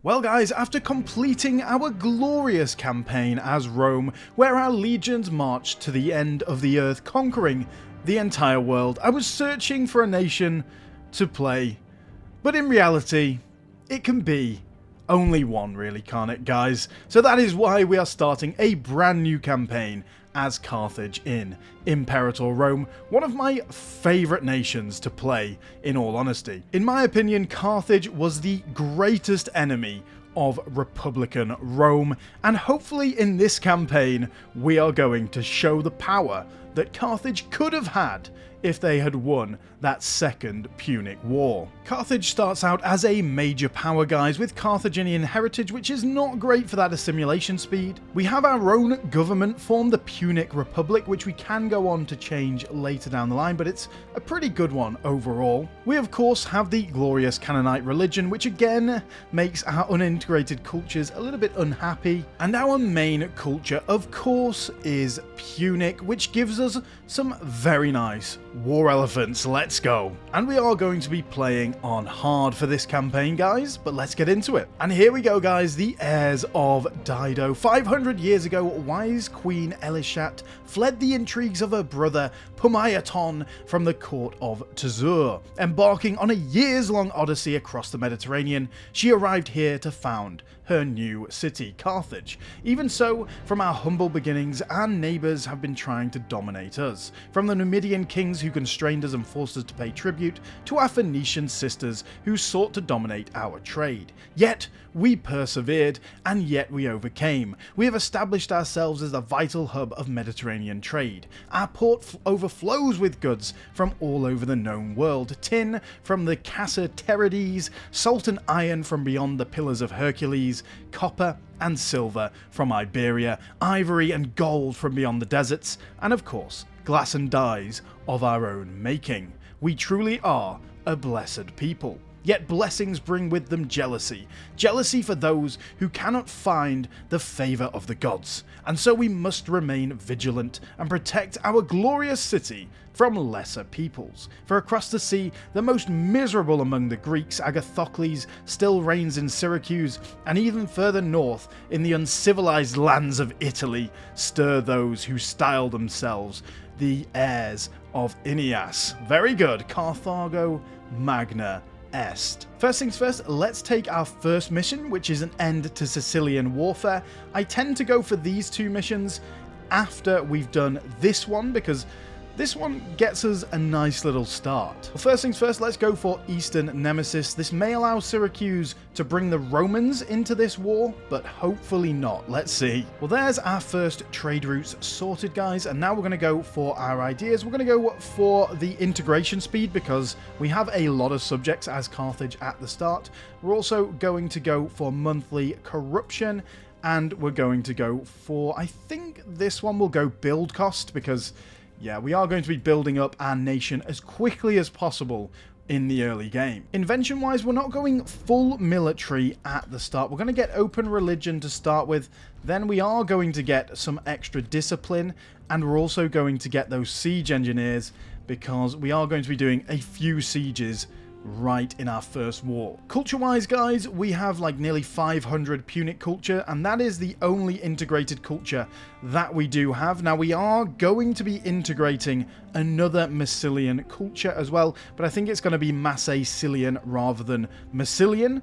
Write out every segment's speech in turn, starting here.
Well guys, after completing our glorious campaign as Rome, where our legions marched to the end of the earth conquering the entire world, I was searching for a nation to play. But in reality, it can be only one really, can't it guys? So that is why we are starting a brand new campaign as Carthage in Imperator Rome, one of my favourite nations to play in all honesty. In my opinion, Carthage was the greatest enemy of Republican Rome, and hopefully in this campaign we are going to show the power that Carthage could have had if they had won that second Punic War. Carthage starts out as a major power guys with Carthaginian heritage, which is not great for that assimilation speed. We have our own government form, the Punic Republic, which we can go on to change later down the line, but it's a pretty good one overall. We of course have the glorious Canaanite religion, which again makes our unintegrated cultures a little bit unhappy. And our main culture of course is Punic, which gives us some very nice war elephants. Let's go. And we are going to be playing on hard for this campaign guys, but let's get into it. And here we go guys, the heirs of Dido. 500 years ago, wise Queen Elishat fled the intrigues of her brother Pumayaton from the court of Tazur. Embarking on a years-long odyssey across the Mediterranean, she arrived here to found her new city, Carthage. Even so, from our humble beginnings, our neighbours have been trying to dominate us. From the Numidian kings who constrained us and forced us to pay tribute, to our Phoenician sisters who sought to dominate our trade. Yet, we persevered, and yet we overcame. We have established ourselves as a vital hub of Mediterranean trade. Our port overflows with goods from all over the known world. Tin from the Casa Terides, salt and iron from beyond the Pillars of Hercules, copper and silver from Iberia, ivory and gold from beyond the deserts, and of course, glass and dyes of our own making. We truly are a blessed people. Yet blessings bring with them jealousy. Jealousy for those who cannot find the favour of the gods. And so we must remain vigilant and protect our glorious city from lesser peoples. For across the sea, the most miserable among the Greeks, Agathocles, still reigns in Syracuse, and even further north, in the uncivilized lands of Italy, stir those who style themselves the heirs of Aeneas. Very good. Carthago Magna Est. First things first, let's take our first mission, which is an end to Sicilian warfare. I tend to go for these two missions after we've done this one, because this one gets us a nice little start. Well, first things first, let's go for Eastern Nemesis. This may allow Syracuse to bring the Romans into this war, but hopefully not. Let's see. Well, there's our first trade routes sorted, guys, and now we're going to go for our ideas. We're going to go for the integration speed because we have a lot of subjects as Carthage at the start. We're also going to go for monthly corruption, and we're going to go for, I think this one will go build cost because yeah, we are going to be building up our nation as quickly as possible in the early game. Invention-wise, we're not going full military at the start. We're going to get open religion to start with. Then we are going to get some extra discipline, and we're also going to get those siege engineers because we are going to be doing a few sieges right in our first war. Culture-wise, guys, we have like nearly 500 Punic culture, and that is the only integrated culture that we do have. Now, we are going to be integrating another Massilian culture as well, but I think it's going to be Massilian rather than Massilian,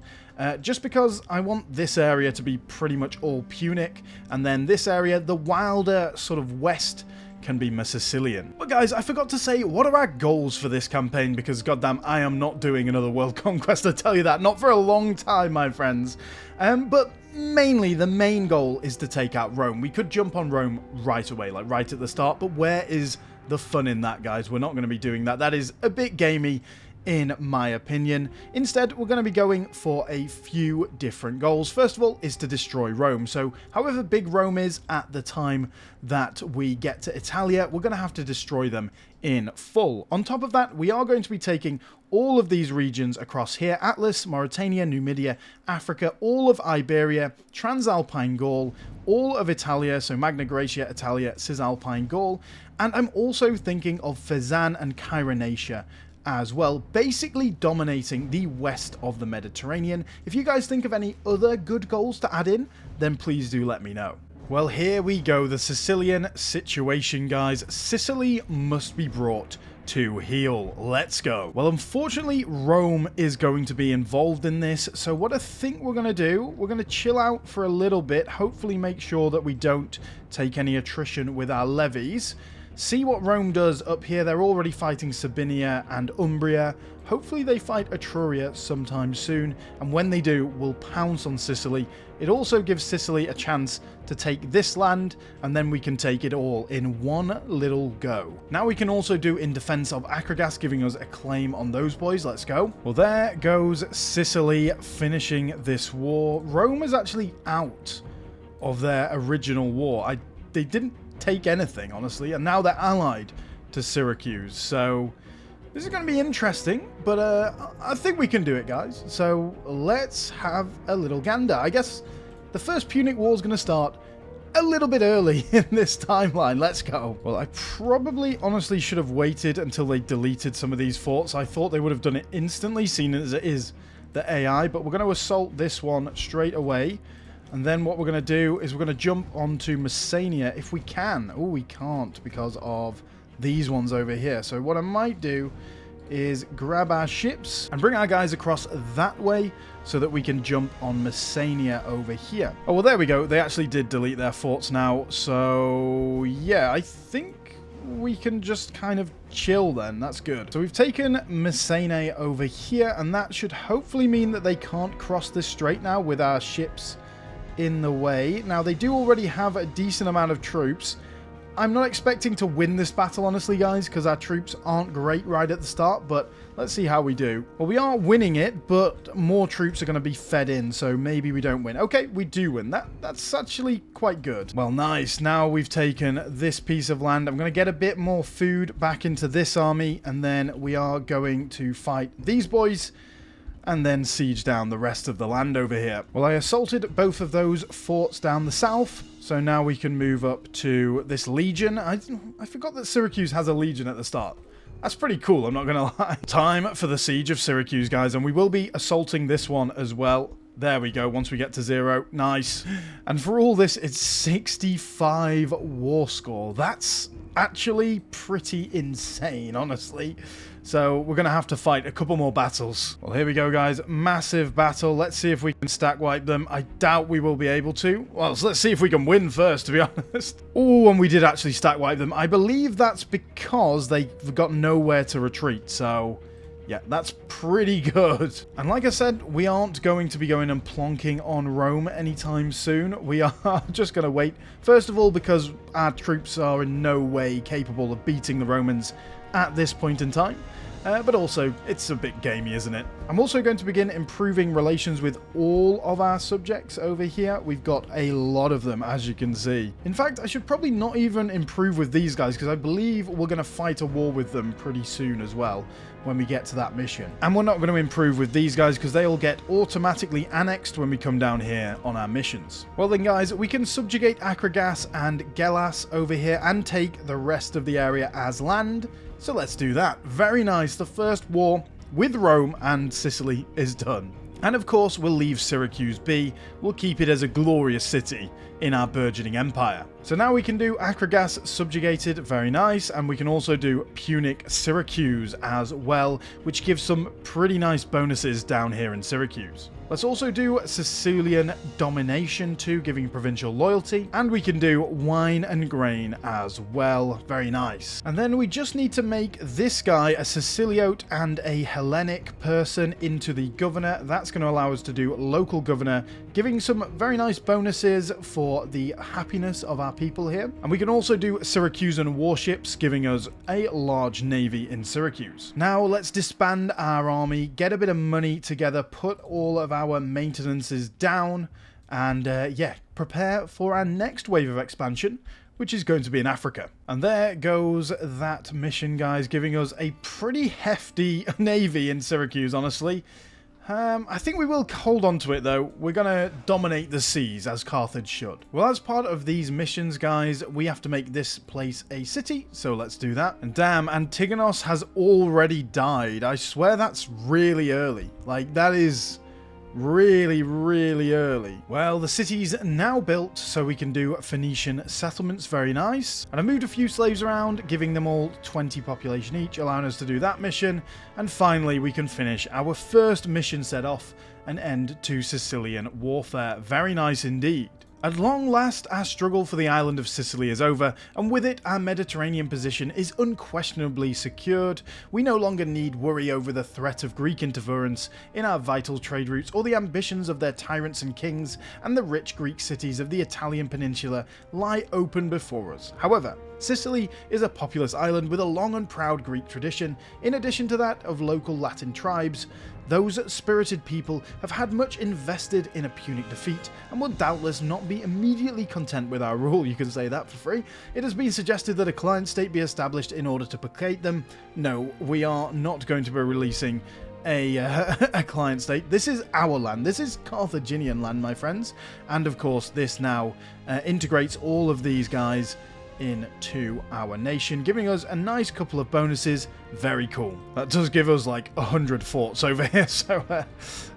just because I want this area to be pretty much all Punic, and then this area, the wilder sort of west, can be Sicilian. But guys, I forgot to say, what are our goals for this campaign? Because goddamn, I am not doing another world conquest, I tell you that. Not for a long time, my friends. But mainly, the main goal is to take out Rome. We could jump on Rome right away, like right at the start, but where is the fun in that, guys? We're not going to be doing that. That is a bit gamey, in my opinion. Instead, we're going to be going for a few different goals. First of all is to destroy Rome. So however big Rome is at the time that we get to Italia, we're going to have to destroy them in full. On top of that, we are going to be taking all of these regions across here: Atlas, Mauritania, Numidia, Africa, all of Iberia, Transalpine Gaul, all of Italia, so Magna Graecia, Italia, Cisalpine Gaul, and I'm also thinking of Fezzan and Cyrenaica as well, basically dominating the west of the Mediterranean. If you guys think of any other good goals to add in, then please do let me know. Well, here we go, the Sicilian situation, guys. Sicily must be brought to heel. Let's go. Well, unfortunately, Rome is going to be involved in this, so what I think we're going to do, we're going to chill out for a little bit, hopefully make sure that we don't take any attrition with our levies. See what Rome does up here. They're already fighting Sardinia and Umbria. Hopefully they fight Etruria sometime soon, and when they do, we'll pounce on Sicily. It also gives Sicily a chance to take this land, and then we can take it all in one little go. Now we can also do in defense of Akragas, giving us a claim on those boys. Let's go. Well, there goes Sicily finishing this war. Rome is actually out of their original war. They didn't take anything, honestly, and now they're allied to Syracuse, so this is going to be interesting, but I think we can do it, guys. So let's have a little gander. I guess the first Punic War is going to start a little bit early in this timeline. Let's go. Well, I probably honestly should have waited until they deleted some of these forts. I thought they would have done it instantly, seeing as it is the AI, but we're going to assault this one straight away. And then what we're going to do is we're going to jump onto Messenia if we can. Oh, we can't because of these ones over here. So what I might do is grab our ships and bring our guys across that way so that we can jump on Messenia over here. Oh, well, there we go. They actually did delete their forts now. So, yeah, I think we can just kind of chill then. That's good. So we've taken Messenia over here, and that should hopefully mean that they can't cross this strait now with our ships in the way. Now, they do already have a decent amount of troops. I'm not expecting to win this battle, honestly, guys, because our troops aren't great right at the start, but let's see how we do. Well, we are winning it, but more troops are going to be fed in, so maybe we don't win. Okay, we do win. That's actually quite good. Well, nice. Now we've taken this piece of land. I'm going to get a bit more food back into this army, and then we are going to fight these boys and then siege down the rest of the land over here. Well, I assaulted both of those forts down the south, so now we can move up to this legion. I forgot that Syracuse has a legion at the start. That's pretty cool, I'm not gonna lie. Time for the siege of Syracuse, guys, and we will be assaulting this one as well. There we go, once we get to 0. Nice. And for all this, it's 65 war score. That's actually pretty insane, honestly. So we're going to have to fight a couple more battles. Well, here we go, guys. Massive battle. Let's see if we can stack wipe them. I doubt we will be able to. Well, so let's see if we can win first, to be honest. Oh, and we did actually stack wipe them. I believe that's because they've got nowhere to retreat. So, yeah, that's pretty good. And like I said, we aren't going to be going and plonking on Rome anytime soon. We are just going to wait. First of all, because our troops are in no way capable of beating the Romans at this point in time. But also, it's a bit gamey, isn't it? I'm also going to begin improving relations with all of our subjects over here. We've got a lot of them, as you can see. In fact, I should probably not even improve with these guys, because I believe we're going to fight a war with them pretty soon as well, when we get to that mission. And we're not going to improve with these guys, because they'll get automatically annexed when we come down here on our missions. Well then, guys, we can subjugate Akragas and Gelas over here, and take the rest of the area as land. So let's do that. Very nice. The first war with Rome and Sicily is done. And of course, we'll leave Syracuse be. We'll keep it as a glorious city in our burgeoning empire. So now we can do Akragas subjugated, very nice, and we can also do Punic Syracuse as well, which gives some pretty nice bonuses down here in Syracuse. Let's also do Sicilian domination too, giving provincial loyalty, and we can do wine and grain as well, very nice. And then we just need to make this guy a Siciliote and a Hellenic person into the governor. That's going to allow us to do local governor, giving some very nice bonuses for the happiness of our people here. And we can also do Syracusan warships, giving us a large navy in Syracuse. Now let's disband our army, get a bit of money together, put all of our maintenances down, and yeah, prepare for our next wave of expansion, which is going to be in Africa. And there goes that mission, guys, giving us a pretty hefty navy in Syracuse, honestly. I think we will hold on to it, though. We're going to dominate the seas, as Carthage should. Well, as part of these missions, guys, we have to make this place a city, so let's do that. And damn, Antigonos has already died. I swear that's really early. Like, that is really, really early. Well, the city's now built, so we can do Phoenician settlements. Very nice. And I moved a few slaves around, giving them all 20 population each, allowing us to do that mission. And finally, we can finish our first mission set off, an end to Sicilian warfare. Very nice indeed. At long last, our struggle for the island of Sicily is over, and with it, our Mediterranean position is unquestionably secured. We no longer need worry over the threat of Greek interference in our vital trade routes or the ambitions of their tyrants and kings, and the rich Greek cities of the Italian peninsula lie open before us. However, Sicily is a populous island with a long and proud Greek tradition, in addition to that of local Latin tribes. Those spirited people have had much invested in a Punic defeat and will doubtless not be immediately content with our rule. You can say that for free. It has been suggested that a client state be established in order to placate them. No, we are not going to be releasing a client state. This is our land. This is Carthaginian land, my friends. And of course, this now integrates all of these guys into our nation, giving us a nice couple of bonuses. Very cool. That does give us like 100 forts over here, so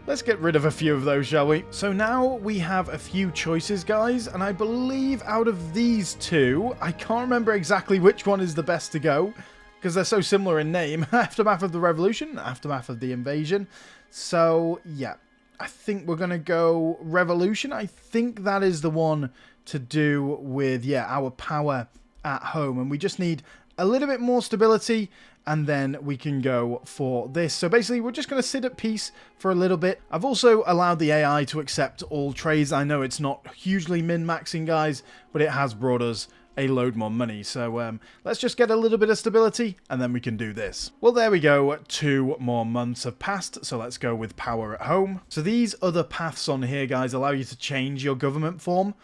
let's get rid of a few of those, shall we? So now we have a few choices, guys, and I believe out of these two, I can't remember exactly which one is the best to go, because they're so similar in name. Aftermath of the Revolution, Aftermath of the Invasion. So, yeah, I think we're going to go Revolution. I think that is the one to do with, yeah, our power at home. And we just need a little bit more stability, and then we can go for this. So basically, we're just going to sit at peace for a little bit. I've also allowed the AI to accept all trades. I know it's not hugely min-maxing, guys, but it has brought us a load more money. So let's just get a little bit of stability, and then we can do this. Well, there we go. 2 more months have passed, so let's go with power at home. So these other paths on here, guys, allow you to change your government form.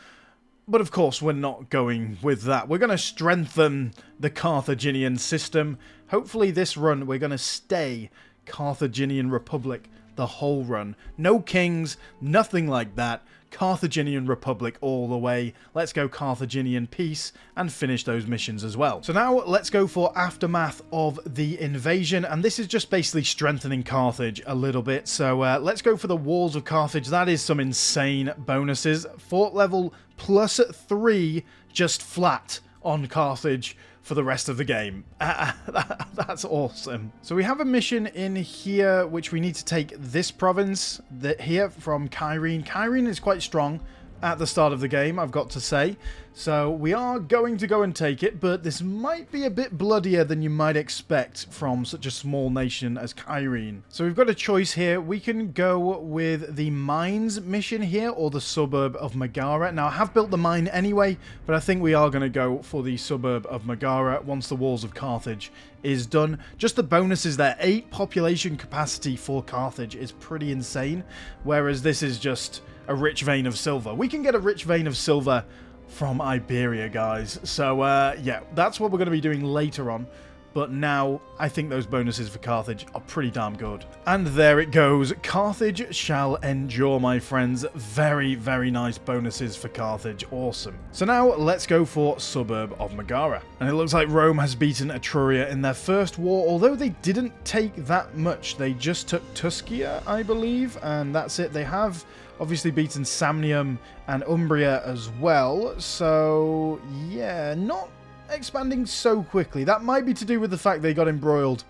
But of course, we're not going with that. We're going to strengthen the Carthaginian system. Hopefully this run, we're going to stay Carthaginian Republic the whole run. No kings, nothing like that. Carthaginian Republic all the way. Let's go Carthaginian peace and finish those missions as well. So now let's go for Aftermath of the Invasion, and this is just basically strengthening Carthage a little bit. So let's go for the Walls of Carthage. That is some insane bonuses. Fort level +3 just flat on Carthage for the rest of the game. That's awesome. So we have a mission in here which we need to take this province here from Kyrene. Kyrene is quite strong at the start of the game, I've got to say. So we are going to go and take it, but this might be a bit bloodier than you might expect from such a small nation as Kyrene. So we've got a choice here. We can go with the mines mission here, or the suburb of Megara. Now, I have built the mine anyway, but I think we are going to go for the suburb of Megara once the Walls of Carthage is done. Just the bonuses there. 8 population capacity for Carthage is pretty insane, whereas this is just a rich vein of silver. We can get a rich vein of silver from Iberia, guys. So, yeah, that's what we're going to be doing later on. But now, I think those bonuses for Carthage are pretty damn good. And there it goes. Carthage shall endure, my friends. Very, very nice bonuses for Carthage. Awesome. So now, let's go for Suburb of Megara. And it looks like Rome has beaten Etruria in their first war, although they didn't take that much. They just took Tuscia, I believe, and that's it. They have obviously beaten Samnium and Umbria as well. So, yeah, not expanding so quickly. That might be to do with the fact they got embroiled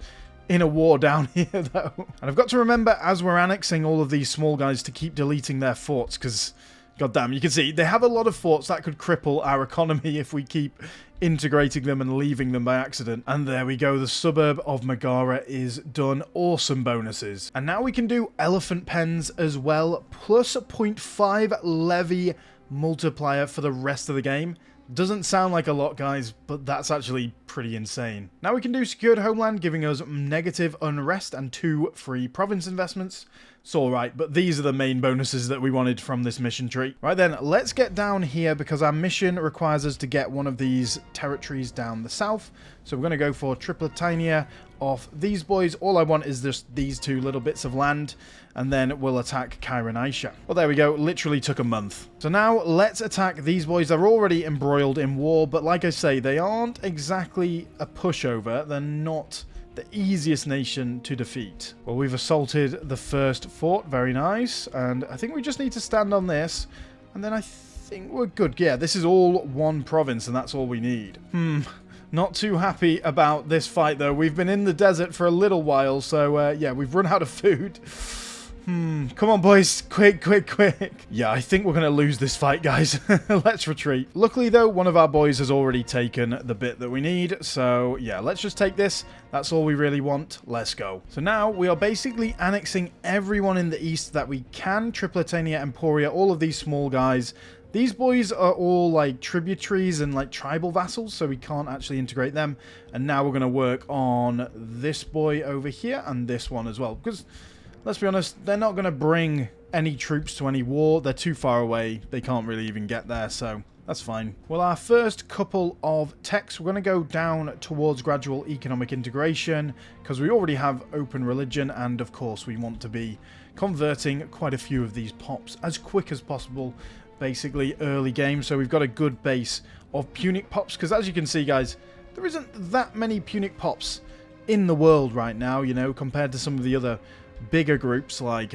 in a war down here, though. And I've got to remember, as we're annexing all of these small guys, to keep deleting their forts, because, goddamn, you can see they have a lot of forts that could cripple our economy if we keep integrating them and leaving them by accident. And there we go, the suburb of Megara is done. Awesome bonuses. And now we can do elephant pens as well, plus 0.5 levy multiplier for the rest of the game. Doesn't sound like a lot, guys, but that's actually pretty insane. Now we can do secured homeland, giving us negative unrest and 2 free province investments. It's alright, but these are the main bonuses that we wanted from this mission tree. Right then, let's get down here because our mission requires us to get one of these territories down the south. So we're going to go for Tripletania off these boys. All I want is just these two little bits of land, and then we'll attack Kyrenaisha. Well, there we go. Literally took a month. So now let's attack these boys. They're already embroiled in war, but like I say, they aren't exactly a pushover. They're not the easiest nation to defeat. Well, we've assaulted the first fort. Very nice. And I think we just need to stand on this, and then I think we're good. Yeah, this is all one province, and that's all we need. Not too happy about this fight, though. We've been in the desert for a little while, so yeah, we've run out of food. Come on, boys. Quick, quick, quick. Yeah, I think we're going to lose this fight, guys. Let's retreat. Luckily, though, one of our boys has already taken the bit that we need. So, yeah, let's just take this. That's all we really want. Let's go. So now we are basically annexing everyone in the east that we can. Tripletania, Emporia, all of these small guys. These boys are all like tributaries and like tribal vassals, so we can't actually integrate them. And now we're going to work on this boy over here and this one as well. Because, let's be honest, they're not going to bring any troops to any war. They're too far away. They can't really even get there, so that's fine. Well, our first couple of techs, we're going to go down towards gradual economic integration because we already have open religion, and of course we want to be converting quite a few of these pops as quick as possible. Basically early game, so we've got a good base of Punic pops, because as you can see, guys, there isn't that many Punic pops in the world right now, you know, compared to some of the other bigger groups like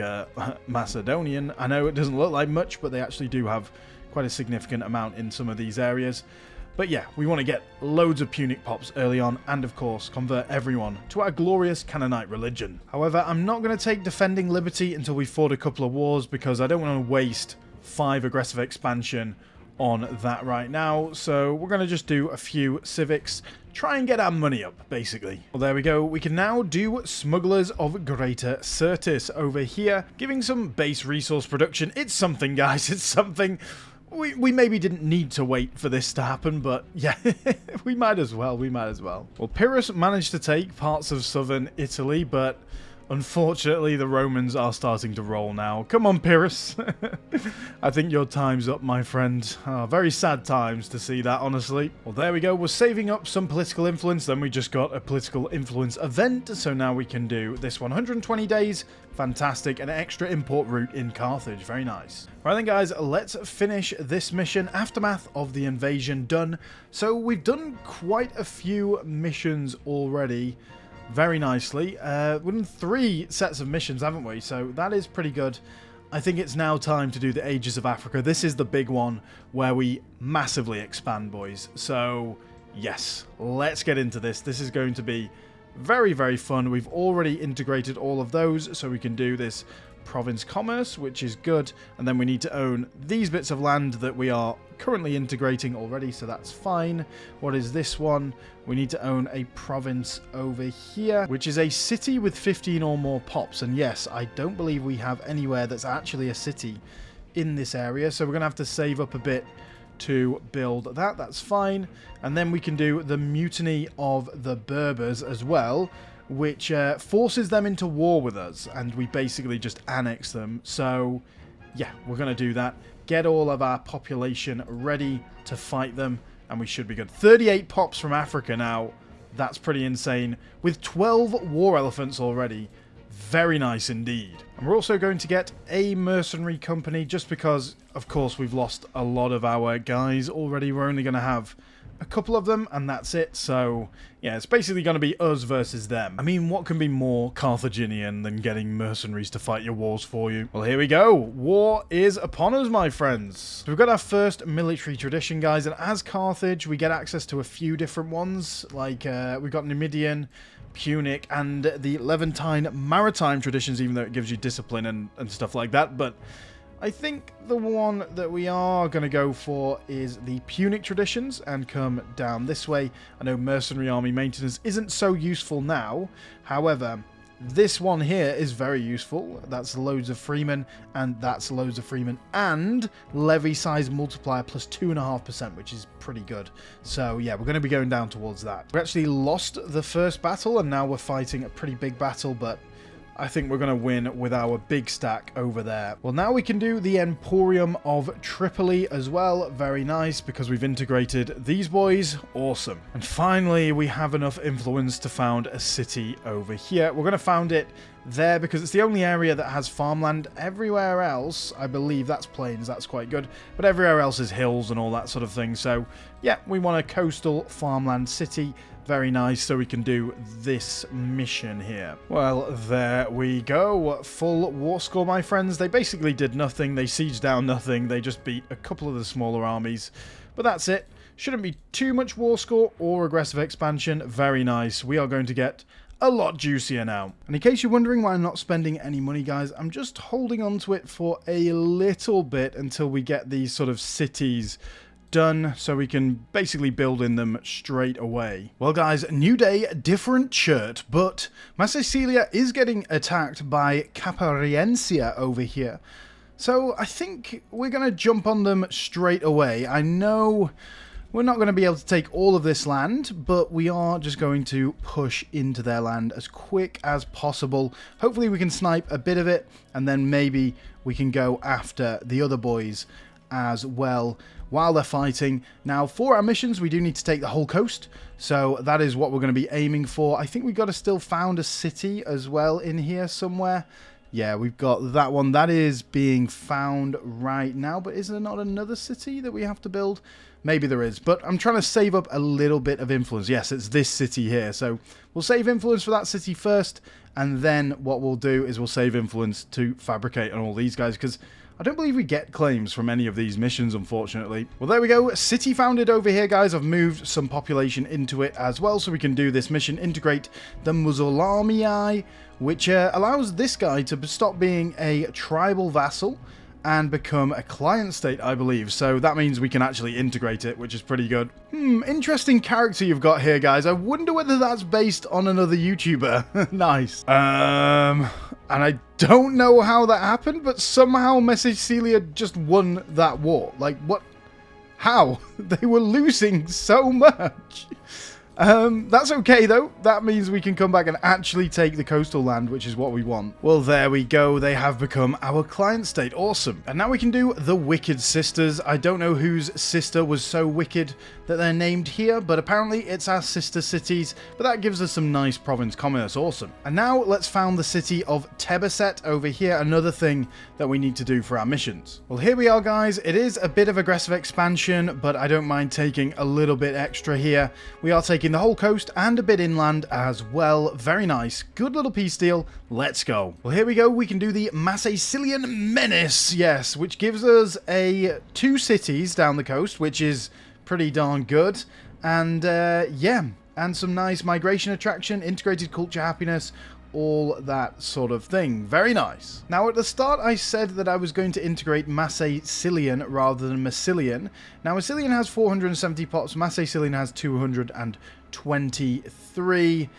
Macedonian. I know it doesn't look like much, but they actually do have quite a significant amount in some of these areas. But yeah, we want to get loads of Punic pops early on, and of course convert everyone to our glorious Canaanite religion. However, I'm not going to take defending liberty until we fought a couple of wars, because I don't want to waste 5 aggressive expansion on that right now. So we're going to just do a few civics, try and get our money up, basically. Well, there we go. We can now do Smugglers of Greater Syrtis over here, giving some base resource production. It's something, guys. It's something. We maybe didn't need to wait for this to happen, but yeah, we might as well. We might as well. Well, Pyrrhus managed to take parts of southern Italy, but unfortunately, the Romans are starting to roll now. Come on, Pyrrhus. I think your time's up, my friend. Oh, very sad times to see that, honestly. Well, there we go. We're saving up some political influence. Then we just got a political influence event. So now we can do this 120 days. Fantastic. An extra import route in Carthage. Very nice. Right then, guys, let's finish this mission. Aftermath of the invasion done. So we've done quite a few missions already. Very nicely. We've done 3 sets of missions, haven't we? So that is pretty good. I think it's now time to do the Ages of Africa. This is the big one where we massively expand, boys. So, yes, let's get into this. This is going to be very, very fun. We've already integrated all of those, so we can do this province commerce, which is good. And then we need to own these bits of land that we are currently integrating already, so that's fine. What is this one? We need to own a province over here, which is a city with 15 or more pops. And yes, I don't believe we have anywhere that's actually a city in this area, so we're gonna have to save up a bit to build that. That's fine. And then we can do the mutiny of the Berbers as well, which forces them into war with us, and we basically just annex them. So yeah, we're going to do that. Get all of our population ready to fight them, and we should be good. 38 pops from Africa now. That's pretty insane. With 12 war elephants already. Very nice indeed. And we're also going to get a mercenary company, just because, of course, we've lost a lot of our guys already. We're only going to have a couple of them, and that's it. So yeah, it's basically going to be us versus them. I mean, what can be more Carthaginian than getting mercenaries to fight your wars for you? Well, here we go. War is upon us, my friends. So we've got our first military tradition, guys, and as Carthage, we get access to a few different ones. Like, we've got Numidian, Punic, and the Levantine maritime traditions, even though it gives you discipline and stuff like that. But I think the one that we are going to go for is the Punic traditions and come down this way. I know mercenary army maintenance isn't so useful now. However, this one here is very useful. That's loads of freemen, and that's loads of freemen, and levy size multiplier plus 2.5%, which is pretty good. So yeah, we're going to be going down towards that. We actually lost the first battle, and now we're fighting a pretty big battle, but I think we're going to win with our big stack over there. Well, now we can do the Emporium of Tripoli as well. Very nice, because we've integrated these boys. Awesome. And finally, we have enough influence to found a city over here. We're going to found it there because it's the only area that has farmland. Everywhere else, I believe that's plains. That's quite good. But everywhere else is hills and all that sort of thing. So, yeah, we want a coastal farmland city. Very nice, so we can do this mission here. Well, there we go. Full war score, my friends. They basically did nothing. They sieged down nothing. They just beat a couple of the smaller armies. But that's it. Shouldn't be too much war score or aggressive expansion. Very nice. We are going to get a lot juicier now. And in case you're wondering why I'm not spending any money, guys, I'm just holding on to it for a little bit until we get these sort of cities done, so we can basically build in them straight away. Well, guys, new day, different shirt, but Massilia is getting attacked by Capariensia over here. So I think we're going to jump on them straight away. I know we're not going to be able to take all of this land, but we are just going to push into their land as quick as possible. Hopefully we can snipe a bit of it, and then maybe we can go after the other boys as well while they're fighting. Now, for our missions, we do need to take the whole coast, so that is what we're going to be aiming for. I think we've got to still found a city as well in here somewhere. Yeah, we've got that one. That is being found right now, but is there not another city that we have to build? Maybe there is, but I'm trying to save up a little bit of influence. Yes, it's this city here, so we'll save influence for that city first, and then what we'll do is we'll save influence to fabricate on all these guys, because I don't believe we get claims from any of these missions, unfortunately. Well, there we go. City founded over here, guys. I've moved some population into it as well, so we can do this mission. Integrate the Musulmani, which allows this guy to stop being a tribal vassal and become a client state, I believe. So that means we can actually integrate it, which is pretty good. Interesting character you've got here, guys. I wonder whether that's based on another YouTuber. Nice. And I don't know how that happened, but somehow Massilia just won that war. Like, what? How? They were losing so much. That's okay, though. That means we can come back and actually take the coastal land, which is what we want. Well, there we go. They have become our client state. Awesome. And now we can do the Wicked Sisters. I don't know whose sister was so wicked that they're named here, but apparently it's our sister cities, but that gives us some nice province commerce. Awesome. And now let's found the city of Tebaset over here, another thing that we need to do for our missions. Well, here we are, guys. It is a bit of aggressive expansion, but I don't mind taking a little bit extra here. We are taking the whole coast and a bit inland as well. Very nice. Good little peace deal. Let's go. Well, here we go. We can do the Massilian Menace, yes, which gives us 2 cities down the coast, which is pretty darn good. And yeah, and some nice migration attraction, integrated culture happiness, all that sort of thing. Very nice. Now, at the start, I said that I was going to integrate Massilian rather than Massilian. Now, Massilian has 470 pops, Massilian has 223.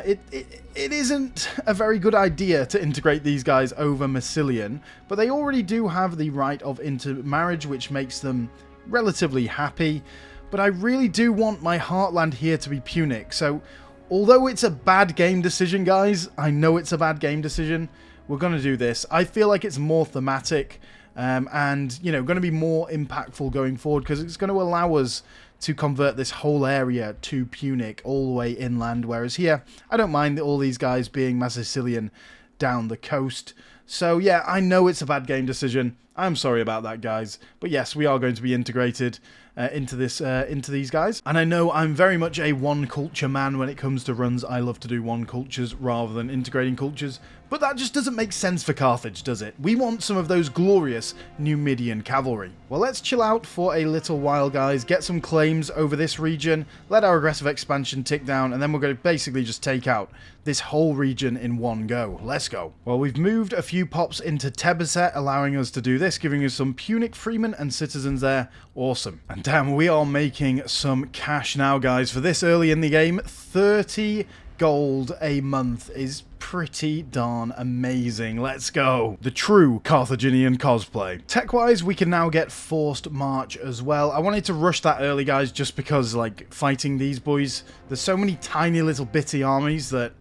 It isn't a very good idea to integrate these guys over Massilian, but they already do have the right of intermarriage, which makes them relatively happy. But I really do want my heartland here to be Punic, so although it's a bad game decision, guys, I know it's a bad game decision, we're going to do this. I feel like it's more thematic and, you know, going to be more impactful going forward, because it's going to allow us to convert this whole area to Punic all the way inland, whereas here, I don't mind all these guys being Massilian down the coast. So yeah, I know it's a bad game decision. I'm sorry about that, guys. But yes, we are going to be integrated into these guys. And I know I'm very much a one culture man when it comes to runs. I love to do one cultures rather than integrating cultures. But that just doesn't make sense for Carthage, does it? We want some of those glorious Numidian cavalry. Well, let's chill out for a little while, guys. Get some claims over this region. Let our aggressive expansion tick down. And then we're going to basically just take out this whole region in one go. Let's go. Well, we've moved a few pops into Tebaset, allowing us to do this, giving us some Punic freemen and citizens there. Awesome. And damn, we are making some cash now, guys. For this early in the game, 30 gold a month is pretty darn amazing. Let's go. The true Carthaginian cosplay. Tech-wise, we can now get forced march as well. I wanted to rush that early, guys, just because, like, fighting these boys, there's so many tiny little bitty armies that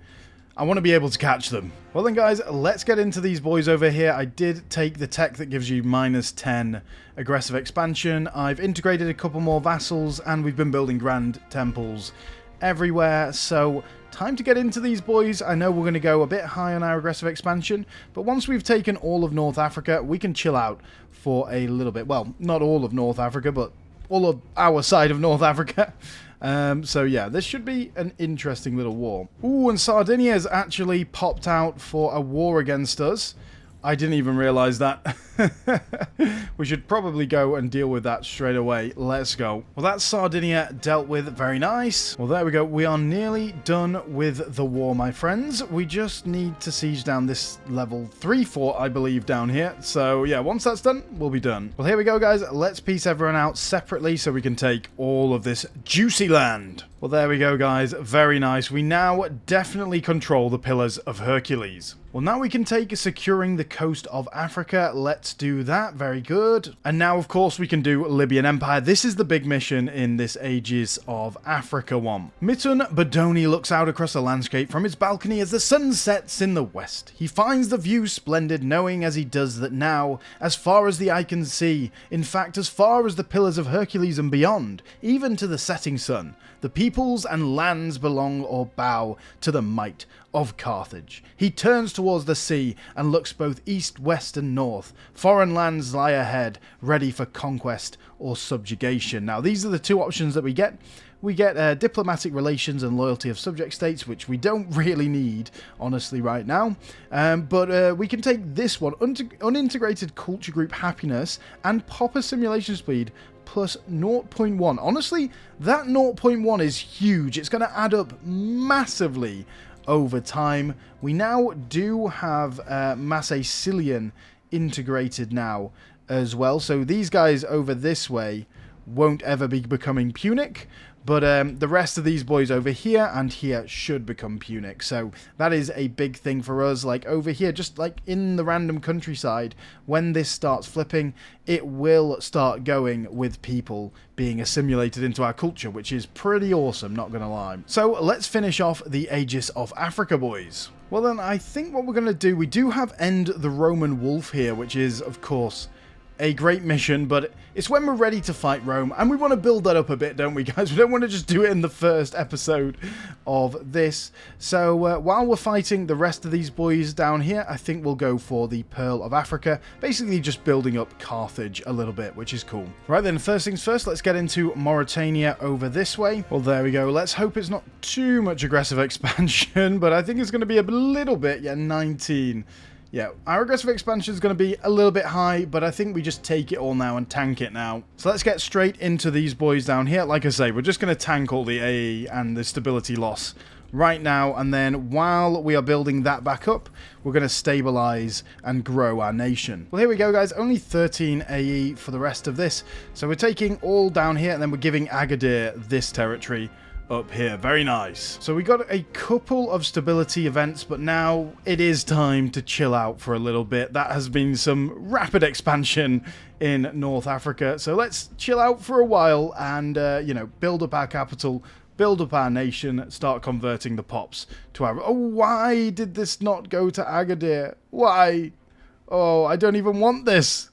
I want to be able to catch them. Well then guys, let's get into these boys over here. I did take the tech that gives you -10 aggressive expansion. I've integrated a couple more vassals, and we've been building grand temples everywhere. So time to get into these boys. I know we're going to go a bit high on our aggressive expansion, but once we've taken all of North Africa, we can chill out for a little bit. Well, not all of North Africa, but all of our side of North Africa. So yeah, this should be an interesting little war. Ooh, and Sardinia's actually popped out for a war against us. I didn't even realize that. We should probably go and deal with that straight away. Let's go. Well, that's Sardinia dealt with. Very nice. Well, there we go. We are nearly done with the war, my friends. We just need to siege down this level 3 fort, I believe, down here. So, yeah, once that's done, we'll be done. Well, here we go, guys. Let's piece everyone out separately so we can take all of this juicy land. Well, there we go, guys. Very nice. We now definitely control the Pillars of Hercules. Well, now we can take securing the coast of Africa. Let's do that. Very good. And now, of course, we can do Libyan Empire. This is the big mission in this Ages of Africa one. Mitun Bodoni looks out across the landscape from his balcony as the sun sets in the west. He finds the view splendid, knowing as he does that now, as far as the eye can see, in fact, as far as the Pillars of Hercules and beyond, even to the setting sun, the peoples and lands belong or bow to the might of Carthage. He turns towards the sea and looks both east, west and north. Foreign lands lie ahead, ready for conquest or subjugation. Now, these are the two options that we get. We get diplomatic relations and loyalty of subject states, which we don't really need, honestly, right now. But we can take this one, unintegrated culture group happiness and popper simulation speed plus 0.1. Honestly, that 0.1 is huge. It's going to add up massively over time. We now do have Massacilian integrated now as well. So these guys over this way won't ever be becoming Punic. But the rest of these boys over here and here should become Punic. So that is a big thing for us. Like over here, just like in the random countryside, when this starts flipping, it will start going with people being assimilated into our culture, which is pretty awesome, not going to lie. So let's finish off the Aegis of Africa, boys. Well then, I think what we're going to do, we do have End the Roman Wolf here, which is, of course, a great mission, but it's when we're ready to fight Rome, and we want to build that up a bit, don't we, guys? We don't want to just do it in the first episode of this. So while we're fighting the rest of these boys down here, I think we'll go for the Pearl of Africa, basically just building up Carthage a little bit, which is cool. Right then, first things first, let's get into Mauritania over this way. Well, there we go. Let's hope it's not too much aggressive expansion, but I think it's going to be a little bit. Yeah, 19. Yeah, our aggressive expansion is going to be a little bit high, but I think we just take it all now and tank it now. So let's get straight into these boys down here. Like I say, we're just going to tank all the AE and the stability loss right now, and then while we are building that back up, we're going to stabilize and grow our nation. Well, here we go, guys. Only 13 AE for the rest of this. So we're taking all down here, and then we're giving Agadir this territory up here. Very nice. So we got a couple of stability events, but now it is time to chill out for a little bit. That has been some rapid expansion in North Africa. So let's chill out for a while and, you know, build up our capital, build up our nation, start converting the pops to our... Oh, why did this not go to Agadir? Why? Oh, I don't even want this.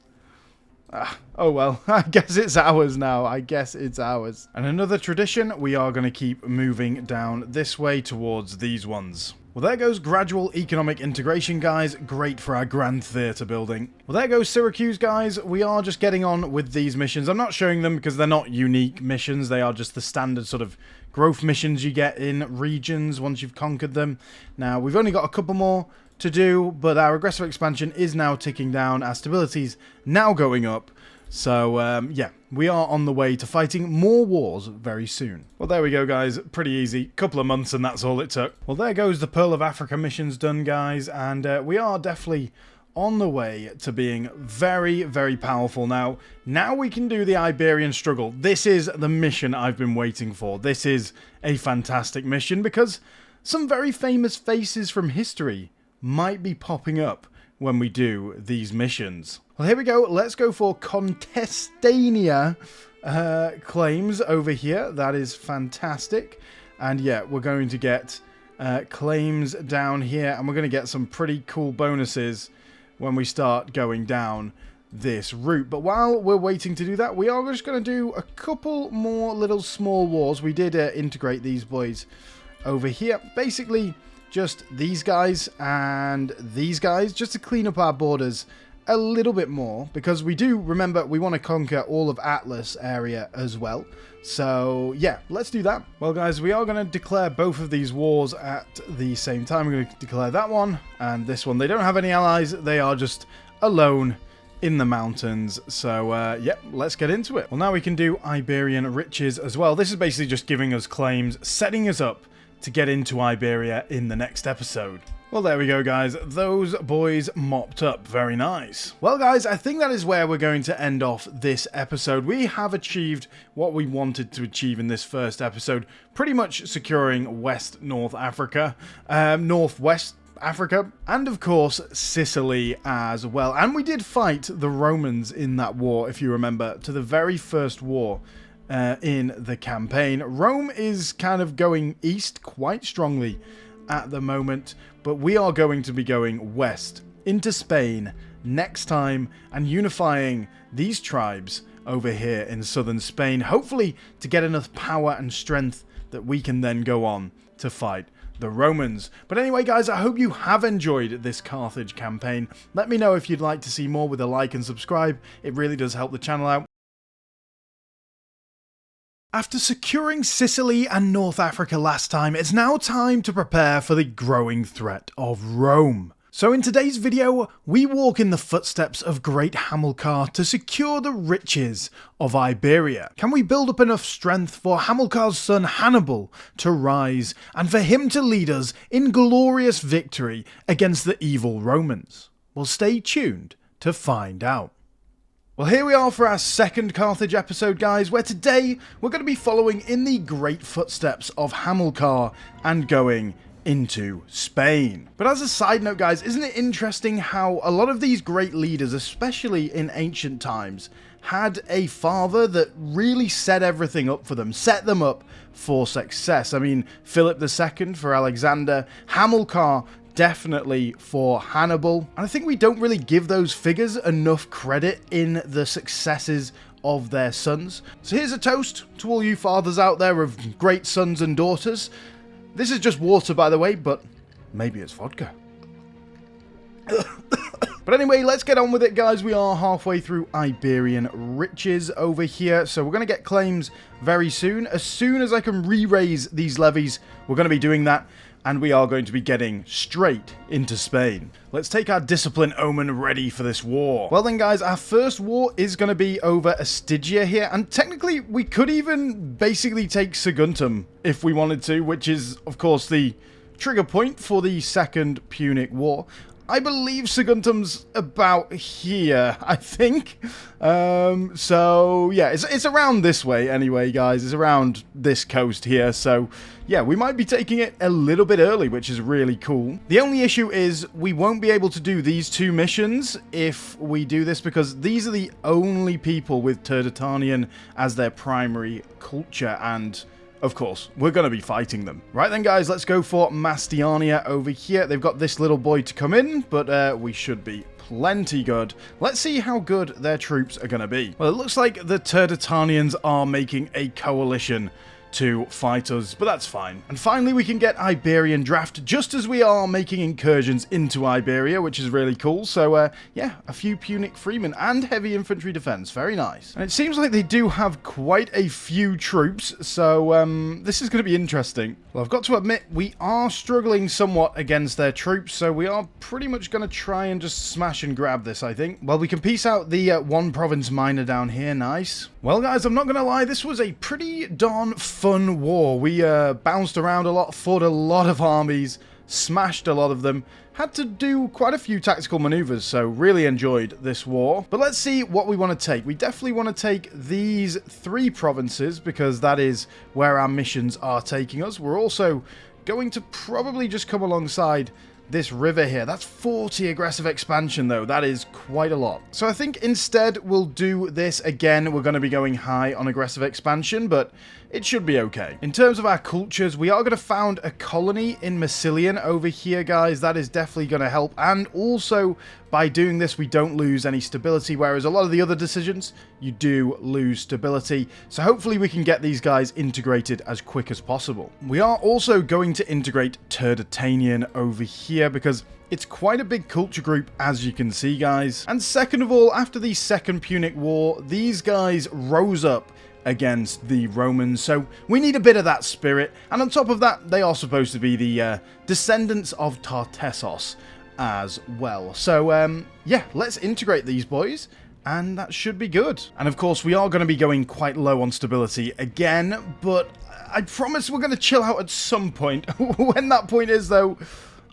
Oh well, I guess it's ours now. I guess it's ours. And another tradition, we are going to keep moving down this way towards these ones. Well, there goes gradual economic integration, guys. Great for our grand theatre building. Well, there goes Syracuse, guys. We are just getting on with these missions. I'm not showing them because they're not unique missions. They are just the standard sort of growth missions you get in regions once you've conquered them. Now, we've only got a couple more to do, but our aggressive expansion is now ticking down. Our stability's now going up. So, yeah, we are on the way to fighting more wars very soon. Well, there we go, guys. Pretty easy. Couple of months and that's all it took. Well, there goes the Pearl of Africa missions done, guys. And we are definitely on the way to being very, very powerful now. Now we can do the Iberian struggle. This is the mission I've been waiting for. This is a fantastic mission because some very famous faces from history might be popping up when we do these missions. Well, here we go. Let's go for Contestania claims over here. That is fantastic. And yeah, we're going to get claims down here, and we're going to get some pretty cool bonuses when we start going down this route. But while we're waiting to do that, we are just going to do a couple more little small wars. We did integrate these boys over here. Basically, just these guys and these guys, just to clean up our borders a little bit more, because we do, remember, we want to conquer all of Atlas area as well. So yeah, let's do that. Well guys, we are going to declare both of these wars at the same time. We're going to declare that one and this one. They don't have any allies, they are just alone in the mountains. So yeah, let's get into it. Well, now we can do Iberian riches as well. This is basically just giving us claims, setting us up to get into Iberia in the next episode. Well, there we go, guys. Those boys mopped up. Very nice. Well, guys, I think that is where we're going to end off this episode. We have achieved what we wanted to achieve in this first episode, pretty much securing West North Africa, Northwest Africa, and of course Sicily as well. And we did fight the Romans in that war, if you remember, to the very first war in the campaign. Rome is kind of going east quite strongly at the moment, but we are going to be going west into Spain next time and unifying these tribes over here in southern Spain, hopefully to get enough power and strength that we can then go on to fight the Romans. But anyway, guys, I hope you have enjoyed this Carthage campaign. Let me know if you'd like to see more with a like and subscribe. It really does help the channel out. After securing Sicily and North Africa last time, it's now time to prepare for the growing threat of Rome. So in today's video, we walk in the footsteps of great Hamilcar to secure the riches of Iberia. Can we build up enough strength for Hamilcar's son Hannibal to rise and for him to lead us in glorious victory against the evil Romans? Well, stay tuned to find out. Well, here we are for our second Carthage episode, guys, where today we're going to be following in the great footsteps of Hamilcar and going into Spain. But as a side note, guys, isn't it interesting how a lot of these great leaders, especially in ancient times, had a father that really set everything up for them, set them up for success? I mean, Philip II for Alexander, Hamilcar definitely for Hannibal. And I think we don't really give those figures enough credit in the successes of their sons. So here's a toast to all you fathers out there of great sons and daughters. This is just water, by the way, but maybe it's vodka. But anyway, let's get on with it, guys. We are halfway through Iberian riches over here, so we're going to get claims very soon. As soon as I can re-raise these levies, we're going to be doing that. And we are going to be getting straight into Spain. Let's take our discipline omen ready for this war. Well then, guys, our first war is going to be over Astigia here. And technically, we could even basically take Saguntum if we wanted to, which is, of course, the trigger point for the second Punic War. I believe Saguntum's about here, I think. So, yeah, it's around this way anyway, guys. It's around this coast here. So, yeah, we might be taking it a little bit early, which is really cool. The only issue is we won't be able to do these two missions if we do this, because these are the only people with Turdetanian as their primary culture, and of course, we're going to be fighting them. Right then, guys, let's go for Mastiania over here. They've got this little boy to come in, but we should be plenty good. Let's see how good their troops are going to be. Well, it looks like the Turdetanians are making a coalition to fight us, but that's fine. And finally, we can get Iberian draft just as we are making incursions into Iberia, which is really cool. So, yeah, a few Punic freemen and heavy infantry defense. Very nice. And it seems like they do have quite a few troops, so this is going to be interesting. Well, I've got to admit, we are struggling somewhat against their troops, so we are pretty much going to try and just smash and grab this, I think. Well, we can piece out the one province minor down here. Nice. Well, guys, I'm not going to lie, this was a pretty darn fun war. We bounced around a lot, fought a lot of armies, smashed a lot of them, had to do quite a few tactical maneuvers, so really enjoyed this war. But let's see what we want to take. We definitely want to take these three provinces, because that is where our missions are taking us. We're also going to probably just come alongside this river here. That's 40 aggressive expansion, though. That is quite a lot. So I think instead we'll do this again. We're going to be going high on aggressive expansion, but it should be okay. In terms of our cultures, we are going to found a colony in Massilian over here, guys. That is definitely going to help. And also, by doing this, we don't lose any stability, whereas a lot of the other decisions, you do lose stability. So hopefully we can get these guys integrated as quick as possible. We are also going to integrate Turdetanian over here because it's quite a big culture group, as you can see, guys. And second of all, after the Second Punic War, these guys rose up against the Romans, so we need a bit of that spirit. And on top of that, they are supposed to be the descendants of Tartessos as well. So yeah, let's integrate these boys, and that should be good. And of course, we are going to be going quite low on stability again, but I promise we're going to chill out at some point. When that point is, though,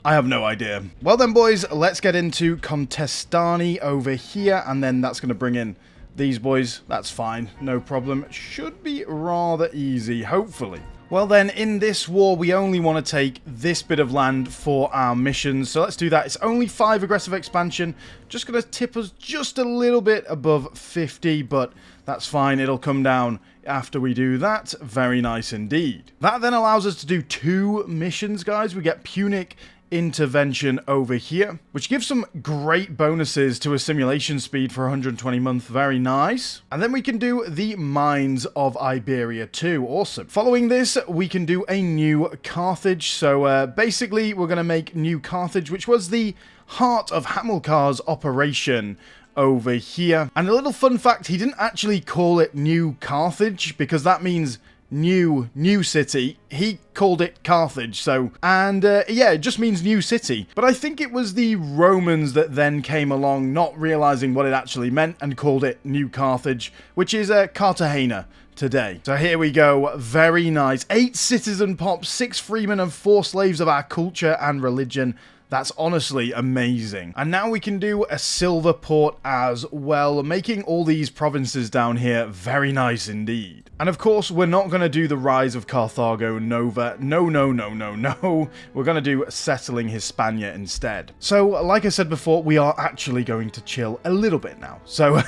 I have no idea. Well then, boys, let's get into Contestani over here, and then that's going to bring in these boys. That's fine, no problem. Should be rather easy, hopefully. Well then, in this war, we only want to take this bit of land for our missions, so let's do that. It's only 5 aggressive expansion, just going to tip us just a little bit above 50, but that's fine. It'll come down after we do that. Very nice indeed. That then allows us to do 2 missions, guys. We get Punic Intervention over here, which gives some great bonuses to assimilation speed for 120 month. Very nice. And then we can do the Mines of Iberia too. Awesome. Following this, we can do a new Carthage. So basically, we're going to make New Carthage, which was the heart of Hamilcar's operation over here. And a little fun fact, he didn't actually call it New Carthage because that means new city. He called it Carthage. So, and yeah, it just means new city. But I think it was the Romans that then came along, not realizing what it actually meant, and called it New Carthage, which is Cartagena today. So here we go. Very nice. 8 citizen pops, 6 freemen, and 4 slaves of our culture and religion. That's honestly amazing. And now we can do a silver port as well, making all these provinces down here very nice indeed. And of course, we're not going to do the rise of Carthago Nova. No, no, no, no, no. We're going to do settling Hispania instead. So, like I said before, we are actually going to chill a little bit now. So,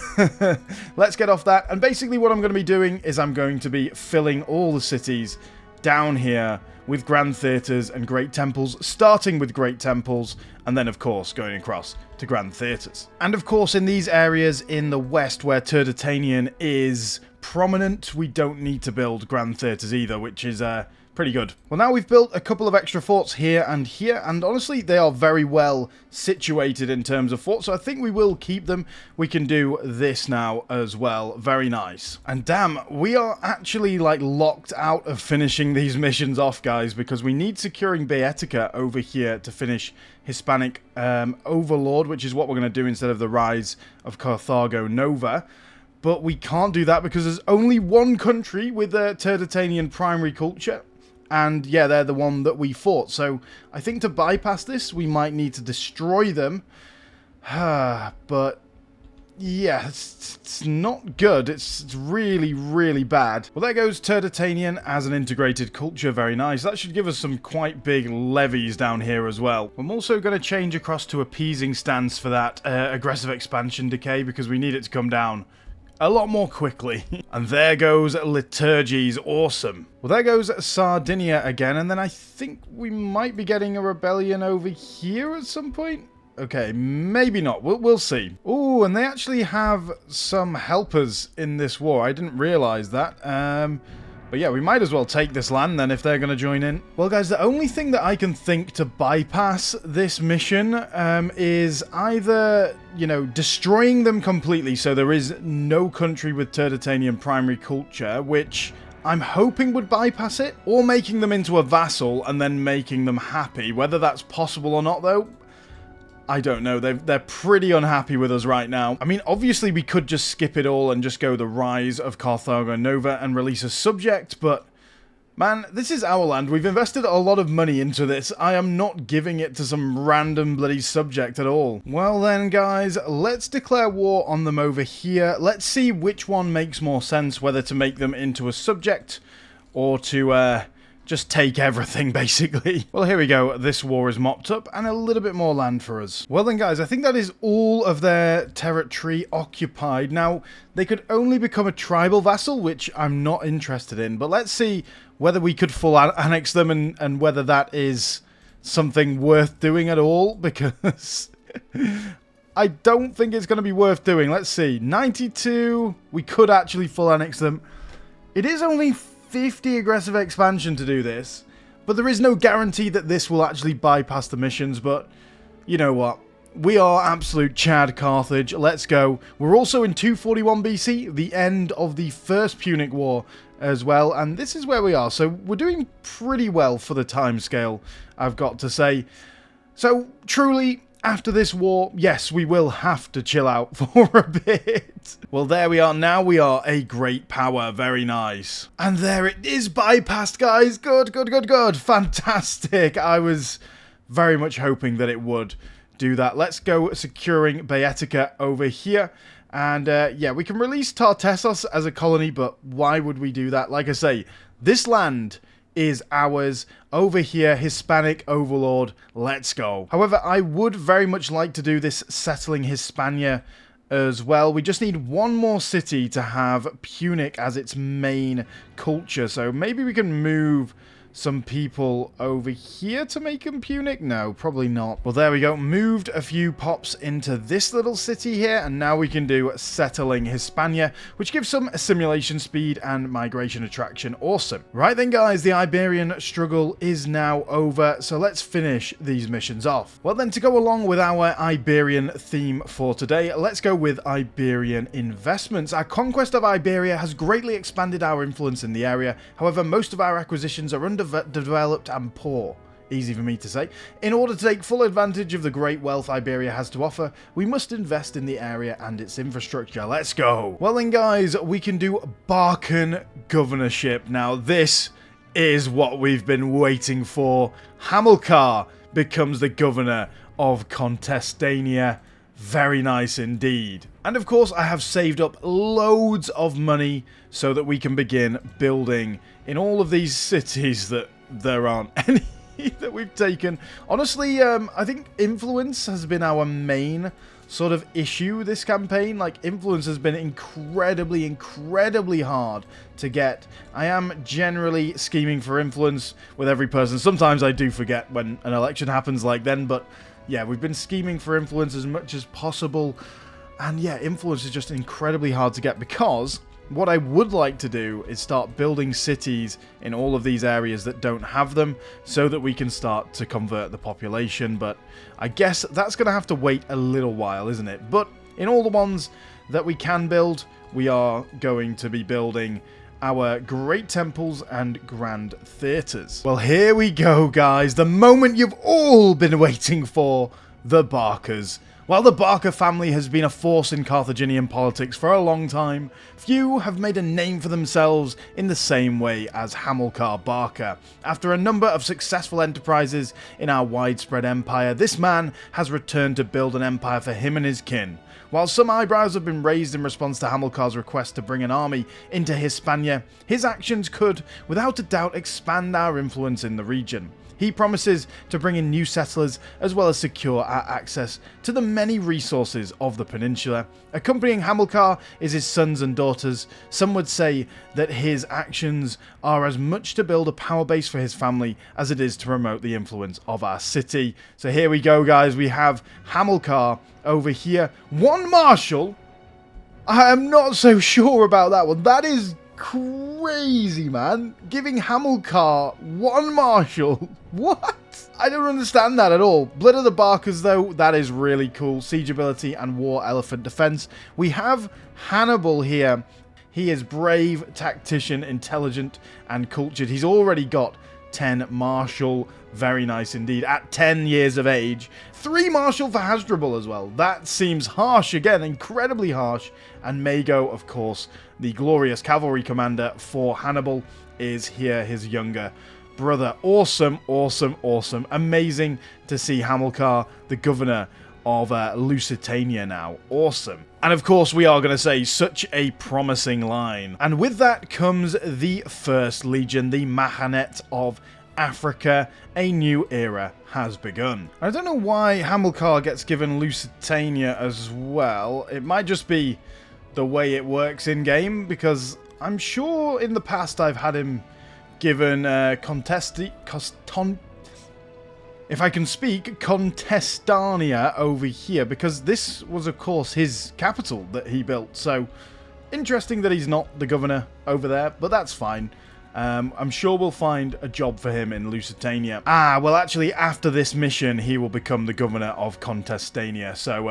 let's get off that. And basically what I'm going to be doing is I'm going to be filling all the cities down here with grand theatres and great temples, starting with great temples, and then of course going across to grand theatres. And of course in these areas in the west where Turdetanian is prominent, we don't need to build grand theatres either, which is pretty good. Well, now we've built a couple of extra forts here, and honestly, they are very well situated in terms of forts, so I think we will keep them. We can do this now as well. Very nice. And damn, we are actually, like, locked out of finishing these missions off, guys, because we need securing Baetica over here to finish Hispanic Overlord, which is what we're going to do instead of the rise of Carthago Nova. But we can't do that because there's only one country with a Turdetanian primary culture. And yeah, they're the one that we fought. So I think to bypass this, we might need to destroy them. But yeah, it's not good. It's really, really bad. Well, there goes Turdetanian as an integrated culture. Very nice. That should give us some quite big levies down here as well. I'm also going to change across to appeasing stance for that aggressive expansion decay because we need it to come down a lot more quickly. And there goes Liturgies. Awesome. Well, there goes Sardinia again, and then I think we might be getting a rebellion over here at some point. Okay, maybe not. We'll see. Oh, and they actually have some helpers in this war. I didn't realize that. But yeah, we might as well take this land then if they're going to join in. Well, guys, the only thing that I can think to bypass this mission is either, you know, destroying them completely so there is no country with Turdetanian primary culture, which I'm hoping would bypass it, or making them into a vassal and then making them happy. Whether that's possible or not, though, I don't know. They're pretty unhappy with us right now. I mean, obviously we could just skip it all and just go the rise of Carthago Nova and release a subject, but man, this is our land. We've invested a lot of money into this. I am not giving it to some random bloody subject at all. Well then, guys, let's declare war on them over here. Let's see which one makes more sense, whether to make them into a subject or to just take everything, basically. Well, here we go. This war is mopped up, and a little bit more land for us. Well then, guys, I think that is all of their territory occupied. Now, they could only become a tribal vassal, which I'm not interested in, but let's see whether we could full annex them and whether that is something worth doing at all, because I don't think it's going to be worth doing. Let's see. 92, we could actually full annex them. It is only 50 aggressive expansion to do this, but there is no guarantee that this will actually bypass the missions. But you know what, we are absolute Chad Carthage. Let's go. We're also in 241 BC, the end of the first Punic War as well, and this is where we are, so we're doing pretty well for the time scale, I've got to say. So truly, after this war, yes, we will have to chill out for a bit. Well, there we are. Now we are a great power. Very nice. And there it is, bypassed, guys. Good, good, good, good. Fantastic. I was very much hoping that it would do that. Let's go securing Baetica over here. And, yeah, we can release Tartessos as a colony, but why would we do that? Like I say, this land is ours. Over here, Hispanic Overlord, let's go. However, I would very much like to do this settling Hispania as well. We just need one more city to have Punic as its main culture, so maybe we can move some people over here to make them Punic? No, probably not. Well, there we go. Moved a few pops into this little city here, and now we can do settling Hispania, which gives some assimilation speed and migration attraction. Awesome. Right then, guys, the Iberian struggle is now over, so let's finish these missions off. Well then, to go along with our Iberian theme for today, let's go with Iberian investments. Our conquest of Iberia has greatly expanded our influence in the area. However, most of our acquisitions are underdeveloped and poor. Easy for me to say. In order to take full advantage of the great wealth Iberia has to offer, we must invest in the area and its infrastructure. Let's go. Well then, guys, we can do Barcan governorship. Now this is what we've been waiting for. Hamilcar becomes the governor of Contestania. Very nice indeed. And of course, I have saved up loads of money so that we can begin building in all of these cities that there aren't any that we've taken. Honestly, I think influence has been our main sort of issue this campaign. Like, influence has been incredibly hard to get. I am generally scheming for influence with every person. Sometimes I do forget when an election happens like then, but yeah, we've been scheming for influence as much as possible. And yeah, influence is just incredibly hard to get, because what I would like to do is start building cities in all of these areas that don't have them, so that we can start to convert the population. But I guess that's going to have to wait a little while, isn't it? But in all the ones that we can build, we are going to be building our great temples and grand theatres. Well, here we go, guys. The moment you've all been waiting for, the Barcas. While the Barca family has been a force in Carthaginian politics for a long time, few have made a name for themselves in the same way as Hamilcar Barca. After a number of successful enterprises in our widespread empire, this man has returned to build an empire for him and his kin. While some eyebrows have been raised in response to Hamilcar's request to bring an army into Hispania, his actions could, without a doubt, expand our influence in the region. He promises to bring in new settlers, as well as secure our access to the many resources of the peninsula. Accompanying Hamilcar is his sons and daughters. Some would say that his actions are as much to build a power base for his family as it is to promote the influence of our city. So here we go, guys. We have Hamilcar over here. One marshal? I am not so sure about that one. That is crazy, man. Giving Hamilcar one marshal. What? I don't understand that at all. Blood of the Barcas, though, that is really cool. Siege ability and war elephant defense. We have Hannibal here. He is brave, tactician, intelligent, and cultured. He's already got 10 martial. Very nice indeed. At 10 years of age. 3 martial for Hasdrubal as well. That seems harsh again. Incredibly harsh. And Mago, of course, the glorious cavalry commander for Hannibal, is here, his younger brother. Awesome, awesome, awesome. Amazing to see Hamilcar, the governor of Lusitania now. Awesome. And of course, we are going to say such a promising line. And with that comes the First Legion, the Mahanet of Africa. A new era has begun. I don't know why Hamilcar gets given Lusitania as well. It might just be the way it works in game, because I'm sure in the past I've had him given if I can speak, Contestania over here, because this was, of course, his capital that he built. So, interesting that he's not the governor over there, but that's fine. I'm sure we'll find a job for him in Lusitania. Ah, well, actually, after this mission, he will become the governor of Contestania. So,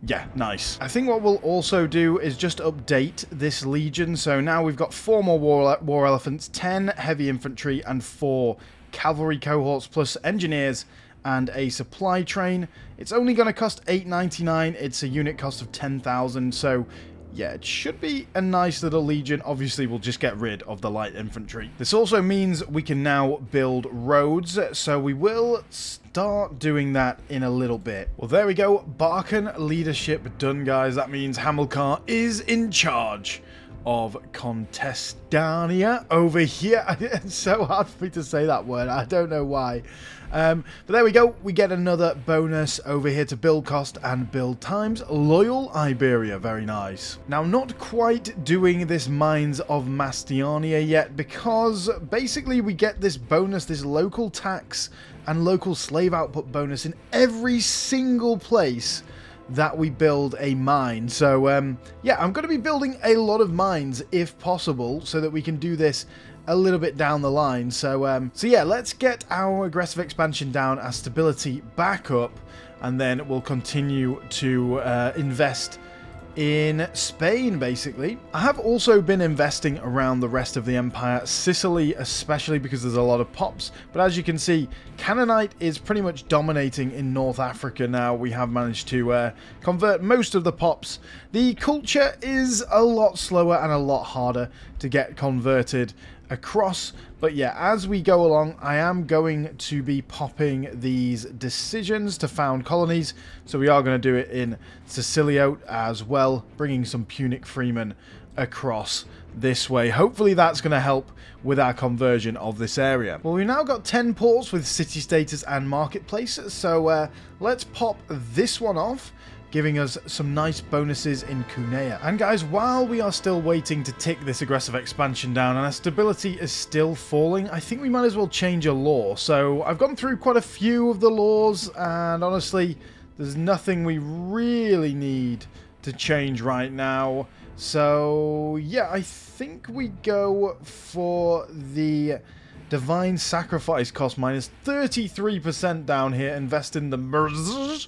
yeah, nice. I think what we'll also do is just update this legion. So now we've got 4 more war elephants, 10 heavy infantry, and 4 cavalry cohorts, plus engineers and a supply train. It's only going to cost $8.99. It's a unit cost of 10,000. So yeah, it should be a nice little legion. Obviously, we'll just get rid of the light infantry. This also means we can now build roads, so we will start doing that in a little bit. Well, there we go. Barcan leadership done, guys. That means Hamilcar is in charge of Contestania over here. It's so hard for me to say that word. I don't know why. But there we go. We get another bonus over here to build cost and build times. Loyal Iberia. Very nice. Now, not quite doing this Mines of Mastiania yet, because basically we get this bonus, this local tax and local slave output bonus in every single place that we build a mine. So yeah, I'm going to be building a lot of mines if possible, so that we can do this a little bit down the line. So yeah, let's get our aggressive expansion down, our stability back up, and then we'll continue to invest in Spain, basically. I have also been investing around the rest of the empire, Sicily especially, because there's a lot of pops. But as you can see, Canaanite is pretty much dominating in North Africa now. We have managed to convert most of the pops. The culture is a lot slower and a lot harder to get converted across, but yeah, as we go along, I am going to be popping these decisions to found colonies, so we are going to do it in Sicilio as well, bringing some Punic freemen across this way. Hopefully that's going to help with our conversion of this area. Well, we've now got 10 ports with city status and marketplace, so let's pop this one off, giving us some nice bonuses in Cunea. And guys, while we are still waiting to tick this aggressive expansion down and our stability is still falling, I think we might as well change a law. So I've gone through quite a few of the laws, and honestly, there's nothing we really need to change right now. So yeah, I think we go for the divine sacrifice cost minus 33% down here. Invest in the merz.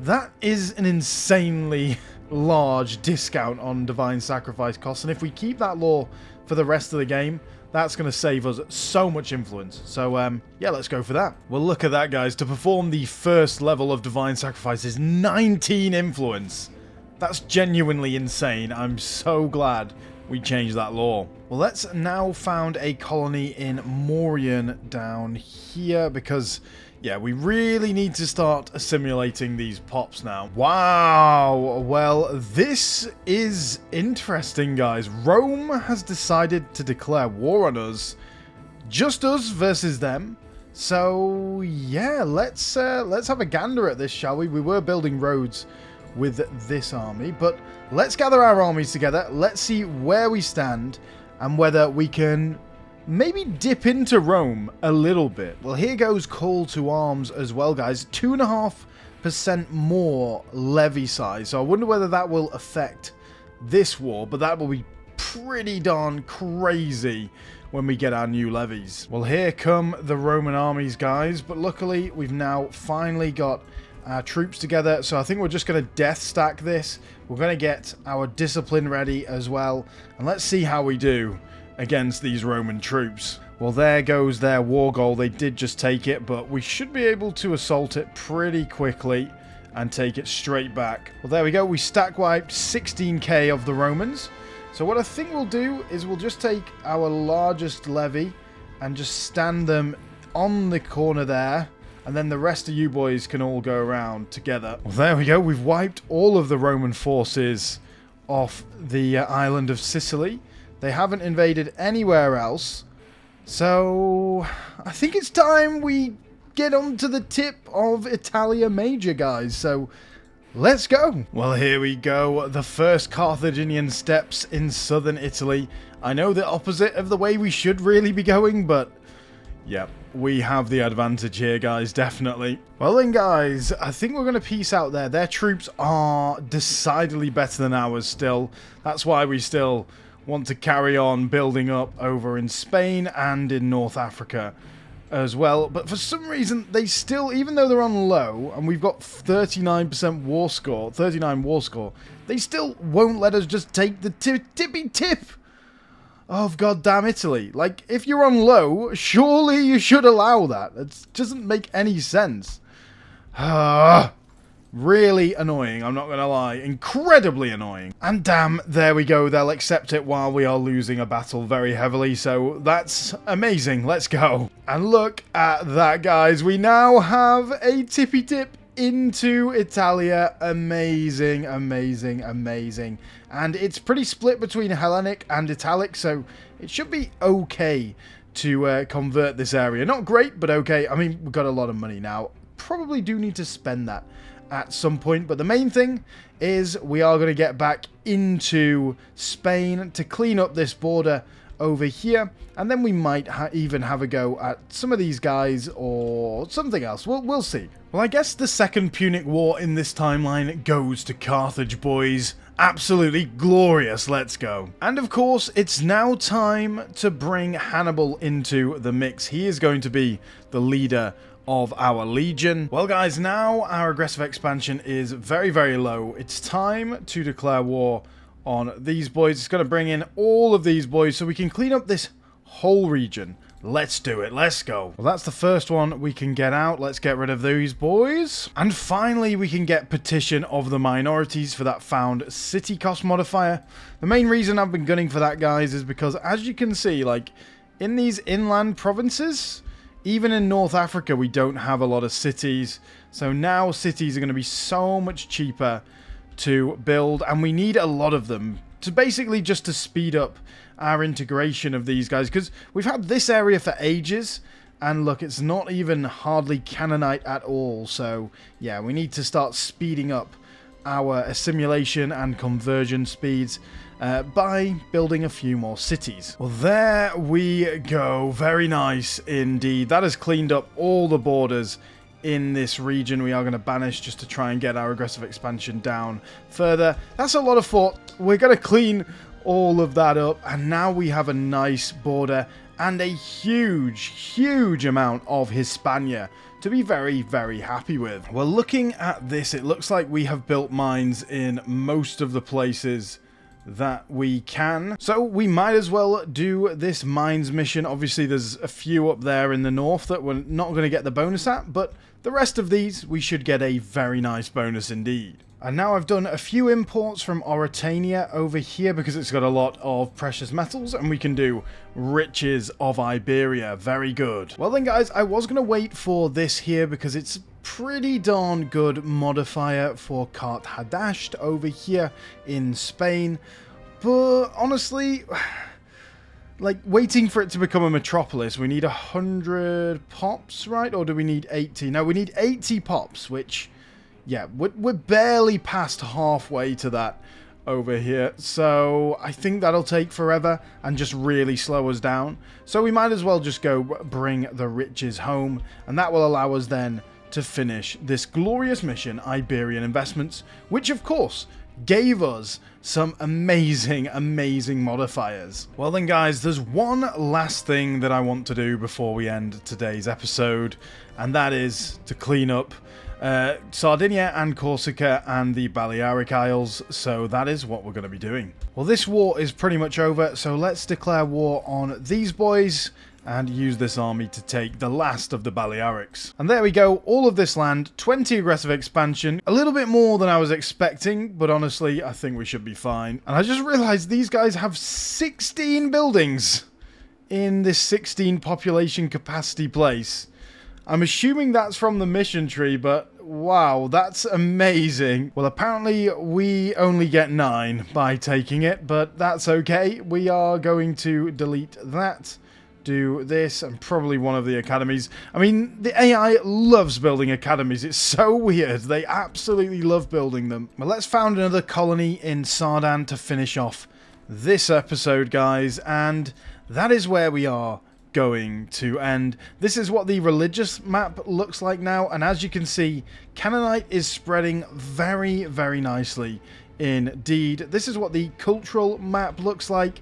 That is an insanely large discount on divine sacrifice costs, and if we keep that law for the rest of the game, that's going to save us so much influence. So yeah, let's go for that. Well, look at that, guys. To perform the first level of divine sacrifice is 19 influence. That's genuinely insane. I'm so glad we changed that law. Well, let's now found a colony in Mauryan down here, because yeah, we really need to start assimilating these pops now. Wow, well, this is interesting, guys. Rome has decided to declare war on us. Just us versus them. So yeah, let's have a gander at this, shall we? We were building roads with this army, but let's gather our armies together. Let's see where we stand and whether we can maybe dip into Rome a little bit. Well, here goes call to arms as well, guys. 2.5% more levy size. So I wonder whether that will affect this war, but that will be pretty darn crazy when we get our new levies. Well, here come the Roman armies, guys, but luckily we've now finally got our troops together, so I think we're just going to death stack this. We're going to get our discipline ready as well, and let's see how we do against these Roman troops. Well, there goes their war goal. They did just take it, but we should be able to assault it pretty quickly and take it straight back. Well, there we go. We stack wiped 16k of the Romans. So what I think we'll do is we'll just take our largest levy and just stand them on the corner there and then the rest of you boys can all go around together. Well, there we go. We've wiped all of the Roman forces off the island of Sicily. They haven't invaded anywhere else. So I think it's time we get on to the tip of Italia Major, guys. So let's go. Well, here we go. The first Carthaginian steps in southern Italy. I know the opposite of the way we should really be going, but yeah, we have the advantage here, guys, definitely. Well then, guys, I think we're going to peace out there. Their troops are decidedly better than ours still. That's why we still want to carry on building up over in Spain and in North Africa as well. But for some reason, they still, even though they're on low, and we've got 39% war score, 39 war score, they still won't let us just take the tippy tip of goddamn Italy. Like, if you're on low, surely you should allow that. It doesn't make any sense. Really annoying, I'm not gonna lie. Incredibly annoying. And damn, there we go. They'll accept it while we are losing a battle very heavily, so that's amazing. Let's go. And look at that, guys. We now have a tippy tip into Italia. Amazing, amazing, amazing. And it's pretty split between Hellenic and Italic, so it should be okay to convert this area. Not great, but okay. I mean, we've got a lot of money now. Probably do need to spend that at some point, but the main thing is we are going to get back into Spain to clean up this border over here, and then we might even have a go at some of these guys or something else. We'll see. Well, I guess the second Punic War in this timeline goes to Carthage, boys. Absolutely glorious. Let's go. And of course, it's now time to bring Hannibal into the mix. He is going to be the leader of our legion. Well, guys, now our aggressive expansion is very, very low. It's time to declare war on these boys. It's going to bring in all of these boys so we can clean up this whole region. Let's do it. Let's go. Well, that's the first one we can get out. Let's get rid of these boys. And finally, we can get Petition of the Minorities for that found city cost modifier. The main reason I've been gunning for that, guys, is because, as you can see, like, in these inland provinces, even in North Africa, we don't have a lot of cities. So now cities are going to be so much cheaper to build, and we need a lot of them to basically just to speed up our integration of these guys, because we've had this area for ages, and look, it's not even hardly Canaanite at all. So yeah, we need to start speeding up our assimilation and conversion speeds by building a few more cities. Well, there we go. Very nice indeed. That has cleaned up all the borders in this region. We are going to banish just to try and get our aggressive expansion down further. That's a lot of fort. We're going to clean all of that up, and now we have a nice border and a huge, huge amount of Hispania to be very, very happy with. Well, looking at this, it looks like we have built mines in most of the places that we can. So we might as well do this mines mission. Obviously, there's a few up there in the north that we're not going to get the bonus at, but the rest of these, we should get a very nice bonus indeed. And now I've done a few imports from Oritania over here because it's got a lot of precious metals, and we can do riches of Iberia. Very good. Well then, guys, I was going to wait for this here because it's pretty darn good modifier for Carthage over here in Spain. But honestly, like, waiting for it to become a metropolis, we need 100 pops, right? Or do we need 80? No, we need 80 pops, which, yeah, we're barely past halfway to that over here. So I think that'll take forever and just really slow us down. So we might as well just go bring the riches home, and that will allow us then to finish this glorious mission, Iberian Investments, which of course gave us some amazing, amazing modifiers. Well then, guys, there's one last thing that I want to do before we end today's episode, and that is to clean up Sardinia and Corsica and the Balearic Isles. So that is what we're going to be doing. Well, this war is pretty much over, so let's declare war on these boys and use this army to take the last of the Balearics. And there we go, all of this land, 20 aggressive expansion, a little bit more than I was expecting, but honestly, I think we should be fine. And I just realized these guys have 16 buildings in this 16 population capacity place. I'm assuming that's from the mission tree, but wow, that's amazing. Well, apparently we only get 9 by taking it, but that's okay. We are going to delete that. Do this, and probably one of the academies. I mean, the AI loves building academies. It's so weird. They absolutely love building them. Well, let's found another colony in Sardan to finish off this episode, guys, and that is where we are going to end. This is what the religious map looks like now, and as you can see, Canaanite is spreading very, very nicely indeed. This is what the cultural map looks like.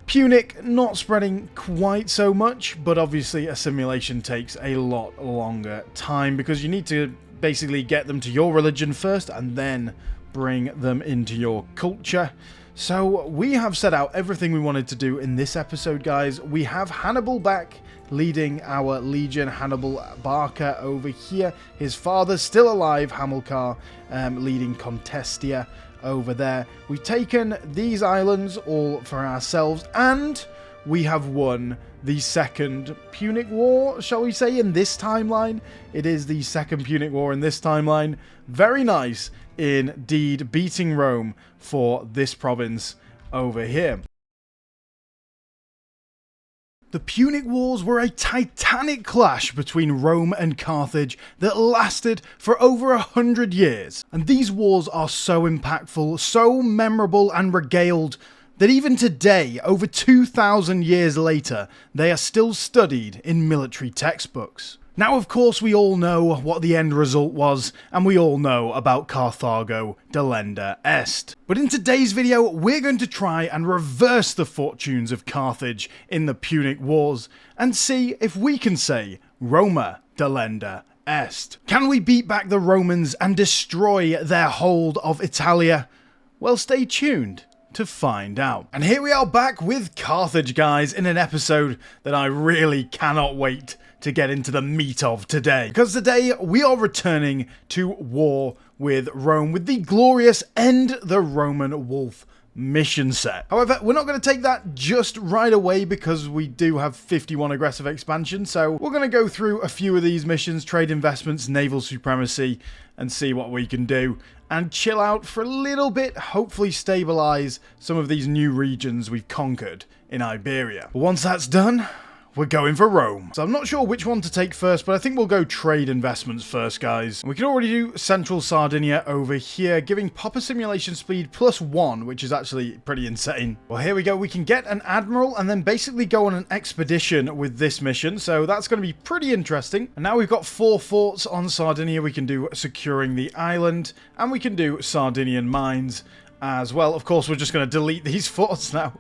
Punic not spreading quite so much, but obviously assimilation takes a lot longer time because you need to basically get them to your religion first and then bring them into your culture. So we have set out everything we wanted to do in this episode, guys. We have Hannibal back leading our legion, Hannibal Barca over here. His father's still alive, Hamilcar, leading Contestia over there. We've taken these islands all for ourselves, and we have won the second Punic War, shall we say, in this timeline. It is the second Punic War in this timeline. Very nice indeed, beating Rome for this province over here. The Punic Wars were a titanic clash between Rome and Carthage that lasted for over 100 years. And these wars are so impactful, so memorable and regaled that even today, over 2,000 years later, they are still studied in military textbooks. Now, of course, we all know what the end result was, and we all know about Carthago delenda est. But in today's video, we're going to try and reverse the fortunes of Carthage in the Punic Wars, and see if we can say Roma delenda est. Can we beat back the Romans and destroy their hold of Italia? Well, stay tuned to find out. And here we are back with Carthage, guys, in an episode that I really cannot wait to get into the meat of today. Because today we are returning to war with Rome with the glorious End the Roman Wolf mission set. However, we're not going to take that just right away because we do have 51 aggressive expansion, so we're going to go through a few of these missions, trade investments, naval supremacy, and see what we can do, and chill out for a little bit, hopefully stabilize some of these new regions we've conquered in Iberia. But once that's done, we're going for Rome. So I'm not sure which one to take first, but I think we'll go trade investments first, guys. We can already do Central Sardinia over here, giving pop assimilation speed +1, which is actually pretty insane. Well, here we go. We can get an admiral and then basically go on an expedition with this mission. So that's going to be pretty interesting. And now we've got 4 forts on Sardinia. We can do securing the island, and we can do Sardinian mines as well. Of course, we're just going to delete these forts now.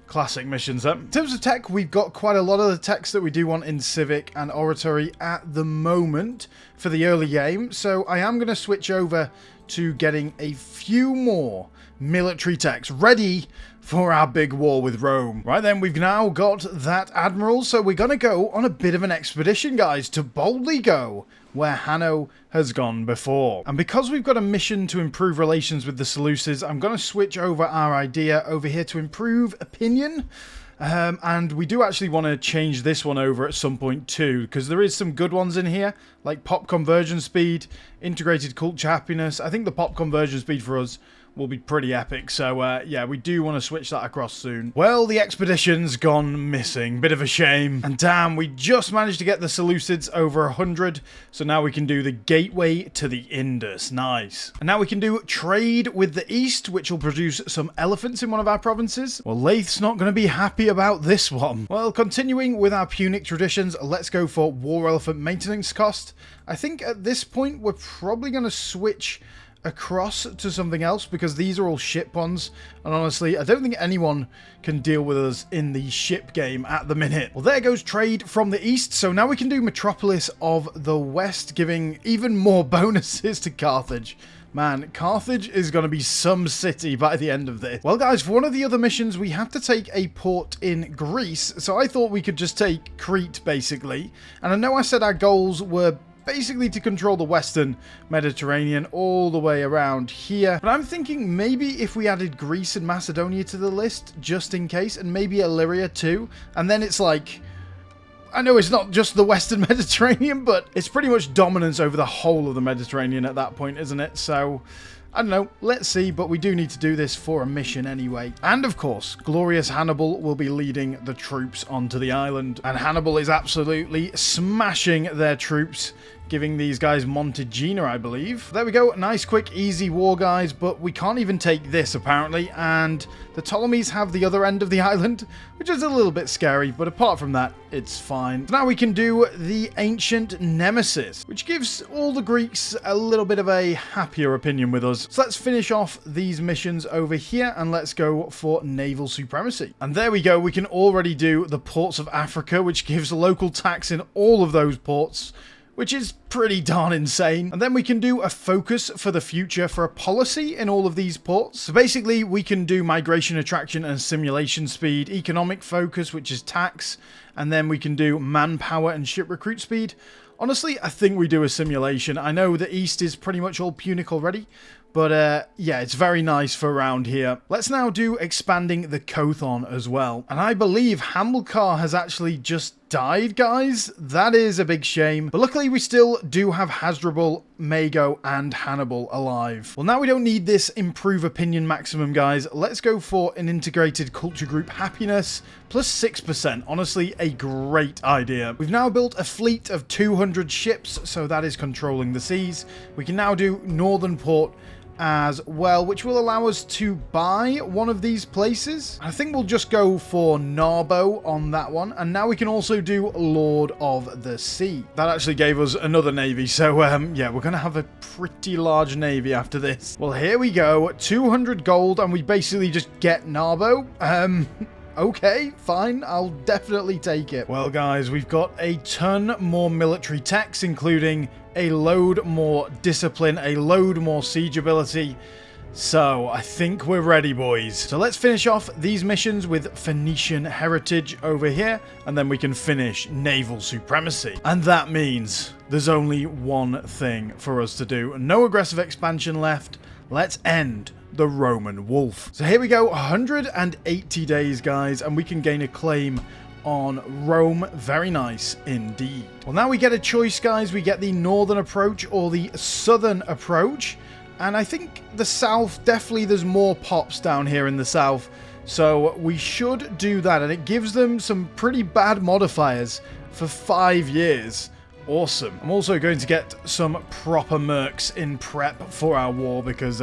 Classic missions. In terms of tech, we've got quite a lot of the techs that we do want in Civic and Oratory at the moment for the early game. So I am going to switch over to getting a few more military techs ready for our big war with Rome. Right then, we've now got that admiral, so we're going to go on a bit of an expedition, guys, to boldly go where Hanno has gone before. And because we've got a mission to improve relations with the Seleucids, I'm going to switch over our idea over here to improve opinion. And we do actually want to change this one over at some point too, because there is some good ones in here, like pop conversion speed, integrated culture happiness. I think the pop conversion speed for us will be pretty epic, so yeah, we do want to switch that across soon. Well, the expedition's gone missing, bit of a shame, and damn, we just managed to get the Seleucids over 100, so now we can do the gateway to the Indus. Nice. And now we can do trade with the East, which will produce some elephants in one of our provinces. Well, Leith's not going to be happy about this one. Well, continuing with our Punic traditions, let's go for war elephant maintenance cost. I think at this point we're probably going to switch across to something else because these are all ship ones, and honestly I don't think anyone can deal with us in the ship game at the minute. Well, there goes trade from the east, so now we can do Metropolis of the West, giving even more bonuses to Carthage. Man, Carthage is going to be some city by the end of this. Well, guys, for one of the other missions, we have to take a port in Greece, so I thought we could just take Crete, basically. And I know I said our goals were basically to control the Western Mediterranean all the way around here. But I'm thinking maybe if we added Greece and Macedonia to the list, just in case, and maybe Illyria too, and then it's like I know it's not just the Western Mediterranean, but it's pretty much dominance over the whole of the Mediterranean at that point, isn't it? So, I don't know, let's see, but we do need to do this for a mission anyway. And of course, glorious Hannibal will be leading the troops onto the island. And Hannibal is absolutely smashing their troops, giving these guys Montagina, I believe. There we go, nice, quick, easy war, guys, but we can't even take this, apparently, and the Ptolemies have the other end of the island, which is a little bit scary, but apart from that, it's fine. So now we can do the Ancient Nemesis, which gives all the Greeks a little bit of a happier opinion with us. So let's finish off these missions over here, and let's go for Naval Supremacy. And there we go, we can already do the Ports of Africa, which gives local tax in all of those ports, which is pretty darn insane. And then we can do a focus for the future for a policy in all of these ports. So basically, we can do migration, attraction, and simulation speed, economic focus, which is tax, and then we can do manpower and ship recruit speed. Honestly, I think we do a simulation. I know the East is pretty much all Punic already, but yeah, it's very nice for around here. Let's now do expanding the Kothon as well. And I believe Hamilcar has actually just died, guys. That is a big shame. But luckily, we still do have Hasdrubal, Mago, and Hannibal alive. Well, now we don't need this improve opinion maximum, guys. Let's go for an integrated culture group happiness plus 6%. Honestly, a great idea. We've now built a fleet of 200 ships, so that is controlling the seas. We can now do Northern Port as well, which will allow us to buy one of these places. I think we'll just go for Narbo on that one, and now we can also do Lord of the Sea. That actually gave us another navy, so yeah, we're gonna have a pretty large navy after this. Well, here we go, 200 gold, and we basically just get Narbo. Okay, fine, I'll definitely take it. Well, guys, we've got a ton more military techs, including a load more discipline, a load more siege ability. So, I think we're ready, boys. So let's finish off these missions with Phoenician heritage over here, and then we can finish naval supremacy. And that means there's only one thing for us to do. No aggressive expansion left. Let's end the Roman wolf. So here we go, 180 days, guys, and we can gain a claim on Rome. Very nice indeed. Well, now we get a choice, guys. We get the northern approach or the southern approach, and I think the south, definitely there's more pops down here in the south, so we should do that, and it gives them some pretty bad modifiers for 5 years. Awesome. I'm also going to get some proper mercs in prep for our war because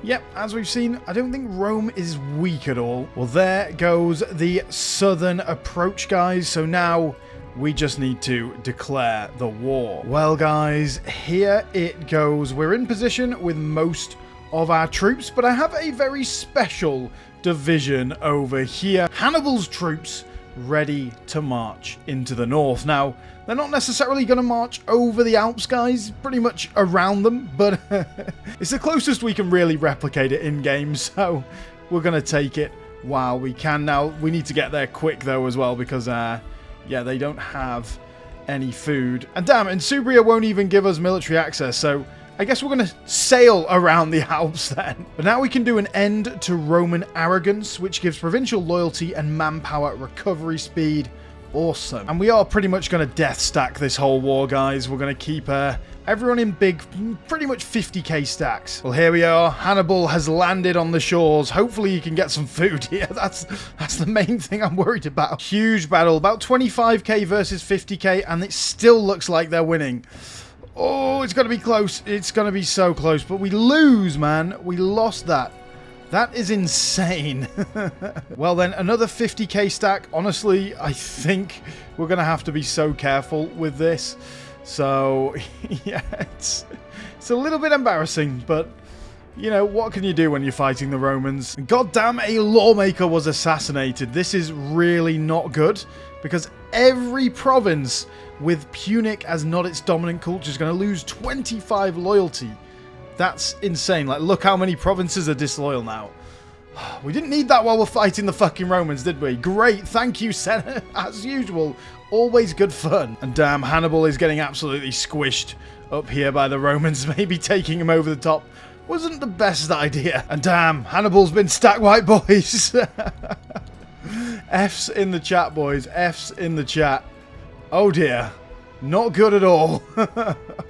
yep, as we've seen, I don't think Rome is weak at all. Well, there goes the southern approach, guys. So now we just need to declare the war. Well, guys, here it goes. We're in position with most of our troops, but I have a very special division over here. Hannibal's troops ready to march into the north. Now, they're not necessarily going to march over the Alps, guys, pretty much around them, but it's the closest we can really replicate it in-game, so we're going to take it while we can. Now, we need to get there quick, though, as well, because, yeah, they don't have any food. And damn, Insubria won't even give us military access, so I guess we're going to sail around the Alps then. But now we can do an end to Roman arrogance, which gives provincial loyalty and manpower recovery speed. Awesome. And we are pretty much going to death stack this whole war, guys. We're going to keep everyone in big, pretty much 50k stacks. Well, here we are. Hannibal has landed on the shores. Hopefully you can get some food here. That's the main thing I'm worried about. Huge battle. About 25k versus 50k, and it still looks like they're winning. Oh, it's going to be close. It's going to be so close. But we lose, man. We lost that. That is insane. Well, then, another 50k stack. Honestly, I think we're going to have to be so careful with this. So, yeah, it's a little bit embarrassing, but, you know, what can you do when you're fighting the Romans? Goddamn, a lawmaker was assassinated. This is really not good, because every province with Punic as not its dominant culture is going to lose 25 loyalty. That's insane. Like, look how many provinces are disloyal now. We didn't need that while we're fighting the fucking Romans, did we? Great. Thank you, Senate. As usual. Always good fun. And damn, Hannibal is getting absolutely squished up here by the Romans. Maybe taking him over the top wasn't the best idea. And damn, Hannibal's been stack white, boys. F's in the chat, boys. F's in the chat. Oh dear. Not good at all.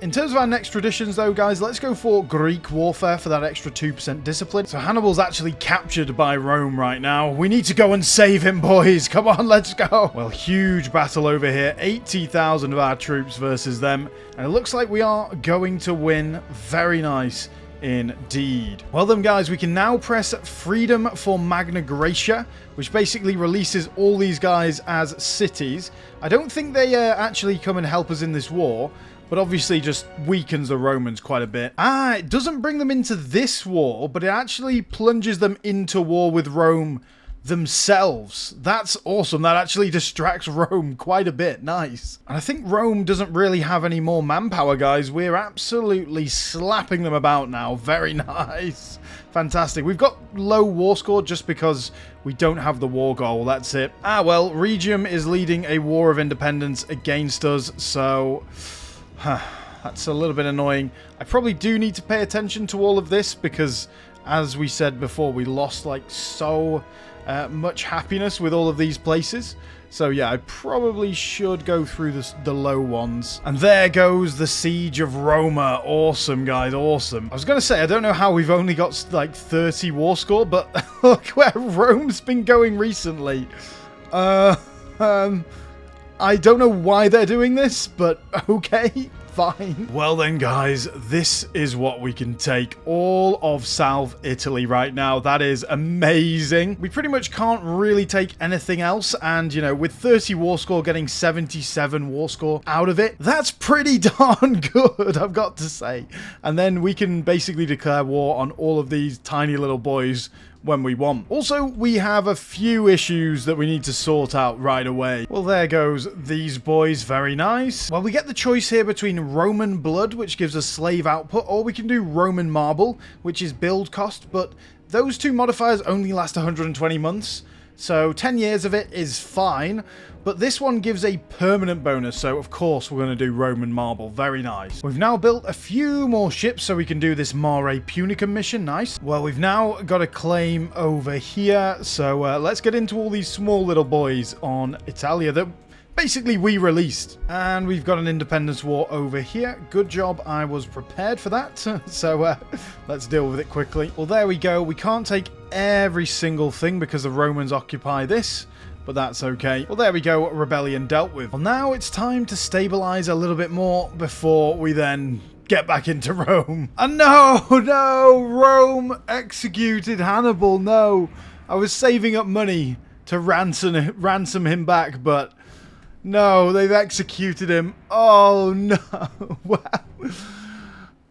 In terms of our next traditions though, guys, let's go for Greek warfare for that extra 2% discipline. So Hannibal's actually captured by Rome right now. We need to go and save him, boys. Come on, let's go. Well, huge battle over here. 80,000 of our troops versus them. And it looks like we are going to win. Very nice. Indeed. Well then, guys, we can now press Freedom for Magna Graecia, which basically releases all these guys as cities. I don't think they actually come and help us in this war, but obviously just weakens the Romans quite a bit. It doesn't bring them into this war, but it actually plunges them into war with Rome themselves. That's awesome. That actually distracts Rome quite a bit. Nice. And I think Rome doesn't really have any more manpower, guys. We're absolutely slapping them about now. Very nice. Fantastic. We've got low war score just because we don't have the war goal. That's it. Well, Rhegium is leading a war of independence against us, so that's a little bit annoying. I probably do need to pay attention to all of this because, as we said before, we lost like so much happiness with all of these places. So yeah, I probably should go through the low ones. And there goes the Siege of Roma. Awesome, guys, awesome. I was going to say, I don't know how we've only got like 30 war score, but look where Rome's been going recently. I don't know why they're doing this, but okay. Fine. Well then, guys, this is what we can take all of South Italy right now. That is amazing. We pretty much can't really take anything else, and you know, with 30 war score, getting 77 war score out of it, that's pretty darn good, I've got to say. And then we can basically declare war on all of these tiny little boys when we want. Also, we have a few issues that we need to sort out right away. Well, there goes these boys. Very nice. Well, we get the choice here between Roman blood, which gives us slave output, or we can do Roman marble, which is build cost, but those two modifiers only last 120 months. So 10 years of it is fine, but this one gives a permanent bonus, so of course we're going to do Roman marble. Very nice. We've now built a few more ships so we can do this Mare Punicum mission. Nice. Well, we've now got a claim over here, so let's get into all these small little boys on Italia that basically we released. And we've got an independence war over here. Good job, I was prepared for that. So let's deal with it quickly. Well, there we go. We can't take every single thing because the Romans occupy this, but that's okay. Well, there we go. Rebellion dealt with. Well, now it's time to stabilize a little bit more before we then get back into Rome. And no, Rome executed Hannibal. No, I was saving up money to ransom him back, but no, they've executed him. Oh no. Wow.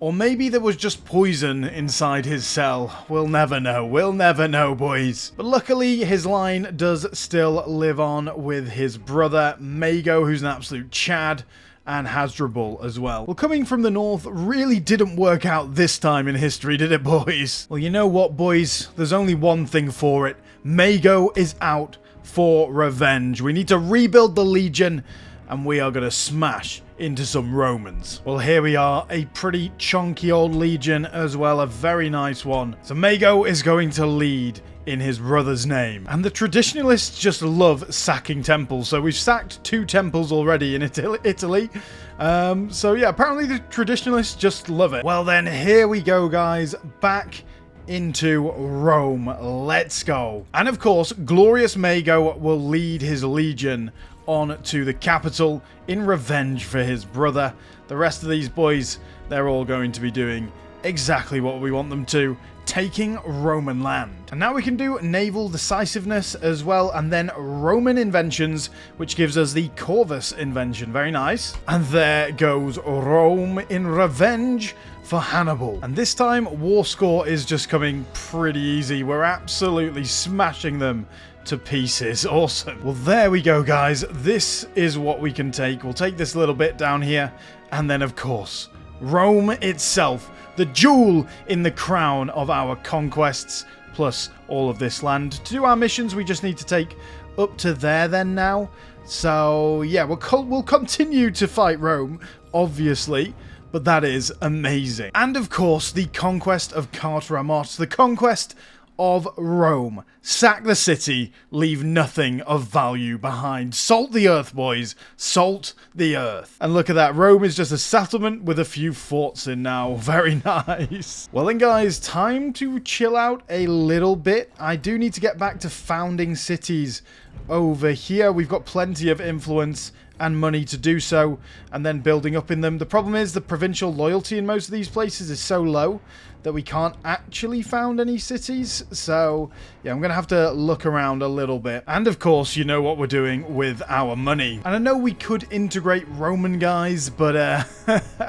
Or maybe there was just poison inside his cell. We'll never know. We'll never know, boys. But luckily, his line does still live on with his brother, Mago, who's an absolute Chad, and Hasdrubal as well. Well, coming from the north really didn't work out this time in history, did it, boys? Well, you know what, boys? There's only one thing for it. Mago is out for revenge. We need to rebuild the Legion, and we are going to smash into some Romans. Well, here we are, a pretty chunky old Legion as well, a very nice one. So Mago is going to lead in his brother's name. And the traditionalists just love sacking temples, so we've sacked 2 temples already in Italy. So yeah, apparently the traditionalists just love it. Well then, here we go, guys, back into Rome. Let's go. And of course, glorious Mago will lead his legion on to the capital in revenge for his brother. The rest of these boys, they're all going to be doing exactly what we want them to, taking Roman land. And now we can do naval decisiveness as well, and then Roman inventions, which gives us the Corvus invention. Very nice. And there goes Rome in revenge for Hannibal. And this time, war score is just coming pretty easy. We're absolutely smashing them to pieces. Awesome. Well, there we go, guys. This is what we can take. We'll take this little bit down here, and then, of course, Rome itself, the jewel in the crown of our conquests, plus all of this land. To do our missions, we just need to take up to there then now. So, yeah, we'll continue to fight Rome, obviously, but that is amazing. And, of course, the conquest of Carthage, the conquest of Rome. Sack the city, leave nothing of value behind. Salt the earth, boys. Salt the earth. And look at that. Rome is just a settlement with a few forts in now. Very nice. Well then, guys, time to chill out a little bit. I do need to get back to founding cities over here. We've got plenty of influence and money to do so, and then building up in them. The problem is the provincial loyalty in most of these places is so low that we can't actually found any cities. So yeah, I'm gonna have to look around a little bit. And of course, you know what we're doing with our money. And I know we could integrate Roman guys, but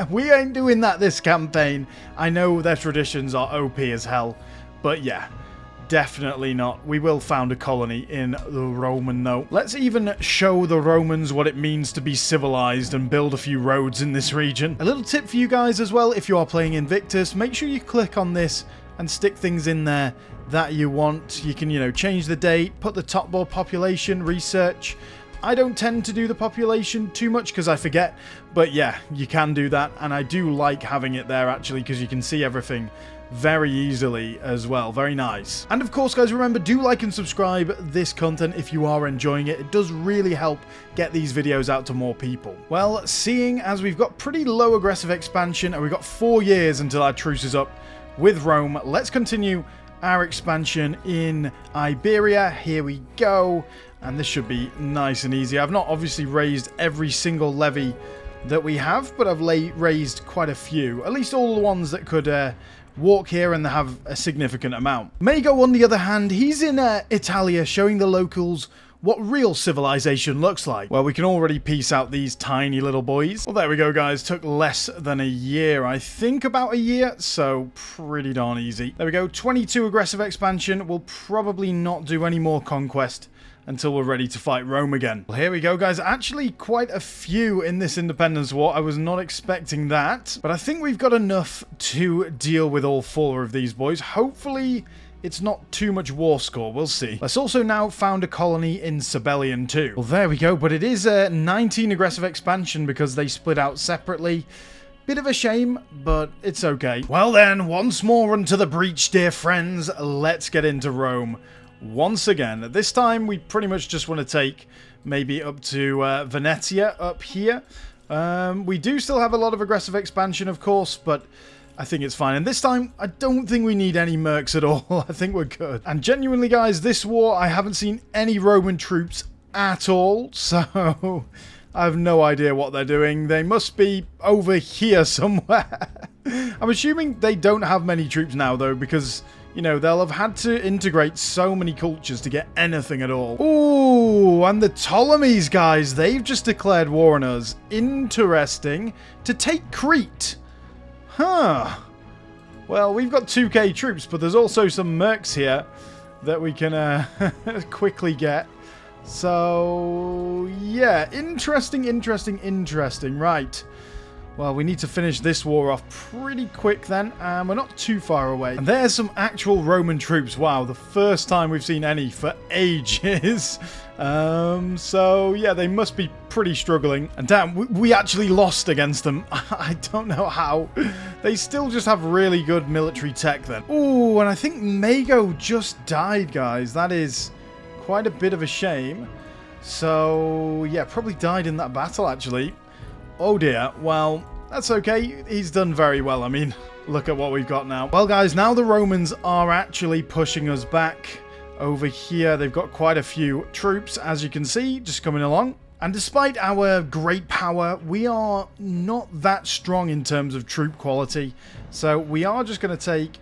we ain't doing that this campaign. I know their traditions are OP as hell, but yeah, definitely not. We will found a colony in the Roman, though. Let's even show the Romans what it means to be civilized and build a few roads in this region. A little tip for you guys as well, if you are playing Invictus, make sure you click on this and stick things in there that you want. You can, you know, change the date, put the top board population, research. I don't tend to do the population too much because I forget, but yeah, you can do that, and I do like having it there actually because you can see everything very easily as well. Very nice. And of course, guys, remember, do like and subscribe this content if you are enjoying it. It does really help get these videos out to more people. Well, seeing as we've got pretty low aggressive expansion and we've got 4 years until our truce is up with Rome, let's continue our expansion in Iberia. Here we go. And this should be nice and easy. I've not obviously raised every single levy that we have, but I've raised quite a few. At least all the ones that could walk here and have a significant amount. Mago, on the other hand, he's in Italia, showing the locals what real civilization looks like. Well, we can already piece out these tiny little boys. Well, there we go, guys. Took less than a year. I think about a year, so pretty darn easy. There we go. 22 aggressive expansion. We'll probably not do any more conquest until we're ready to fight Rome again. Well, here we go, guys. Actually, quite a few in this independence war. I was not expecting that, but I think we've got enough to deal with all 4 of these boys. Hopefully, it's not too much war score. We'll see. Let's also now found a colony in Sabellian too. Well, there we go, but it is a 19 aggressive expansion because they split out separately. Bit of a shame, but it's okay. Well then, once more into the breach, dear friends. Let's get into Rome once again. This time we pretty much just want to take maybe up to Venezia up here. We do still have a lot of aggressive expansion, of course, but I think it's fine. And this time, I don't think we need any mercs at all. I think we're good. And genuinely, guys, this war, I haven't seen any Roman troops at all, so I have no idea what they're doing. They must be over here somewhere. I'm assuming they don't have many troops now, though, because, you know, they'll have had to integrate so many cultures to get anything at all. Ooh, and the Ptolemies, guys, they've just declared war on us. Interesting. To take Crete. Huh. Well, we've got 2k troops, but there's also some mercs here that we can quickly get. So, yeah, interesting. Right. Well, we need to finish this war off pretty quick then, and we're not too far away. And there's some actual Roman troops. Wow, the first time we've seen any for ages. So, yeah, they must be pretty struggling. And damn, we actually lost against them. I don't know how. They still just have really good military tech then. Ooh, and I think Mago just died, guys. That is quite a bit of a shame. So, yeah, probably died in that battle, actually. Oh dear, well, that's okay. He's done very well. I mean, look at what we've got now. Well, guys, now the Romans are actually pushing us back over here. They've got quite a few troops, as you can see, just coming along. And despite our great power, we are not that strong in terms of troop quality. So we are just going to take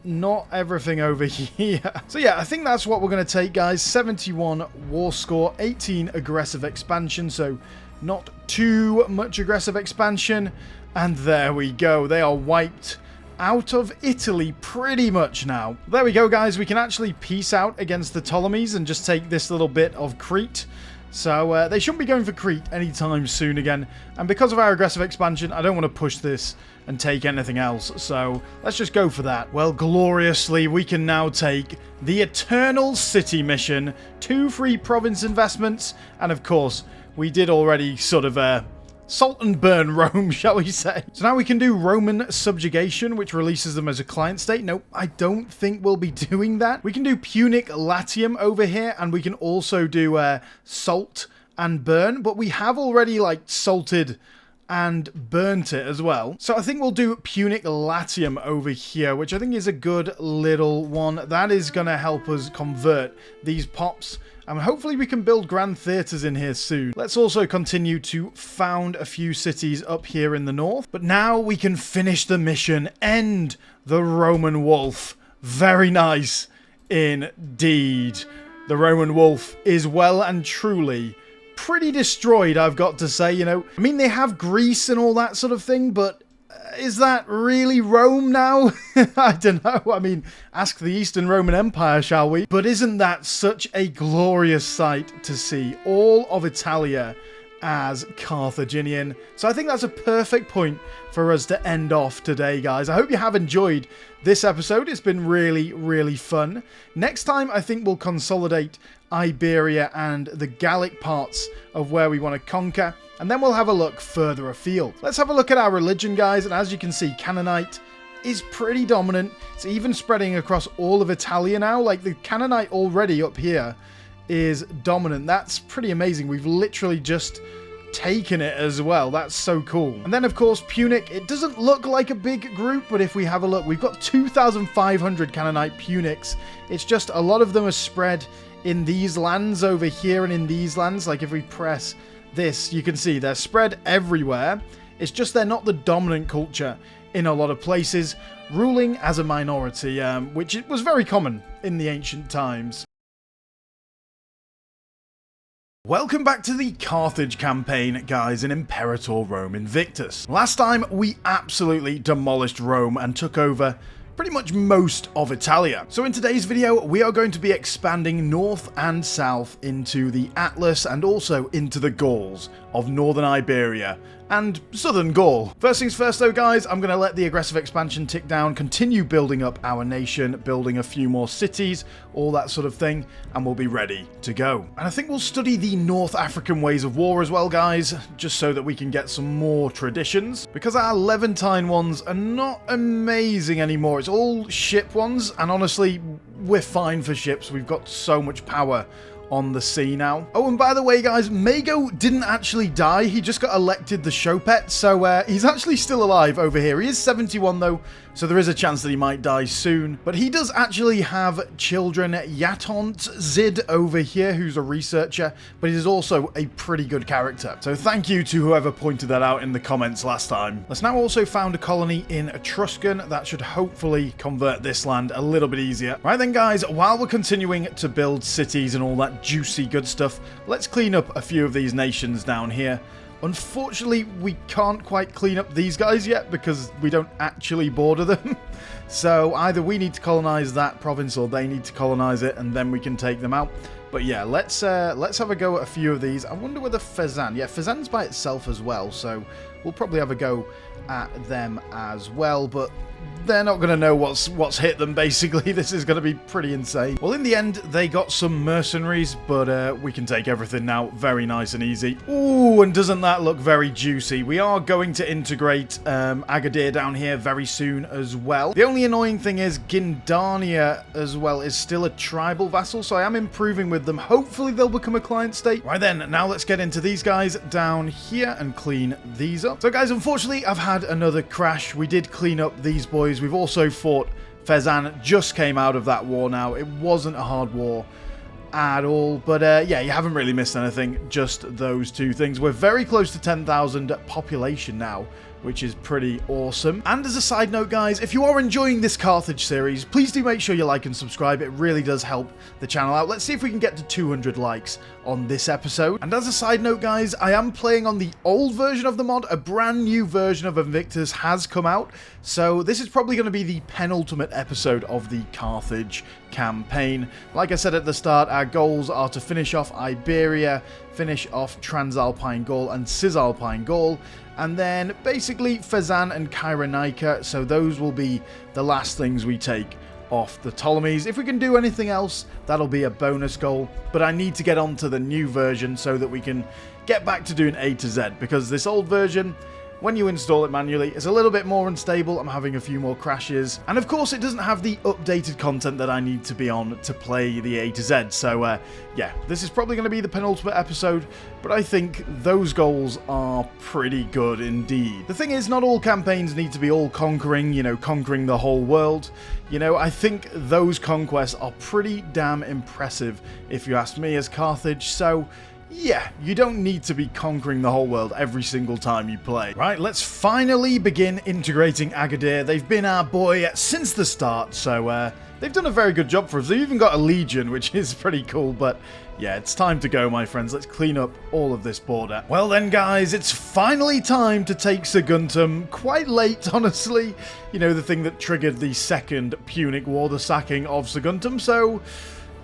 not everything over here. So yeah, I think that's what we're going to take, guys. 71 war score, 18 aggressive expansion, so not too much aggressive expansion. And there we go. They are wiped out of Italy pretty much now. There we go, guys. We can actually peace out against the Ptolemies and just take this little bit of Crete. So they shouldn't be going for Crete anytime soon again. And because of our aggressive expansion, I don't want to push this and take anything else. So let's just go for that. Well, gloriously, we can now take the Eternal City mission, 2 free province investments, and of course, we did already sort of salt and burn Rome, shall we say. So now we can do Roman subjugation, which releases them as a client state. Nope, I don't think we'll be doing that. We can do Punic Latium over here, and we can also do salt and burn, but we have already like salted and burnt it as well. So I think we'll do Punic Latium over here, which I think is a good little one. That is going to help us convert these pops. And hopefully we can build grand theatres in here soon. Let's also continue to found a few cities up here in the north. But now we can finish the mission. End the Roman wolf. Very nice indeed. The Roman wolf is well and truly pretty destroyed, I've got to say, you know. I mean, they have Greece and all that sort of thing, but is that really Rome now? I don't know. I mean, ask the Eastern Roman Empire, shall we? But isn't that such a glorious sight to see all of Italia as Carthaginian? So I think that's a perfect point for us to end off today, guys. I hope you have enjoyed this episode. It's been really, really fun. Next time, I think we'll consolidate Iberia and the Gallic parts of where we want to conquer, and then we'll have a look further afield. Let's have a look at our religion, guys, and as you can see, Canaanite is pretty dominant. It's even spreading across all of Italia now. Like, the Canaanite already up here is dominant. That's pretty amazing. We've literally just taken it as well. That's so cool. And then, of course, Punic. It doesn't look like a big group, but if we have a look, we've got 2,500 Canaanite Punics. It's just a lot of them are spread in these lands over here and in these lands. Like, if we press this, you can see they're spread everywhere. It's just they're not the dominant culture in a lot of places, ruling as a minority, which was very common in the ancient times. Welcome back to the Carthage campaign, guys, in Imperator Invictus. Last time, we absolutely demolished Rome and took over pretty much most of Italia. So in today's video, we are going to be expanding north and south into the Atlas and also into the Gauls of northern Iberia and southern Gaul. First things first though, guys, I'm going to let the aggressive expansion tick down, continue building up our nation, building a few more cities, all that sort of thing, and we'll be ready to go. And I think we'll study the North African ways of war as well, guys, just so that we can get some more traditions, because our Levantine ones are not amazing anymore. It's all ship ones, and honestly, we're fine for ships. We've got so much power on the sea now. Oh, and by the way, guys, Mago didn't actually die. He just got elected the show pet, so he's actually still alive over here. He is 71 though, so there is a chance that he might die soon. But he does actually have children. Yatont Zid over here, who's a researcher, but he's also a pretty good character. So thank you to whoever pointed that out in the comments last time. Let's now also found a colony in Etruscan. That should hopefully convert this land a little bit easier. Right then, guys, while we're continuing to build cities and all that juicy good stuff, let's clean up a few of these nations down here. Unfortunately, we can't quite clean up these guys yet because we don't actually border them. So either we need to colonize that province or they need to colonize it, and then we can take them out. But yeah, let's have a go at a few of these. I wonder whether Fezzan... Yeah, Fezzan's by itself as well, so we'll probably have a go at them as well, but they're not going to know what's hit them, basically. This is going to be pretty insane. Well, in the end, they got some mercenaries, but we can take everything now. Very nice and easy. Ooh, and doesn't that look very juicy? We are going to integrate Agadir down here very soon as well. The only annoying thing is Gindania as well is still a tribal vassal, so I am improving with them. Hopefully, they'll become a client state. Right then, now let's get into these guys down here and clean these up. So, guys, unfortunately, I've had another crash. We did clean up these boys. We've also fought Fezzan, just came out of that war now. It wasn't a hard war at all, but yeah, you haven't really missed anything, just those two things. We're very close to 10,000 population now, which is pretty awesome. And as a side note, guys, if you are enjoying this Carthage series, please do make sure you like and subscribe. It really does help the channel out. Let's see if we can get to 200 likes on this episode. And as a side note, guys, I am playing on the old version of the mod. A brand new version of Invictus has come out, so this is probably going to be the penultimate episode of the Carthage campaign. Like I said at the start, our goals are to finish off Iberia, finish off Transalpine Gaul and Cisalpine Gaul, and then basically Fezzan and Kyrenaica, so those will be the last things we take off the Ptolemies. If we can do anything else, that'll be a bonus goal, but I need to get on to the new version so that we can get back to doing A to Z, because this old version, when you install it manually, it's a little bit more unstable. I'm having a few more crashes. And of course, it doesn't have the updated content that I need to be on to play the A to Z. So, yeah, this is probably going to be the penultimate episode, but I think those goals are pretty good indeed. The thing is, not all campaigns need to be all conquering, you know, conquering the whole world. You know, I think those conquests are pretty damn impressive, if you ask me, as Carthage. So, yeah, you don't need to be conquering the whole world every single time you play. Right, let's finally begin integrating Agadir. They've been our boy since the start, so they've done a very good job for us. They've even got a legion, which is pretty cool, but yeah, it's time to go, my friends. Let's clean up all of this border. Well then, guys, it's finally time to take Saguntum. Quite late, honestly. You know, the thing that triggered the second Punic War, the sacking of Saguntum, so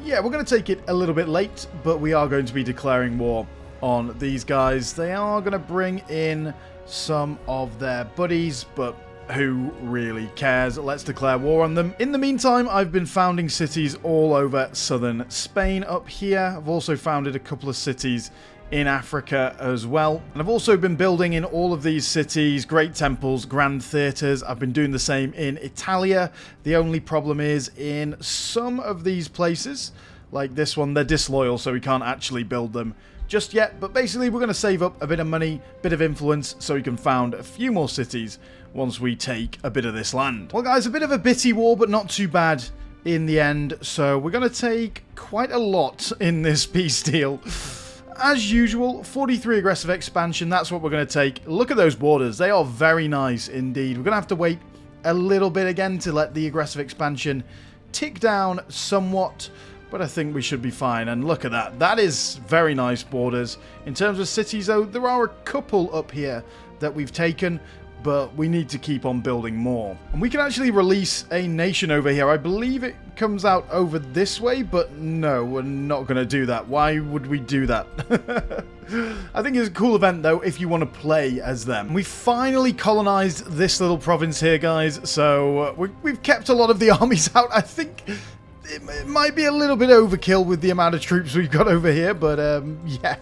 yeah, we're going to take it a little bit late, but we are going to be declaring war on these guys. They are going to bring in some of their buddies, but who really cares? Let's declare war on them. In the meantime, I've been founding cities all over southern Spain up here. I've also founded a couple of cities in Africa as well. And I've also been building in all of these cities great temples, grand theatres. I've been doing the same in Italia. The only problem is in some of these places, like this one, they're disloyal, so we can't actually build them just yet. But basically, we're going to save up a bit of money, bit of influence, so we can found a few more cities once we take a bit of this land. Well, guys, a bit of a bitty war, but not too bad in the end. So we're going to take quite a lot in this peace deal. As usual, 43 aggressive expansion, that's what we're going to take. Look at those borders. They are very nice indeed. We're going to have to wait a little bit again to let the aggressive expansion tick down somewhat, but I think we should be fine. And look at that. That is very nice borders. In terms of cities, though, there are a couple up here that we've taken, but we need to keep on building more. And we can actually release a nation over here. I believe it comes out over this way, but no, we're not going to do that. Why would we do that? I think it's a cool event, though, if you want to play as them. We finally colonized this little province here, guys, so we've kept a lot of the armies out. I think it might be a little bit overkill with the amount of troops we've got over here, but yeah,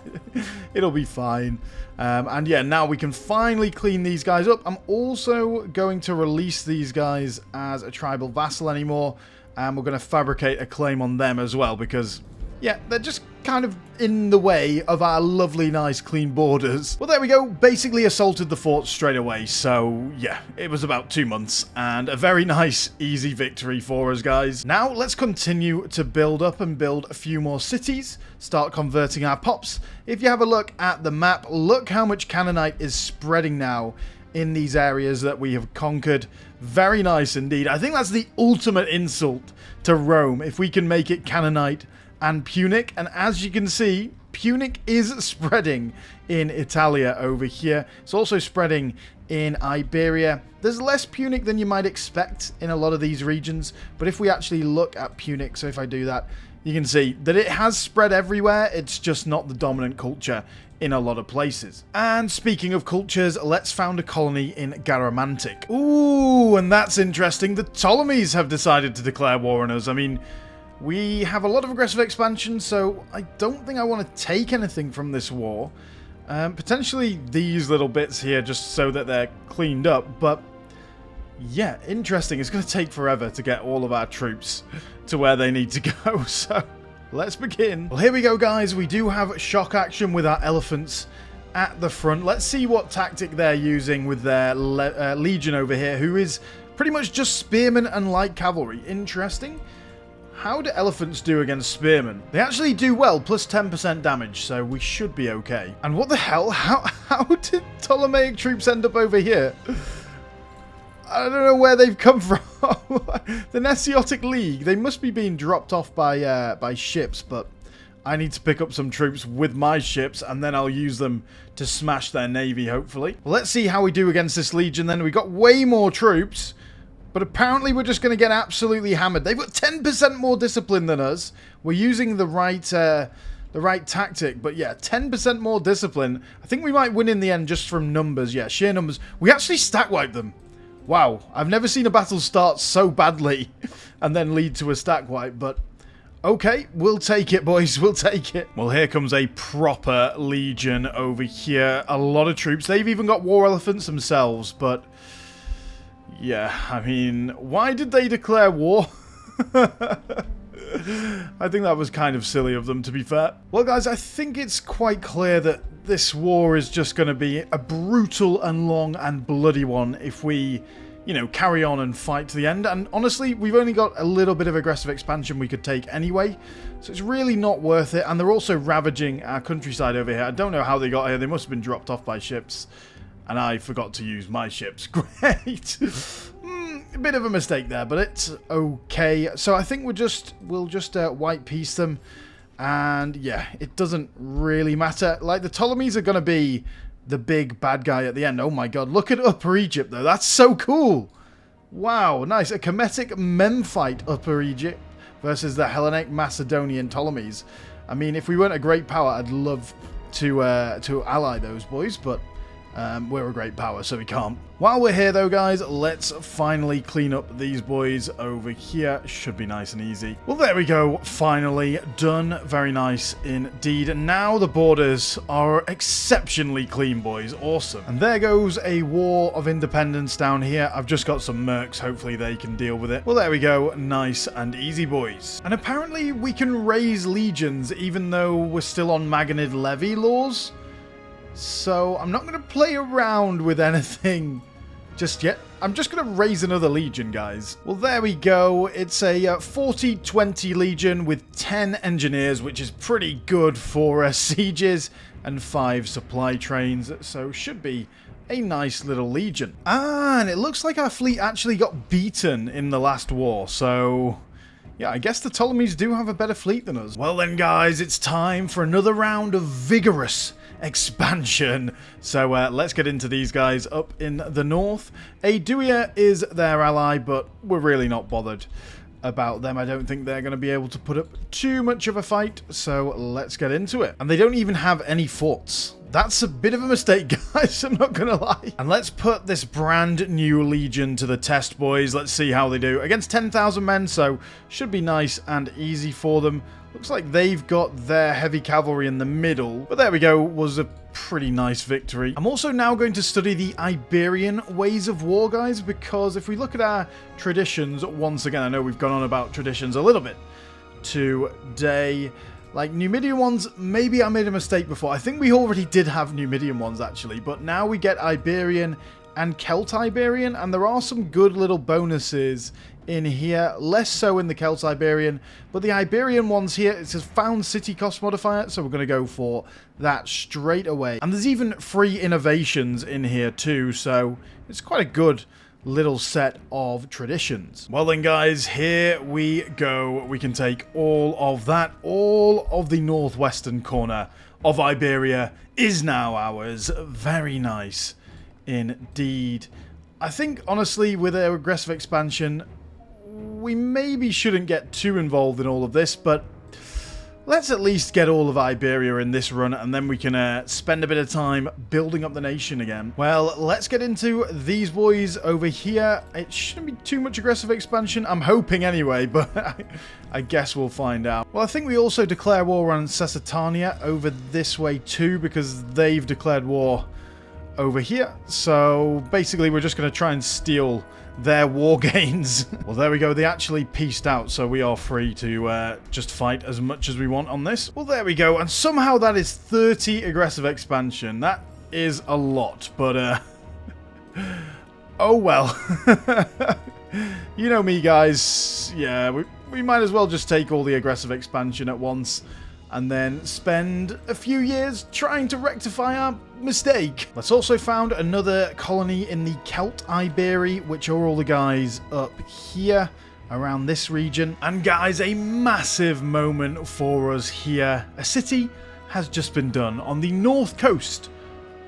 it'll be fine. And yeah, now we can finally clean these guys up. I'm also going to release these guys as a tribal vassal anymore, and we're going to fabricate a claim on them as well, because yeah, they're just kind of in the way of our lovely, nice, clean borders. Well, there we go. Basically assaulted the fort straight away. So, yeah, it was about 2 months and a very nice, easy victory for us, guys. Now, let's continue to build up and build a few more cities. Start converting our pops. If you have a look at the map, look how much Canaanite is spreading now in these areas that we have conquered. Very nice indeed. I think that's the ultimate insult to Rome, if we can make it Canaanite and Punic. And as you can see, Punic is spreading in Italia over here. It's also spreading in Iberia. There's less Punic than you might expect in a lot of these regions, but if we actually look at Punic, so if I do that, you can see that it has spread everywhere. It's just not the dominant culture in a lot of places. And speaking of cultures, let's found a colony in Garamantic. Ooh, and that's interesting. The Ptolemies have decided to declare war on us. I mean, we have a lot of aggressive expansion, so I don't think I want to take anything from this war. Potentially these little bits here, just so that they're cleaned up, but yeah, interesting. It's going to take forever to get all of our troops to where they need to go, so let's begin. Well, here we go, guys. We do have shock action with our elephants at the front. Let's see what tactic they're using with their legion over here, who is pretty much just spearmen and light cavalry. Interesting. How do elephants do against spearmen? They actually do well, plus 10% damage, so we should be okay. And what the hell? How did Ptolemaic troops end up over here? I don't know where they've come from. The Nesiotic League, they must be being dropped off by ships, but I need to pick up some troops with my ships, and then I'll use them to smash their navy, hopefully. Well, let's see how we do against this legion then. We've got way more troops, but apparently we're just going to get absolutely hammered. They've got 10% more discipline than us. We're using the right tactic, but yeah, 10% more discipline. I think we might win in the end just from numbers. Yeah, sheer numbers. We actually stack wipe them. Wow, I've never seen a battle start so badly and then lead to a stack wipe, but okay, we'll take it, boys, we'll take it. Well, here comes a proper legion over here. A lot of troops. They've even got war elephants themselves, but yeah, I mean, why did they declare war? I think that was kind of silly of them, to be fair. Well, guys, I think it's quite clear that this war is just going to be a brutal and long and bloody one if we, you know, carry on and fight to the end. And honestly, we've only got a little bit of aggressive expansion we could take anyway, so it's really not worth it. And they're also ravaging our countryside over here. I don't know how they got here. They must have been dropped off by ships, and I forgot to use my ships. Great. A bit of a mistake there, but it's okay. So I think we'll just white piece them, and yeah, it doesn't really matter. Like, the Ptolemies are going to be the big bad guy at the end. Oh my god, look at Upper Egypt though. That's so cool. Wow, nice. A Kemetic Memphite Upper Egypt versus the Hellenic Macedonian Ptolemies. I mean, if we weren't a great power, I'd love to ally those boys, but we're a great power, so we can't. While we're here though, guys, let's finally clean up these boys over here. Should be nice and easy. Well, there we go. Finally done. Very nice indeed. And now the borders are exceptionally clean, boys. Awesome. And there goes a war of independence down here. I've just got some mercs. Hopefully they can deal with it. Well, there we go. Nice and easy, boys. And apparently we can raise legions even though we're still on Maganid levy laws. So I'm not going to play around with anything just yet. I'm just going to raise another legion, guys. Well, there we go. It's a 40-20 legion with 10 engineers, which is pretty good for sieges, and 5 supply trains. So should be a nice little legion. Ah, and it looks like our fleet actually got beaten in the last war. So yeah, I guess the Ptolemies do have a better fleet than us. Well then, guys, it's time for another round of vigorous expansion. So let's get into these guys up in the north. Aduia is their ally, but we're really not bothered about them. I don't think they're going to be able to put up too much of a fight, so let's get into it. And they don't even have any forts. That's a bit of a mistake, guys, I'm not gonna lie. And let's put this brand new legion to the test, boys. Let's see how they do. Against 10,000 men, so should be nice and easy for them. Looks like they've got their heavy cavalry in the middle. But there we go, was a pretty nice victory. I'm also now going to study the Iberian ways of war, guys, because if we look at our traditions, once again, I know we've gone on about traditions a little bit today. Like, Numidian ones, maybe I made a mistake before. I think we already did have Numidian ones, actually. But now we get Iberian and Celt-Iberian. And there are some good little bonuses in here. Less so in the Celt-Iberian. But the Iberian ones here, it says found city cost modifier. So we're going to go for that straight away. And there's even free innovations in here too. So it's quite a good little set of traditions. Well then, guys, here we go. We can take all of that. All of the northwestern corner of Iberia is now ours. Very nice indeed. I think, honestly, with their aggressive expansion, we maybe shouldn't get too involved in all of this, but let's at least get all of Iberia in this run, and then we can spend a bit of time building up the nation again. Well, let's get into these boys over here. It shouldn't be too much aggressive expansion. I'm hoping anyway, but I guess we'll find out. Well, I think we also declare war on Cessitania over this way too, because they've declared war over here. So basically, we're just going to try and steal their war gains. Well, there we go. They actually peaced out, so we are free to just fight as much as we want on this. Well, there we go. And somehow that is 30 aggressive expansion. That is a lot, but oh well. You know me, guys. Yeah, we might as well just take all the aggressive expansion at once and then spend a few years trying to rectify our mistake. Let's also found another colony in the Celt-Iberi, which are all the guys up here around this region. And guys, a massive moment for us here. A city has just been done on the north coast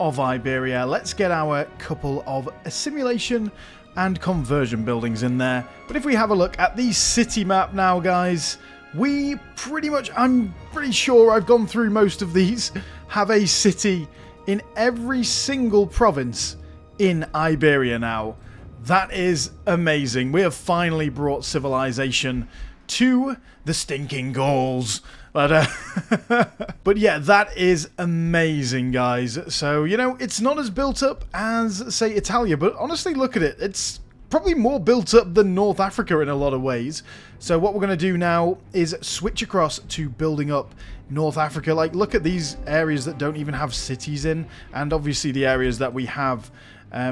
of Iberia. Let's get our couple of assimilation and conversion buildings in there. But if we have a look at the city map now, guys, we pretty much, I'm pretty sure I've gone through most of these, have a city in every single province in Iberia now. That is amazing. We have finally brought civilization to the stinking Gauls. But yeah, that is amazing, guys. So, you know, it's not as built up as, say, Italia, but honestly, look at it. It's probably more built up than North Africa in a lot of ways. So what we're going to do now is switch across to building up North Africa. Like, look at these areas that don't even have cities in, and obviously the areas that we have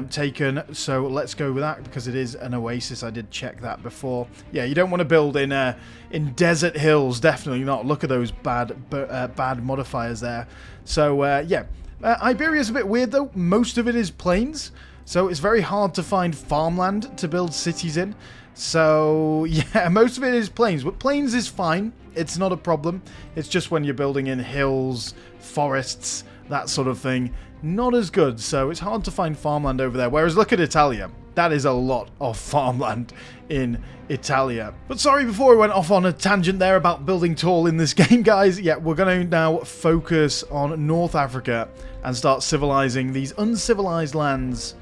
taken. So let's go with that because it is an oasis. I did check that before. Yeah, you don't want to build in desert hills. Definitely not. Look at those bad modifiers there. So yeah, Iberia's a bit weird though. Most of it is plains, so it's very hard to find farmland to build cities in. So yeah, most of it is plains, but plains is fine. It's not a problem. It's just when you're building in hills, forests, that sort of thing, not as good. So it's hard to find farmland over there. Whereas look at Italia. That is a lot of farmland in Italia. But sorry, before I went off on a tangent there about building tall in this game, guys. Yeah, we're going to now focus on North Africa and start civilizing these uncivilized lands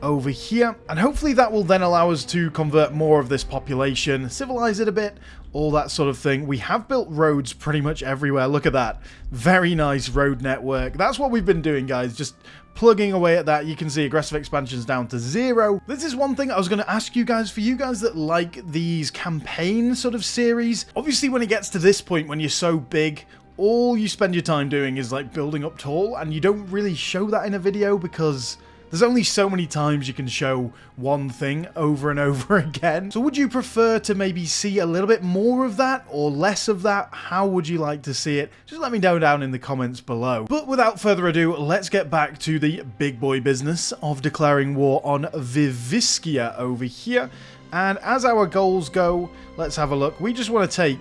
over here, and hopefully that will then allow us to convert more of this population, civilize it a bit, all that sort of thing. We have built roads pretty much everywhere. Look at that. Very nice road network. That's what we've been doing, guys, just plugging away at that. You can see aggressive expansions down to 0. This is one thing I was going to ask you guys, for you guys that like these campaign sort of series. Obviously when it gets to this point, when you're so big, all you spend your time doing is like building up tall, and you don't really show that in a video because there's only so many times you can show one thing over and over again. So would you prefer to maybe see a little bit more of that or less of that? How would you like to see it? Just let me know down in the comments below. But without further ado, let's get back to the big boy business of declaring war on Viviscia over here. And as our goals go, let's have a look. We just want to take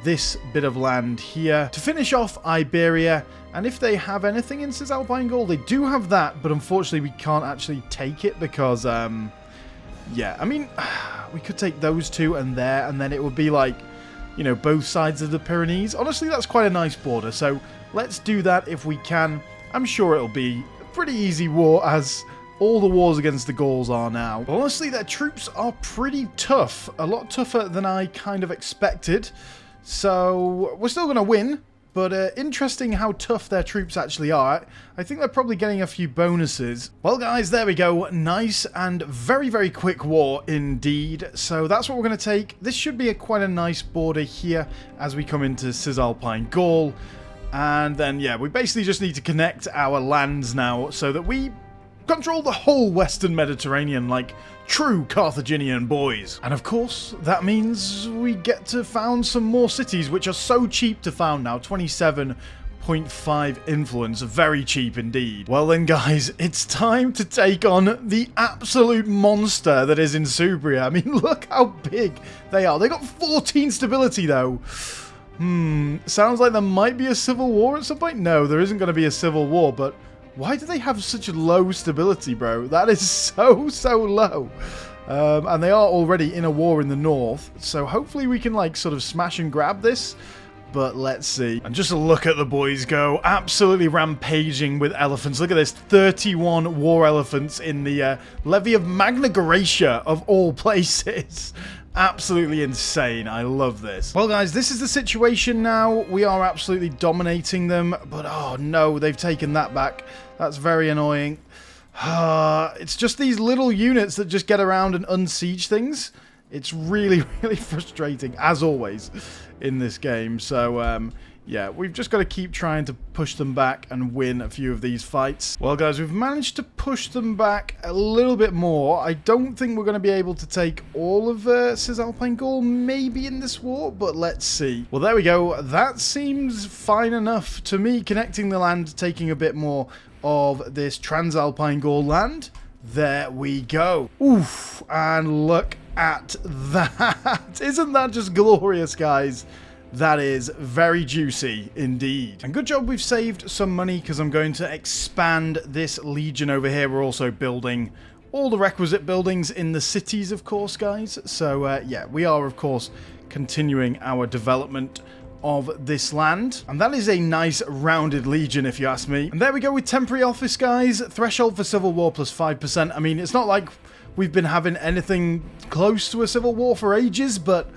this bit of land here to finish off Iberia. And if they have anything in Cisalpine Gaul, they do have that, but unfortunately we can't actually take it because, yeah, I mean, we could take those two and there, and then it would be like, you know, both sides of the Pyrenees. Honestly, that's quite a nice border, so let's do that if we can. I'm sure it'll be a pretty easy war, as all the wars against the Gauls are now. Honestly, their troops are pretty tough, a lot tougher than I kind of expected, so we're still going to win. But interesting how tough their troops actually are. I think they're probably getting a few bonuses. Well, guys, there we go. Nice and very, very quick war indeed. So that's what we're going to take. This should be quite a nice border here as we come into Cisalpine Gaul. And then, yeah, we basically just need to connect our lands now so that we control the whole Western Mediterranean like true Carthaginian boys. And of course, that means we get to found some more cities, which are so cheap to found now. 27.5 influence, very cheap indeed. Well then, guys, it's time to take on the absolute monster that is Insubria. I mean, look how big they are. They got 14 stability though. Sounds like there might be a civil war at some point. No, there isn't going to be a civil war, but why do they have such low stability, bro? That is so low. And they are already in a war in the north. So hopefully we can, like, sort of smash and grab this. But let's see. And just look at the boys go. Absolutely rampaging with elephants. Look at this. 31 war elephants in the levy of Magna Graecia, of all places. Absolutely insane. I love this. Well, guys, this is the situation now. We are absolutely dominating them. But, oh, no, they've taken that back. That's very annoying. It's just these little units that just get around and unsiege things. It's really, really frustrating, as always, in this game. So, yeah, we've just got to keep trying to push them back and win a few of these fights. Well, guys, we've managed to push them back a little bit more. I don't think we're going to be able to take all of Cisalpine Gaul maybe in this war, but let's see. Well, there we go. That seems fine enough to me, connecting the land, taking a bit more of this Transalpine Gaul land. There we go. Oof, and look at that. Isn't that just glorious, guys? That is very juicy indeed. And good job we've saved some money, because I'm going to expand this legion over here. We're also building all the requisite buildings in the cities, of course, guys. So, yeah, we are, of course, continuing our development of this land. And that is a nice rounded legion, if you ask me. And there we go with temporary office, guys. Threshold for civil war plus 5%. I mean, it's not like we've been having anything close to a civil war for ages, but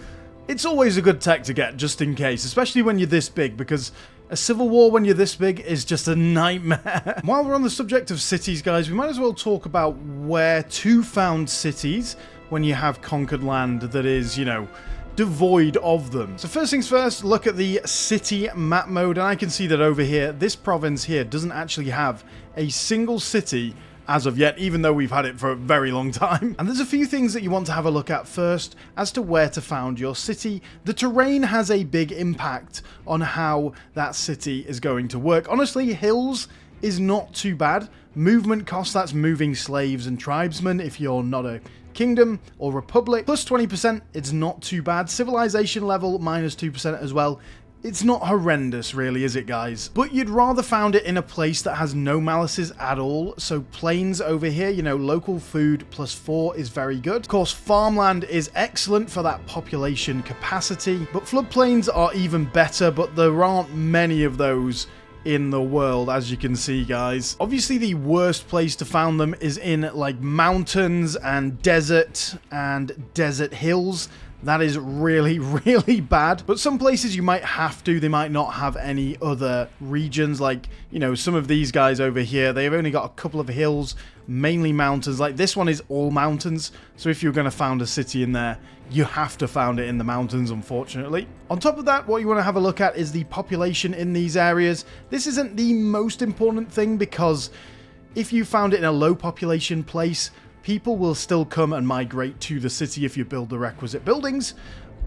it's always a good tech to get, just in case, especially when you're this big, because a civil war when you're this big is just a nightmare. While we're on the subject of cities, guys, we might as well talk about where to found cities when you have conquered land that is, you know, devoid of them. So first things first, look at the city map mode, and I can see that over here, this province here doesn't actually have a single city as of yet, even though we've had it for a very long time. And there's a few things that you want to have a look at first as to where to found your city. The terrain has a big impact on how that city is going to work. Honestly, hills is not too bad. Movement cost, that's moving slaves and tribesmen if you're not a kingdom or republic. Plus 20%, it's not too bad. Civilization level, minus 2% as well. It's not horrendous, really, is it, guys? But you'd rather found it in a place that has no malices at all. So plains over here, you know, local food plus 4 is very good. Of course, farmland is excellent for that population capacity. But floodplains are even better, but there aren't many of those in the world, as you can see, guys. Obviously, the worst place to found them is in, like, mountains and desert hills. That is really, really bad. But some places you might have to. They might not have any other regions. Like, you know, some of these guys over here, they've only got a couple of hills, mainly mountains. Like, this one is all mountains. So if you're going to found a city in there, you have to found it in the mountains, unfortunately. On top of that, what you want to have a look at is the population in these areas. This isn't the most important thing, because if you found it in a low population place, people will still come and migrate to the city if you build the requisite buildings,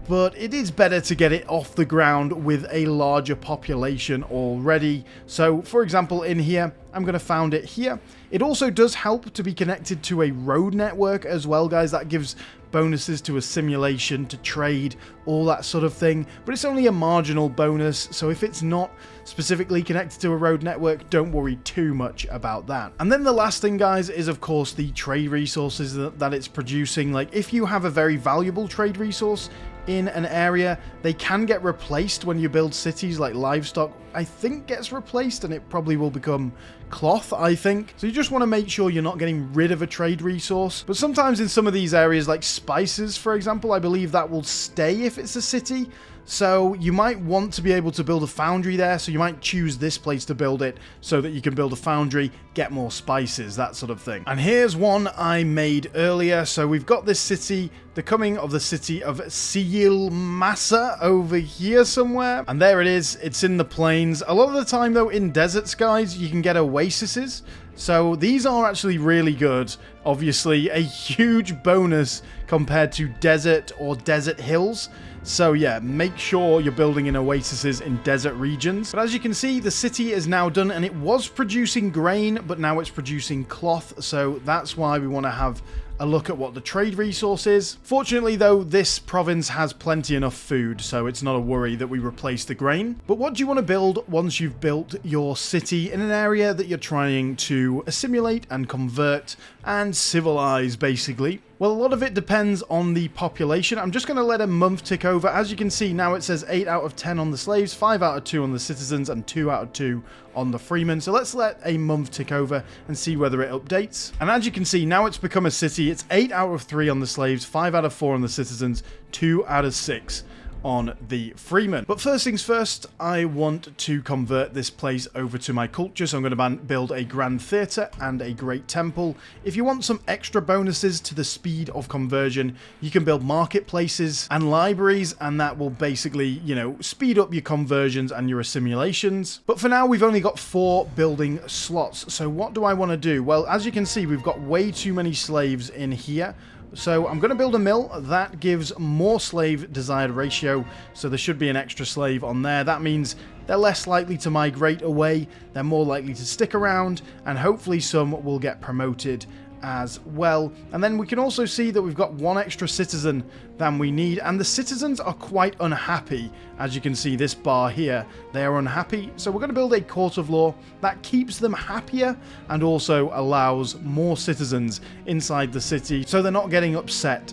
but it is better to get it off the ground with a larger population already. So, for example, in here, I'm going to found it here. It also does help to be connected to a road network as well, guys. That gives bonuses to assimilation, to trade, all that sort of thing, but it's only a marginal bonus, so if it's not specifically connected to a road network, don't worry too much about that. And then the last thing, guys, is of course the trade resources that it's producing. Like, if you have a very valuable trade resource in an area, they can get replaced when you build cities. Like livestock, I think, gets replaced, and it probably will become cloth, I think. So you just want to make sure you're not getting rid of a trade resource. But sometimes in some of these areas, like spices, for example, I believe that will stay if it's a city. So you might want to be able to build a foundry there, so you might choose this place to build it so that you can build a foundry, get more spices, that sort of thing. And here's one I made earlier. So we've got this city, the coming of the city of Siilmassa over here somewhere. And there it is, it's in the plains. A lot of the time though, in deserts, guys, you can get oases. So these are actually really good. Obviously a huge bonus compared to desert or desert hills. So yeah, make sure you're building in oases in desert regions. But as you can see, the city is now done, and it was producing grain, but now it's producing cloth. So that's why we want to have a look at what the trade resource is. Fortunately though, this province has plenty enough food, so it's not a worry that we replace the grain. But what do you want to build once you've built your city in an area that you're trying to assimilate and convert and civilize, basically? Well, a lot of it depends on the population. I'm just going to let a month tick over. As you can see, now it says 8 out of 10 on the slaves, 5 out of 2 on the citizens, and 2 out of 2 on the freemen. So let's let a month tick over and see whether it updates. And as you can see, now it's become a city. It's 8 out of 3 on the slaves, 5 out of 4 on the citizens, 2 out of 6 on the freemen. But first things first, I want to convert this place over to my culture, so I'm going to build a grand theatre and a great temple. If you want some extra bonuses to the speed of conversion, you can build marketplaces and libraries, and that will basically, you know, speed up your conversions and your assimilations. But for now, we've only got 4 building slots. So what do I want to do? Well, as you can see, we've got way too many slaves in here. So I'm going to build a mill that gives more slave desired ratio, so there should be an extra slave on there. That means they're less likely to migrate away, they're more likely to stick around, and hopefully some will get promoted as well. And then we can also see that we've got 1 extra citizen than we need, and the citizens are quite unhappy. As you can see, this bar here, they are unhappy. So we're going to build a court of law that keeps them happier and also allows more citizens inside the city, so they're not getting upset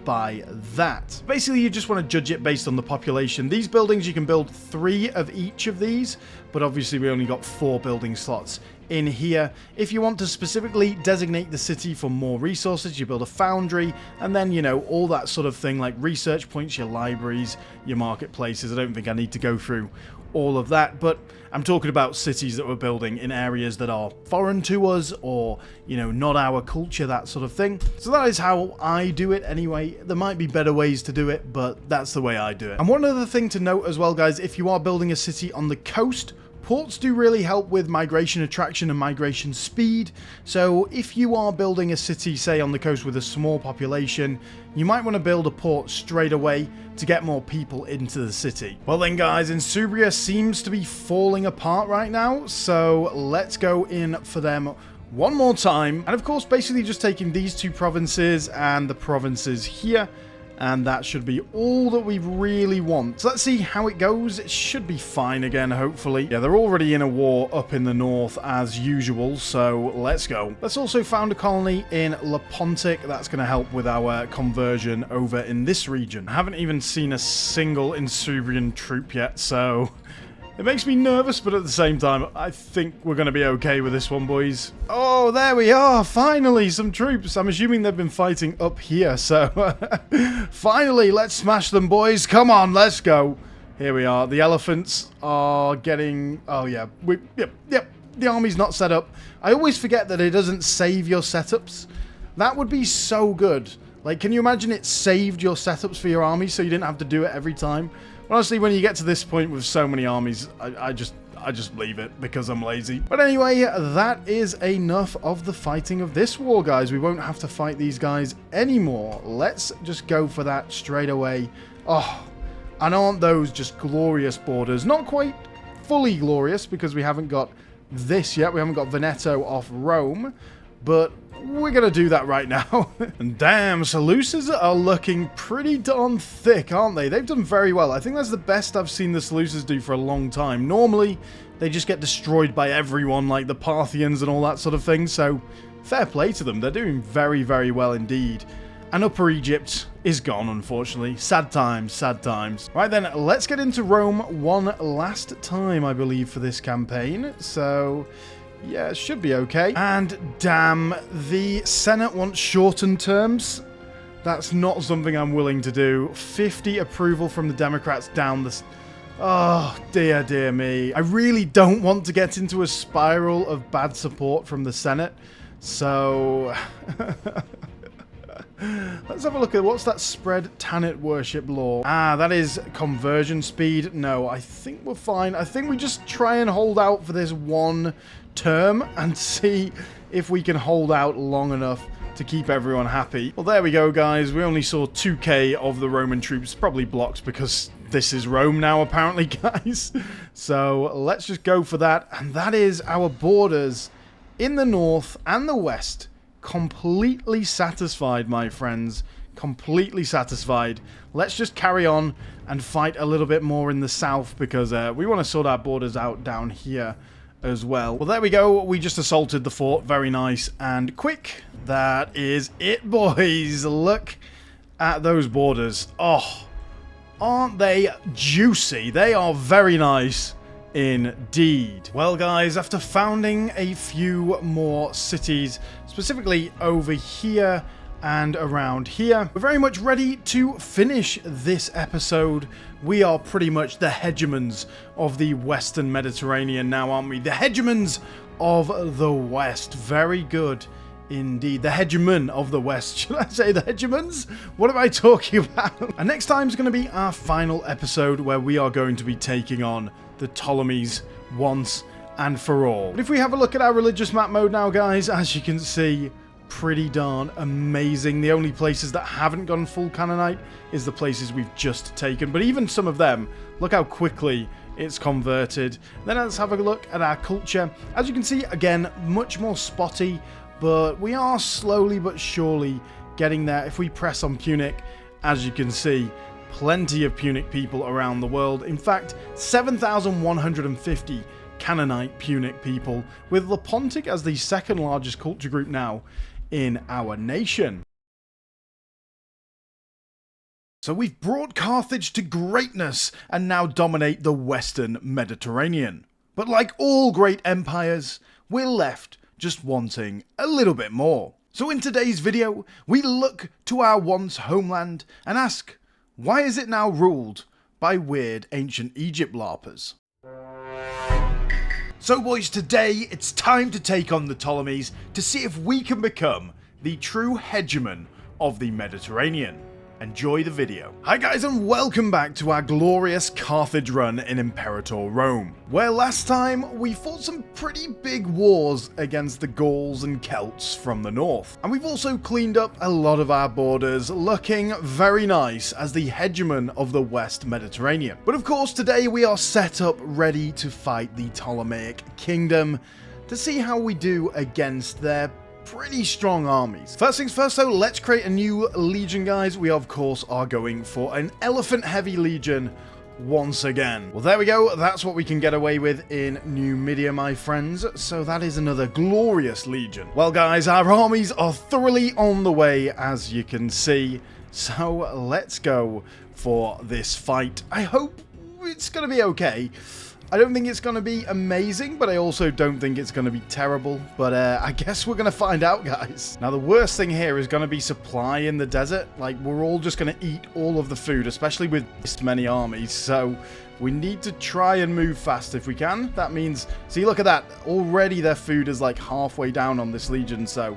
by that. Basically, you just want to judge it based on the population. These buildings, you can build 3 of each of these, but obviously we only got 4 building slots in here. If you want to specifically designate the city for more resources, you build a foundry, and then, you know, all that sort of thing like research points, your libraries, your marketplaces. I don't think I need to go through all of that, but I'm talking about cities that we're building in areas that are foreign to us or, you know, not our culture, that sort of thing. So that is how I do it anyway. There might be better ways to do it, but that's the way I do it. And one other thing to note as well, guys, if you are building a city on the coast, ports do really help with migration attraction and migration speed. So if you are building a city, say on the coast with a small population, you might want to build a port straight away to get more people into the city. Well then guys, Insubria seems to be falling apart right now, so let's go in for them one more time. And of course, basically just taking these 2 provinces and the provinces here, and that should be all that we really want. So let's see how it goes. It should be fine again, hopefully. Yeah, they're already in a war up in the north as usual, so let's go. Let's also found a colony in Lepontic. That's going to help with our conversion over in this region. I haven't even seen a single Insubrian troop yet, so it makes me nervous, but at the same time, I think we're going to be okay with this one, boys. Oh, there we are. Finally, some troops. I'm assuming they've been fighting up here, so finally, let's smash them, boys. Come on, let's go. Here we are. The elephants are getting... Oh, yeah. Yep. The army's not set up. I always forget that it doesn't save your setups. That would be so good. Like, can you imagine it saved your setups for your army so you didn't have to do it every time? Honestly, when you get to this point with so many armies, I just leave it because I'm lazy. But anyway, that is enough of the fighting of this war, guys. We won't have to fight these guys anymore. Let's just go for that straight away. Oh, and aren't those just glorious borders? Not quite fully glorious because we haven't got this yet. We haven't got Veneto off Rome, but we're going to do that right now. And damn, Seleucids are looking pretty darn thick, aren't they? They've done very well. I think that's the best I've seen the Seleucids do for a long time. Normally, they just get destroyed by everyone, like the Parthians and all that sort of thing. So, fair play to them. They're doing very, very well indeed. And Upper Egypt is gone, unfortunately. Sad times, sad times. Right then, let's get into Rome one last time, I believe, for this campaign. So... yeah, it should be okay. And damn, the Senate wants shortened terms. That's not something I'm willing to do. 50 approval from the Democrats down the... oh, dear me. I really don't want to get into a spiral of bad support from the Senate. So... let's have a look at what's that spread Tanit worship law. Ah, that is conversion speed. No, I think we're fine. I think we just try and hold out for this one term and see if we can hold out long enough to keep everyone happy. Well, there we go, guys. We only saw 2k of the Roman troops, probably blocked because this is Rome now, apparently, guys. So let's just go for that. And that is our borders in the north and the west. Completely satisfied, my friends. Completely satisfied. Let's just carry on and fight a little bit more in the south because we want to sort our borders out down here as well. Well, there we go. We just assaulted the fort. Very nice and quick. That is it, boys. Look at those borders. Oh, aren't they juicy? They are very nice indeed. Well, guys, after founding a few more cities, specifically over here and around here, we're very much ready to finish this episode. We are pretty much the hegemons of the Western Mediterranean now, aren't we? The hegemons of the West. Very good indeed. The hegemon of the West. Should I say the hegemons? What am I talking about? And next time is going to be our final episode where we are going to be taking on the Ptolemies once and for all. But if we have a look at our religious map mode now, guys, as you can see, pretty darn amazing. The only places that haven't gone full Canaanite is the places we've just taken. But even some of them, look how quickly it's converted. Then let's have a look at our culture. As you can see, again, much more spotty, but we are slowly but surely getting there. If we press on Punic, as you can see, plenty of Punic people around the world. In fact, 7,150 Canaanite Punic people, with Lepontic as the second largest culture group now in our nation. So we've brought Carthage to greatness and now dominate the Western Mediterranean. But like all great empires, we're left just wanting a little bit more. So in today's video, we look to our once homeland and ask, why is it now ruled by weird ancient Egypt larpers? So boys, today it's time to take on the Ptolemies to see if we can become the true hegemon of the Mediterranean. Enjoy the video. Hi guys, and welcome back to our glorious Carthage run in Imperator Rome, where last time we fought some pretty big wars against the Gauls and Celts from the north. And we've also cleaned up a lot of our borders, looking very nice as the hegemon of the West Mediterranean. But of course today we are set up ready to fight the Ptolemaic kingdom to see how we do against their pretty strong armies. First things first though, let's create a new legion, guys. We of course are going for an elephant heavy legion once again. Well, there we go. That's what we can get away with in Numidia, my friends. So that is another glorious legion. Well guys, our armies are thoroughly on the way, as you can see. So let's go for this fight. I hope it's going to be okay. I don't think it's going to be amazing, but I also don't think it's going to be terrible. But I guess we're going to find out, guys. Now, the worst thing here is going to be supply in the desert. Like, we're all just going to eat all of the food, especially with this many armies. So we need to try and move fast if we can. That means, see, look at that. Already their food is like halfway down on this legion. So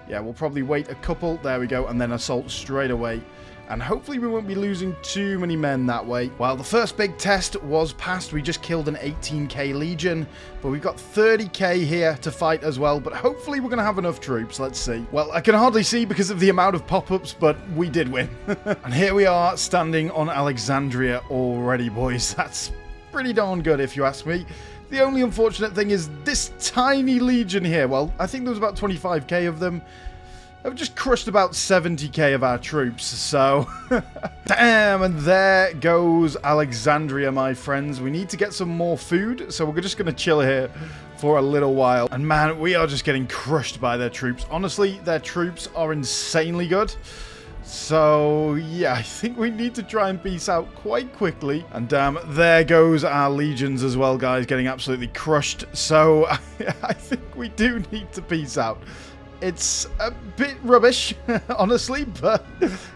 yeah, we'll probably wait a couple. There we go. And then assault straight away. And hopefully we won't be losing too many men that way. Well, the first big test was passed. We just killed an 18k legion, but we've got 30k here to fight as well. But hopefully we're going to have enough troops. Let's see. Well, I can hardly see because of the amount of pop-ups, but we did win. And here we are standing on Alexandria already, boys. That's pretty darn good if you ask me. The only unfortunate thing is this tiny legion here. Well, I think there was about 25k of them. I've just crushed about 70k of our troops, so damn, and there goes Alexandria, my friends. We need to get some more food, so we're just going to chill here for a little while. And man, we are just getting crushed by their troops. Honestly, their troops are insanely good. So yeah, I think we need to try and peace out quite quickly. And there goes our legions as well, guys, getting absolutely crushed. So I think we do need to peace out. It's a bit rubbish, honestly, but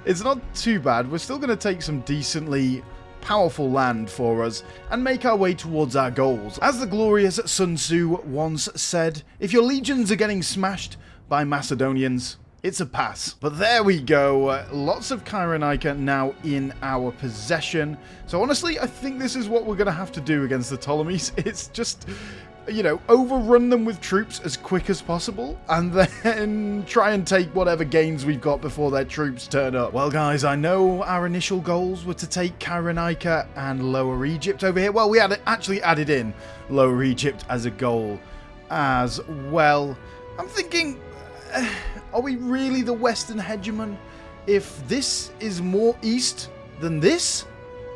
it's not too bad. We're still going to take some decently powerful land for us and make our way towards our goals. As the glorious Sun Tzu once said, if your legions are getting smashed by Macedonians, it's a pass. But there we go. Lots of Kyrenaika now in our possession. So honestly, I think this is what we're going to have to do against the Ptolemies. It's just, you know, overrun them with troops as quick as possible and then try and take whatever gains we've got before their troops turn up. Well, guys, I know our initial goals were to take Kyrenaika and Lower Egypt over here. Well, we had actually added in Lower Egypt as a goal as well. I'm thinking, are we really the Western hegemon if this is more east than this?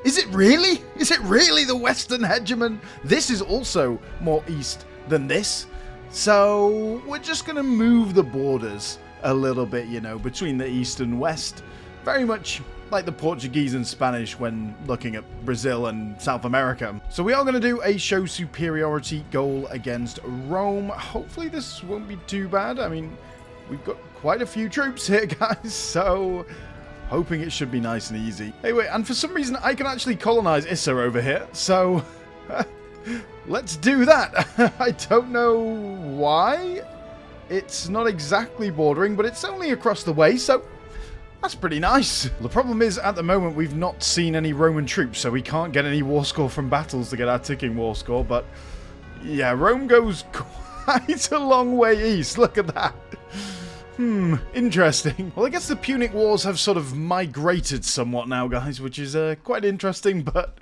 Is it really? Is it really the Western hegemon? This is also more east than this. So we're just going to move the borders a little bit, you know, between the east and west. Very much like the Portuguese and Spanish when looking at Brazil and South America. So we are going to do a show superiority goal against Rome. Hopefully this won't be too bad. I mean, we've got quite a few troops here, guys, so hoping it should be nice and easy. Anyway, and for some reason, I can actually colonize Issa over here. So, let's do that. I don't know why. It's not exactly bordering, but it's only across the way, so that's pretty nice. The problem is, at the moment, we've not seen any Roman troops, so we can't get any war score from battles to get our ticking war score. But, yeah, Rome goes quite a long way east. Look at that. Interesting. Well, I guess the Punic Wars have sort of migrated somewhat now, guys, which is quite interesting, but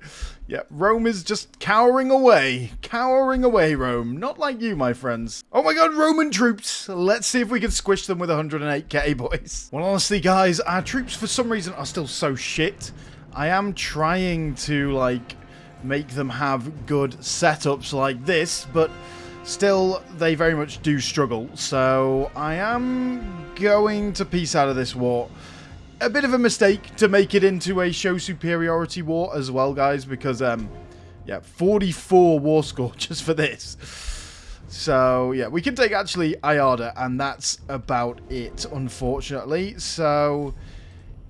yeah, Rome is just cowering away. Cowering away, Rome. Not like you, my friends. Oh my god, Roman troops! Let's see if we can squish them with 108k, boys. Well, honestly, guys, our troops, for some reason, are still so shit. I am trying to, like, make them have good setups like this, but still, they very much do struggle. So I am going to peace out of this war a bit of a mistake to make it into a show superiority war as well, guys, because, yeah, 44 war score just for this. So, yeah, we can take, actually, Iada, and that's about it, unfortunately. So,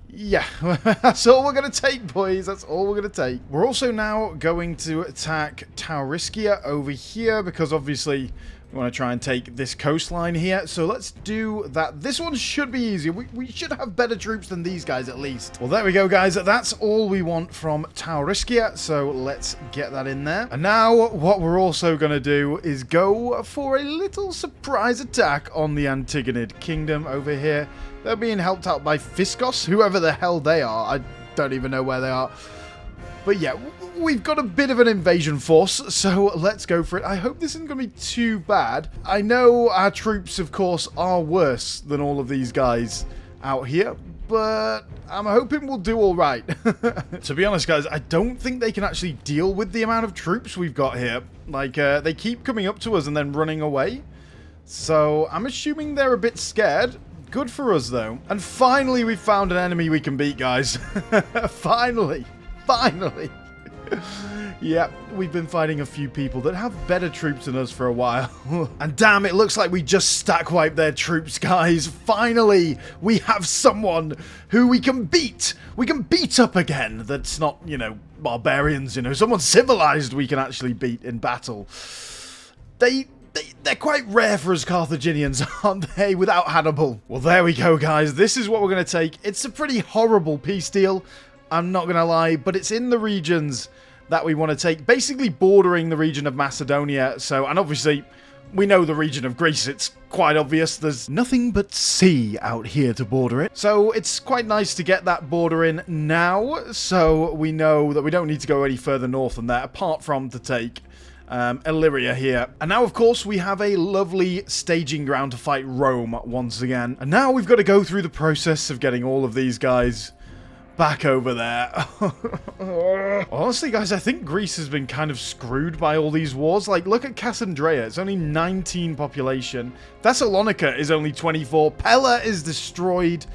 yeah, that's all we're going to take, boys. That's all we're going to take. We're also now going to attack Tauriscia over here, because, obviously, we want to try and take this coastline here. So let's do that. This one should be easier. We should have better troops than these guys at least. Well, there we go, guys. That's all we want from Tauriscia. So let's get that in there. And now what we're also going to do is go for a little surprise attack on the Antigonid Kingdom over here. They're being helped out by Fiscos, whoever the hell they are. I don't even know where they are. But yeah, we've got a bit of an invasion force, so let's go for it. I hope this isn't going to be too bad. I know our troops, of course, are worse than all of these guys out here, but I'm hoping we'll do all right. To be honest, guys, I don't think they can actually deal with the amount of troops we've got here. Like, they keep coming up to us and then running away. So I'm assuming they're a bit scared. Good for us, though. And finally, we found an enemy we can beat, guys. Finally. Finally. Yeah, we've been fighting a few people that have better troops than us for a while. And damn, it looks like we just stack wiped their troops, guys. Finally, we have someone who we can beat. We can beat up again. That's not, you know, barbarians, you know. Someone civilized we can actually beat in battle. They're quite rare for us Carthaginians, aren't they, without Hannibal? Well, there we go, guys. This is what we're going to take. It's a pretty horrible peace deal. I'm not going to lie, but it's in the regions that we want to take, basically bordering the region of Macedonia. So, and obviously, we know the region of Greece. It's quite obvious. There's nothing but sea out here to border it. So, it's quite nice to get that border in now. So, we know that we don't need to go any further north than that, apart from to take Illyria here. And now, of course, we have a lovely staging ground to fight Rome once again. And now we've got to go through the process of getting all of these guys back over there. Honestly, guys, I think Greece has been kind of screwed by all these wars. Like, look at Cassandreia. It's only 19 population. Thessalonica is only 24. Pella is destroyed.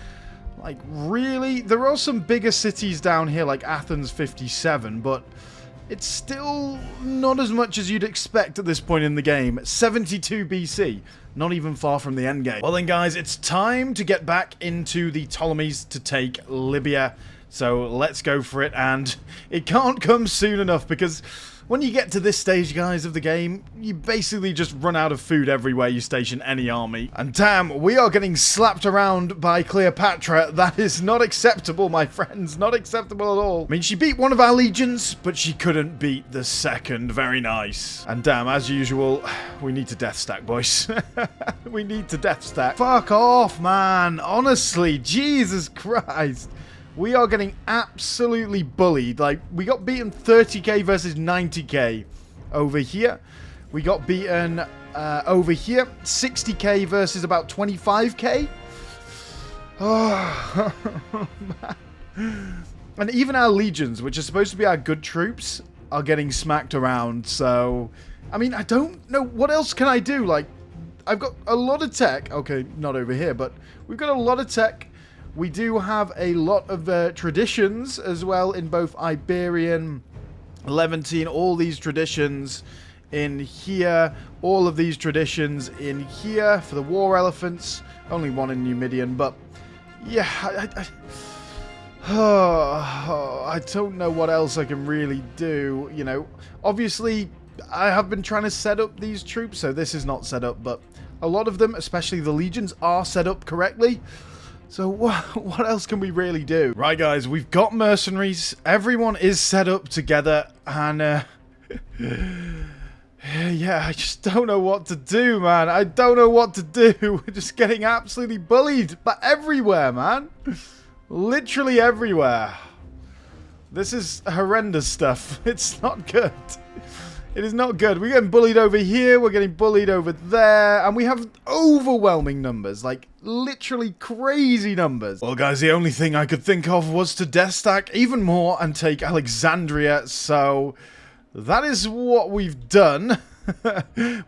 Like, really? There are some bigger cities down here, like Athens 57, but it's still not as much as you'd expect at this point in the game. 72 BC. Not even far from the end game. Well then, guys, it's time to get back into the Ptolemies to take Libya. So let's go for it. And it can't come soon enough, because when you get to this stage, guys, of the game, you basically just run out of food everywhere you station any army. And damn, we are getting slapped around by Cleopatra. That is not acceptable, my friends. Not acceptable at all. I mean, she beat one of our legions, but she couldn't beat the second. Very nice. And damn, as usual, we need to death stack, boys. We need to death stack. Fuck off, man. Honestly, Jesus Christ. We are getting absolutely bullied. Like, we got beaten 30k versus 90k over here. We got beaten over here 60k versus about 25k. Oh, man. And even our legions, which are supposed to be our good troops, are getting smacked around. So, I mean, I don't know. What else can I do? Like, I've got a lot of tech. Okay, not over here, but we've got a lot of tech. We do have a lot of traditions as well in both Iberian, Levantine, all these traditions in here, all of these traditions in here for the war elephants. Only one in Numidian, but yeah, I don't know what else I can really do. You know, obviously I have been trying to set up these troops, so this is not set up, but a lot of them, especially the legions, are set up correctly. So what else can we really do? Right, guys, we've got mercenaries. Everyone is set up together. And, yeah, I just don't know what to do, man. I don't know what to do. We're just getting absolutely bullied. But everywhere, man. Literally everywhere. This is horrendous stuff. It's not good. It is not good. We're getting bullied over here. We're getting bullied over there. And we have overwhelming numbers. Like, literally crazy numbers. Well, guys, the only thing I could think of was to death stack even more and take Alexandria. So, that is what we've done.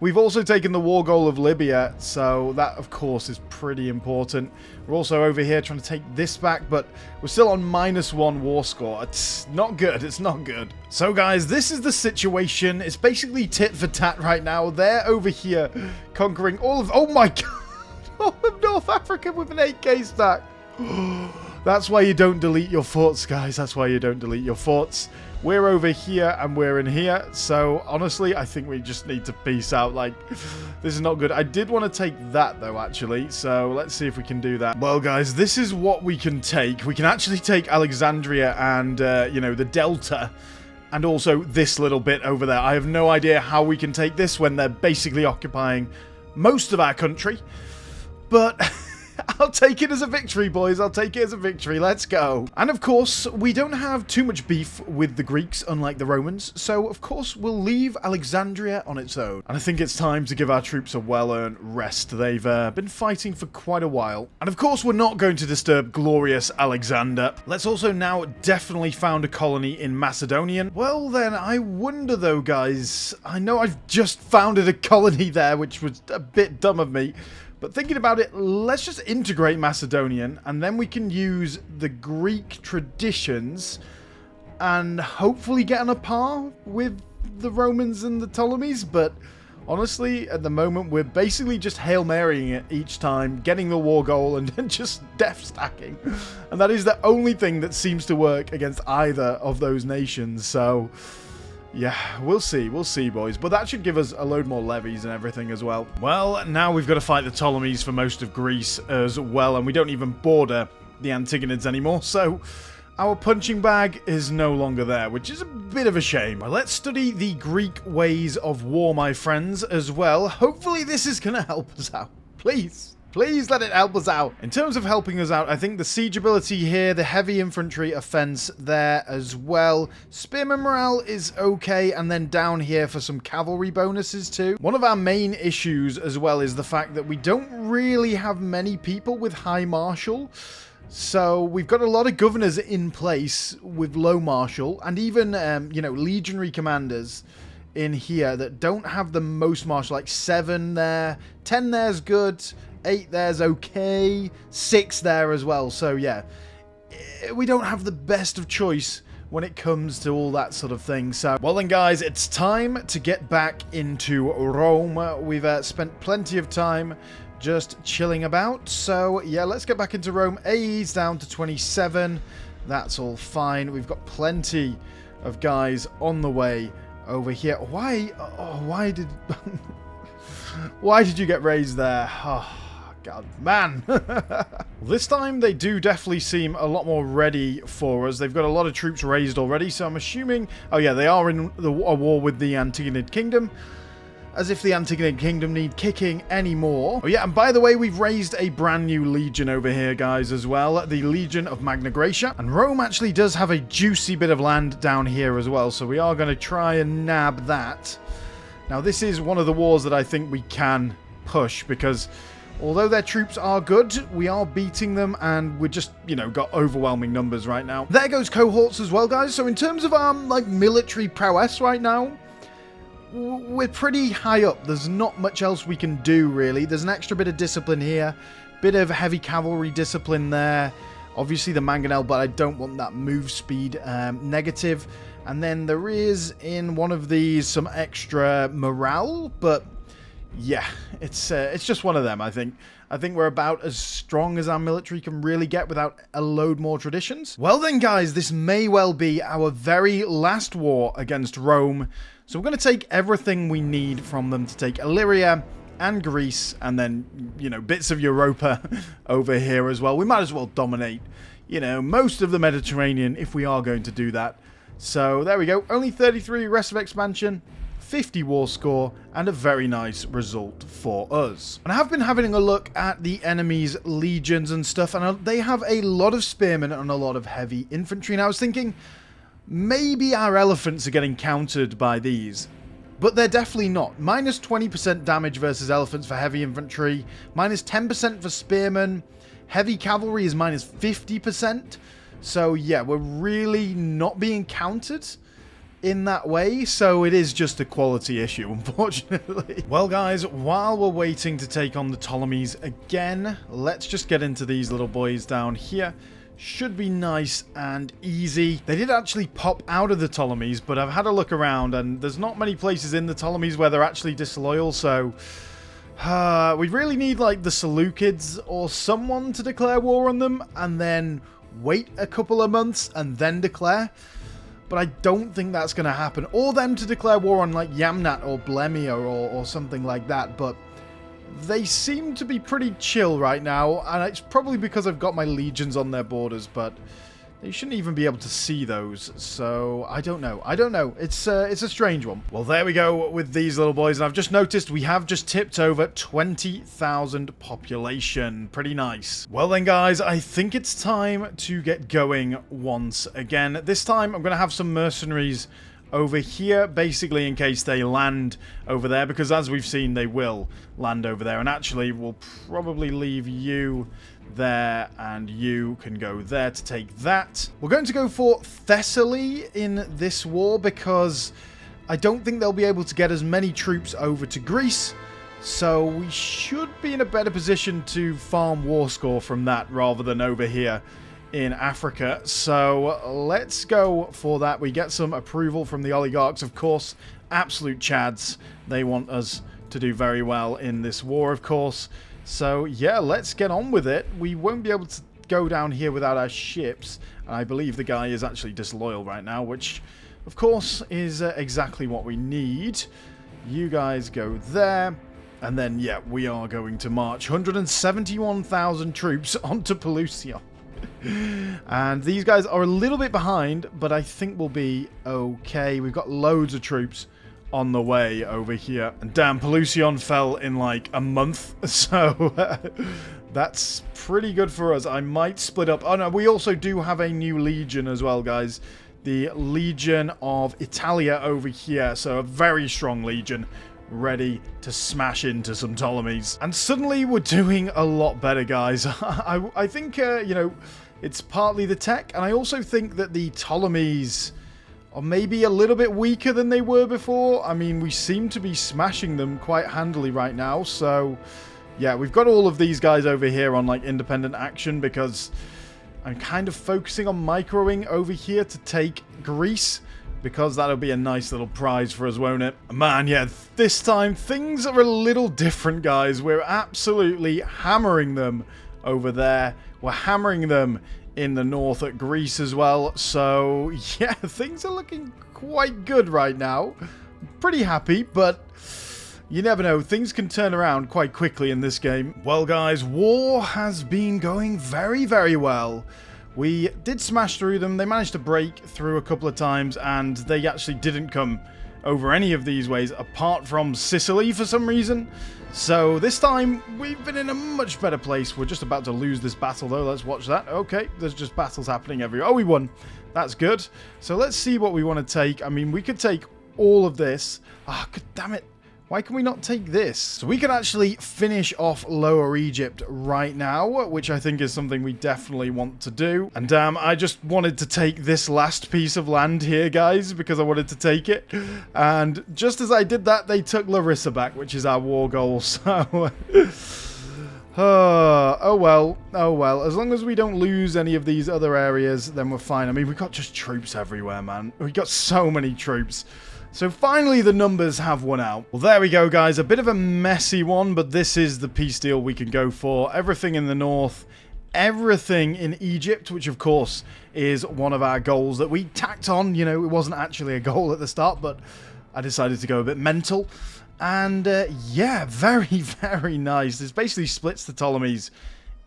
We've also taken the war goal of Libya, so that, of course, is pretty important. We're also over here trying to take this back, but we're still on -1 war score. It's not good. It's not good. So, guys, this is the situation. It's basically tit for tat right now. They're over here conquering all of... Oh, my God. All of North Africa with an 8k stack. That's why you don't delete your forts, guys. That's why you don't delete your forts. We're over here and we're in here. So, honestly, I think we just need to peace out. Like, this is not good. I did want to take that, though, actually. So, let's see if we can do that. Well, guys, this is what we can take. We can actually take Alexandria and, you know, the Delta. And also this little bit over there. I have no idea how we can take this when they're basically occupying most of our country. But... I'll take it as a victory, boys. I'll take it as a victory. Let's go. And, of course, we don't have too much beef with the Greeks, unlike the Romans. So, of course, we'll leave Alexandria on its own. And I think it's time to give our troops a well-earned rest. They've been fighting for quite a while. And, of course, we're not going to disturb glorious Alexander. Let's also now definitely found a colony in Macedonian. Well, then, I wonder, though, guys. I know I've just founded a colony there, which was a bit dumb of me. But thinking about it, let's just integrate Macedonian, and then we can use the Greek traditions and hopefully get on a par with the Romans and the Ptolemies. But honestly, at the moment, we're basically just Hail Marying it each time, getting the war goal and then just death stacking. And that is the only thing that seems to work against either of those nations. So... yeah, we'll see, boys. But that should give us a load more levies and everything as well. Well, now we've got to fight the Ptolemies for most of Greece as well, and we don't even border the Antigonids anymore, so our punching bag is no longer there, which is a bit of a shame. Well, let's study the Greek ways of war, my friends, as well. Hopefully this is going to help us out. Please. Please let it help us out. In terms of helping us out, I think the siege ability here, the heavy infantry offense there as well. Spearman morale is okay, and then down here for some cavalry bonuses too. One of our main issues as well is the fact that we don't really have many people with high martial. So we've got a lot of governors in place with low martial, and even, you know, legionary commanders in here that don't have the most martial, like 7 there, 10 there's good, 8 there's okay, 6 there as well. So yeah, we don't have the best of choice when it comes to all that sort of thing. So, well then guys, it's time to get back into Rome. We've spent plenty of time just chilling about. So yeah, let's get back into Rome. AE's down to 27. That's all fine. We've got plenty of guys on the way over here. Why? Oh, why did... why did you get raised there? Oh, God, man. This time they do definitely seem a lot more ready for us. They've got a lot of troops raised already, so I'm assuming... oh yeah, they are in a war with the Antigonid Kingdom. As if the Antigonid Kingdom need kicking anymore. Oh yeah, and by the way, we've raised a brand new legion over here, guys, as well. The Legion of Magna Graecia. And Rome actually does have a juicy bit of land down here as well, so we are going to try and nab that. Now, this is one of the wars that I think we can push, because although their troops are good, we are beating them, and we're just, you know, got overwhelming numbers right now. There goes cohorts as well, guys. So in terms of, like, military prowess right now, we're pretty high up. There's not much else we can do, really. There's an extra bit of discipline here, bit of heavy cavalry discipline there. Obviously the mangonel, but I don't want that move speed negative. And then there is in one of these some extra morale, but yeah, it's just one of them, I think. I think we're about as strong as our military can really get without a load more traditions. Well then, guys, this may well be our very last war against Rome. So we're going to take everything we need from them to take Illyria and Greece, and then, you know, bits of Europa over here as well. We might as well dominate, you know, most of the Mediterranean if we are going to do that. So there we go. Only 33 rest of expansion, 50 war score, and a very nice result for us. And I have been having a look at the enemy's legions and stuff, and they have a lot of spearmen and a lot of heavy infantry. And I was thinking, maybe our elephants are getting countered by these. But they're definitely not. Minus 20% damage versus elephants for heavy infantry. Minus 10% for spearmen. Heavy cavalry is minus 50%. So yeah, we're really not being countered in that way, so it is just a quality issue, unfortunately. Well, guys, while we're waiting to take on the Ptolemies again, let's just get into these little boys down here. Should be nice and easy. They did actually pop out of the Ptolemies, but I've had a look around, and there's not many places in the Ptolemies where they're actually disloyal, so... we really need, like, the Seleucids or someone to declare war on them, and then wait a couple of months and then declare. But I don't think that's going to happen. Or them to declare war on, like, Yamnat or Blemia or something like that. But they seem to be pretty chill right now. And it's probably because I've got my legions on their borders. But they shouldn't even be able to see those. So, I don't know. I don't know. It's a strange one. Well, there we go with these little boys. And I've just noticed we have just tipped over 20,000 population. Pretty nice. Well then, guys, I think it's time to get going once again. This time, I'm going to have some mercenaries over here, basically in case they land over there. Because as we've seen, they will land over there. And actually, we'll probably leave you there, and you can go there to take that. We're going to go for Thessaly in this war because I don't think they'll be able to get as many troops over to Greece, so we should be in a better position to farm war score from that rather than over here in Africa. So let's go for that. We get some approval from the oligarchs, of course. Absolute chads. They want us to do very well in this war, of course. So, yeah, let's get on with it. We won't be able to go down here without our ships. And I believe the guy is actually disloyal right now, which, of course, is exactly what we need. You guys go there. And then, yeah, we are going to march 171,000 troops onto Pelusium. And these guys are a little bit behind, but I think we'll be okay. We've got loads of troops on the way over here. And damn, Pelusium fell in like a month, so that's pretty good for us. I might split up. Oh no, we also do have a new legion as well, guys. The Legion of Italia over here, so a very strong legion, ready to smash into some Ptolemies. And suddenly we're doing a lot better, guys. I think, you know, it's partly the tech, and I also think that the Ptolemies or maybe a little bit weaker than they were before. I mean, we seem to be smashing them quite handily right now. So, yeah, we've got all of these guys over here on, like, independent action because I'm kind of focusing on microing over here to take Greece because that'll be a nice little prize for us, won't it? Man, yeah, this time things are a little different, guys. We're absolutely hammering them over there. We're hammering them in the north at Greece as well. So, yeah, things are looking quite good right now. Pretty happy, but you never know. Things can turn around quite quickly in this game. Well, guys, war has been going very, very well. We did smash through them. They managed to break through a couple of times, and they actually didn't come over any of these ways, apart from Sicily for some reason. So this time, we've been in a much better place. We're just about to lose this battle, though. Let's watch that. Okay, there's just battles happening everywhere. Oh, we won. That's good. So let's see what we want to take. I mean, we could take all of this. Ah, God damn it. Why can we not take this? So we can actually finish off Lower Egypt right now, which I think is something we definitely want to do. And damn, I just wanted to take this last piece of land here, guys, because I wanted to take it. And just as I did that, they took Larissa back, which is our war goal. So, oh well, oh well. As long as we don't lose any of these other areas, then we're fine. I mean, we've got just troops everywhere, man. We've got so many troops. So finally the numbers have won out. Well, there we go, guys. A bit of a messy one, but this is the peace deal we can go for. Everything in the north, everything in Egypt, which of course is one of our goals that we tacked on. You know, it wasn't actually a goal at the start, but I decided to go a bit mental. And yeah, very, very nice. This basically splits the Ptolemies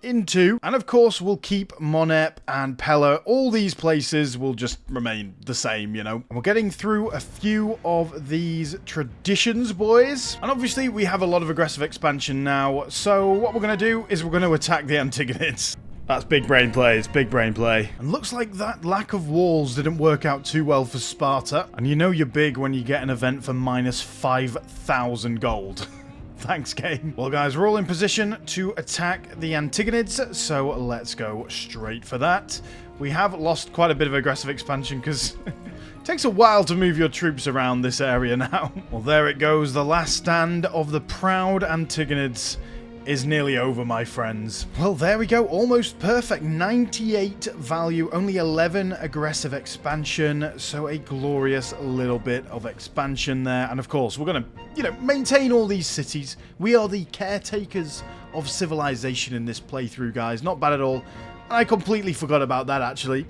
in two. And of course, we'll keep Monep and Pella. All these places will just remain the same, you know. And we're getting through a few of these traditions, boys. And obviously, we have a lot of aggressive expansion now. So what we're going to do is we're going to attack the Antigonids. That's big brain play. It's big brain play. And looks like that lack of walls didn't work out too well for Sparta. And you know you're big when you get an event for minus 5,000 gold. Thanks, game. Well, guys, we're all in position to attack the Antigonids, so let's go straight for that. We have lost quite a bit of aggressive expansion because Takes a while to move your troops around this area now. Well, there it goes. The last stand of the proud Antigonids is nearly over, my friends. Well, there we go. Almost perfect. 98 value, only 11 aggressive expansion. So a glorious little bit of expansion there. And of course, we're going to, maintain all these cities. We are the caretakers of civilization in this playthrough, guys. Not bad at all. I completely forgot about that, actually.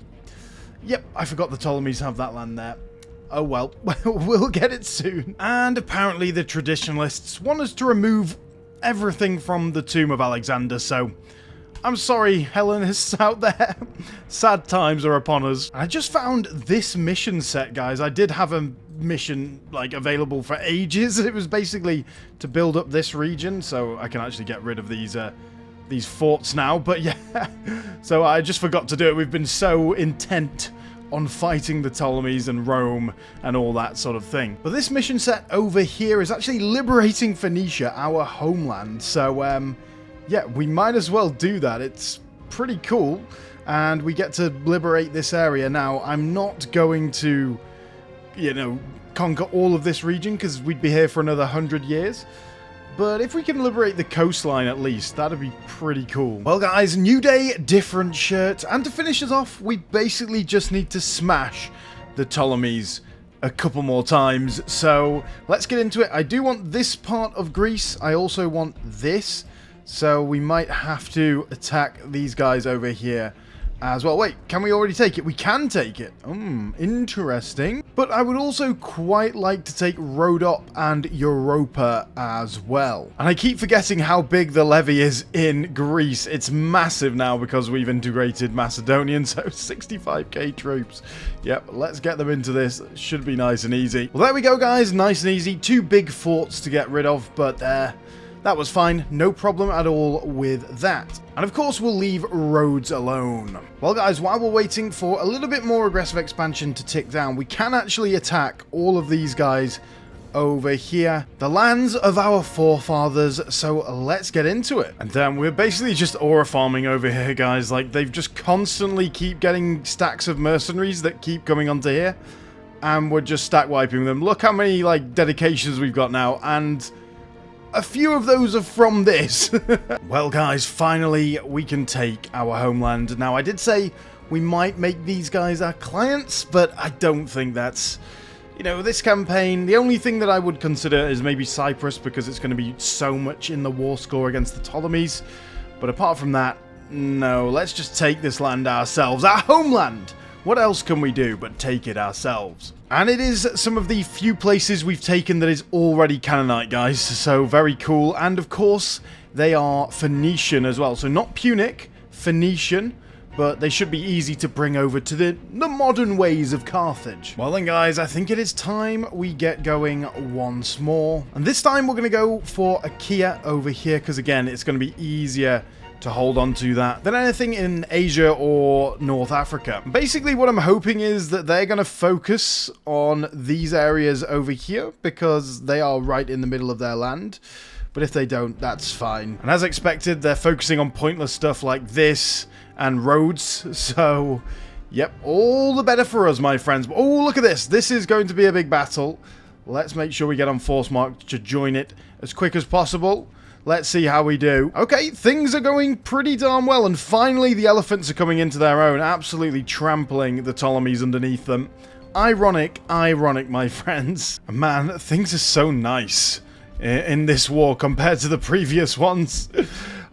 Yep, I forgot the Ptolemies have that land there. Oh well, we'll get it soon. And apparently the traditionalists want us to remove everything from the tomb of Alexander, so I'm sorry, Hellenists out there. Sad times are upon us. I just found this mission set, guys. I did have a mission available for ages. It was basically to build up this region, so I can actually get rid of these forts now. But yeah, so I just forgot to do it. We've been so intent on fighting the Ptolemies and Rome and all that sort of thing. But this mission set over here is actually liberating Phoenicia, our homeland. So, yeah, we might as well do that. It's pretty cool. And we get to liberate this area. Now, I'm not going to, conquer all of this region because we'd be here for another 100 years. But if we can liberate the coastline at least, that'd be pretty cool. Well, guys, new day, different shirt. And to finish us off, we basically just need to smash the Ptolemies a couple more times. So let's get into it. I do want this part of Greece. I also want this. So we might have to attack these guys over here as well. Wait, can we already take it? We can take it. Interesting. But I would also quite like to take Rhodope and Europa as well. And I keep forgetting how big the levy is in Greece. It's massive now because we've integrated Macedonian, so 65k troops. Yep, let's get them into this. Should be nice and easy. Well, there we go, guys. Nice and easy. 2 big forts to get rid of, but that was fine. No problem at all with that. And of course, we'll leave Rhodes alone. Well, guys, while we're waiting for a little bit more aggressive expansion to tick down, we can actually attack all of these guys over here. The lands of our forefathers, so let's get into it. And then we're basically just aura farming over here, guys. They've just constantly keep getting stacks of mercenaries that keep coming onto here. And we're just stack wiping them. Look how many, dedications we've got now. And a few of those are from this. Well, guys, finally we can take our homeland. Now, I did say we might make these guys our clients, but I don't think that's, this campaign. The only thing that I would consider is maybe Cyprus, because it's going to be so much in the war score against the Ptolemies. But apart from that, no, let's just take this land ourselves, our homeland. What else can we do but take it ourselves? And it is some of the few places we've taken that is already Canaanite, guys. So very cool. And of course, they are Phoenician as well. So not Punic, Phoenician. But they should be easy to bring over to the modern ways of Carthage. Well then, guys, I think it is time we get going once more. And this time we're going to go for Achaia over here. Because again, it's going to be easier to hold on to that than anything in Asia or North Africa. Basically, what I'm hoping is that they're going to focus on these areas over here because they are right in the middle of their land. But if they don't, that's fine. And as expected, they're focusing on pointless stuff like this and roads. So, yep, all the better for us, my friends. Oh, look at this. This is going to be a big battle. Let's make sure we get on force mark to join it as quick as possible. Let's see how we do. Okay, things are going pretty darn well. And finally, the elephants are coming into their own, absolutely trampling the Ptolemies underneath them. Ironic, my friends. Man, things are so nice in this war compared to the previous ones.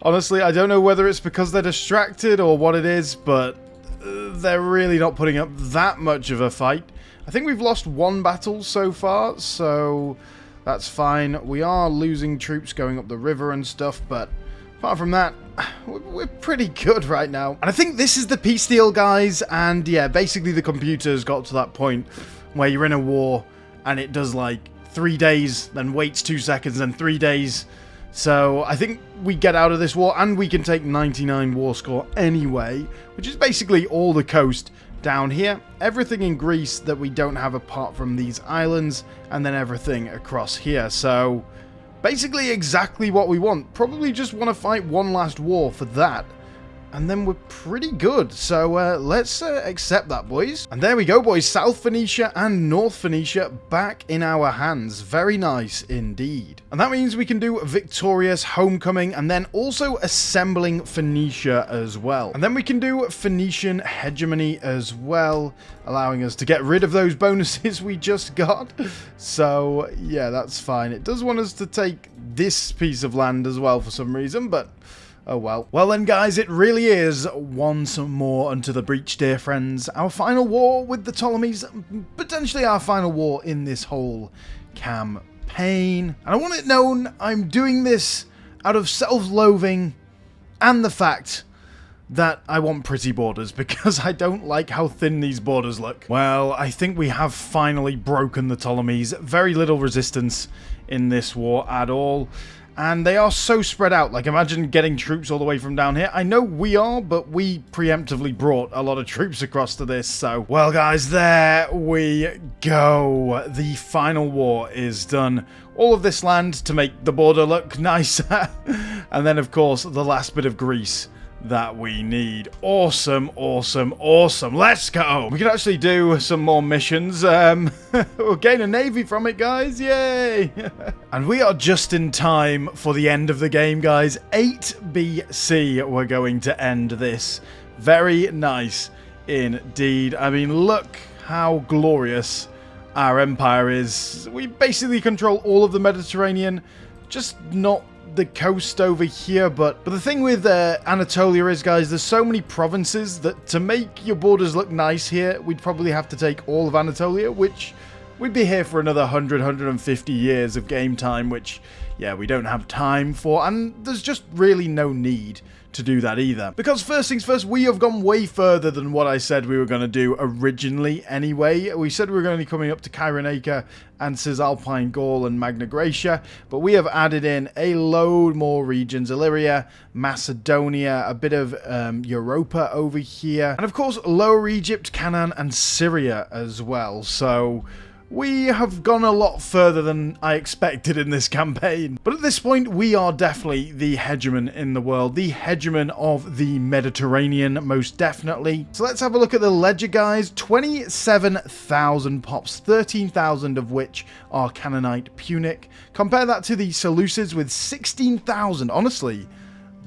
Honestly, I don't know whether it's because they're distracted or what it is, but they're really not putting up that much of a fight. I think we've lost 1 battle so far, so that's fine. We are losing troops going up the river and stuff, but apart from that, we're pretty good right now. And I think this is the peace deal, guys, and yeah, basically the computers got to that point where you're in a war and it does 3 days, then waits 2 seconds, then 3 days. So I think we get out of this war, and we can take 99 war score anyway, which is basically all the coast down here. Everything in Greece that we don't have apart from these islands, and then everything across here. So basically exactly what we want. Probably just want to fight one last war for that. and then we're pretty good. So let's accept that, boys. And there we go, boys. South Phoenicia and North Phoenicia back in our hands. Very nice indeed. And that means we can do victorious homecoming and then also assembling Phoenicia as well. And then we can do Phoenician hegemony as well, allowing us to get rid of those bonuses we just got. So yeah, that's fine. It does want us to take this piece of land as well for some reason, but oh well. Well then, guys, it really is once more unto the breach, dear friends. Our final war with the Ptolemies, potentially our final war in this whole campaign. And I want it known I'm doing this out of self-loathing and the fact that I want pretty borders, because I don't like how thin these borders look. Well, I think we have finally broken the Ptolemies. Very little resistance in this war at all. And they are so spread out. Like, imagine getting troops all the way from down here. I know we are, but we preemptively brought a lot of troops across to this. So, well, guys, there we go. The final war is done. All of this land to make the border look nicer. And then, of course, the last bit of Greece that we need. Awesome, awesome, awesome. Let's go. We can actually do some more missions. We'll gain a navy from it, guys. Yay. And we are just in time for the end of the game, guys. 8 BC we're going to end this. Very nice indeed. I mean, look how glorious our empire is. We basically control all of the Mediterranean, just not the coast over here. But the thing with Anatolia is, guys, there's so many provinces that to make your borders look nice here, we'd probably have to take all of Anatolia, which we'd be here for another 150 years of game time, which, yeah, we don't have time for, and there's just really no need to do that either. Because first things first, we have gone way further than what I said we were going to do originally anyway. We said we were going to be coming up to Cyrenaica and Cisalpine Gaul and Magna Graecia, but we have added in a load more regions: Illyria, Macedonia, a bit of Europa over here, and of course Lower Egypt, Canaan, and Syria as well. So we have gone a lot further than I expected in this campaign. But at this point, we are definitely the hegemon in the world. The hegemon of the Mediterranean, most definitely. So let's have a look at the ledger, guys. 27,000 pops, 13,000 of which are Canaanite Punic. Compare that to the Seleucids with 16,000. Honestly,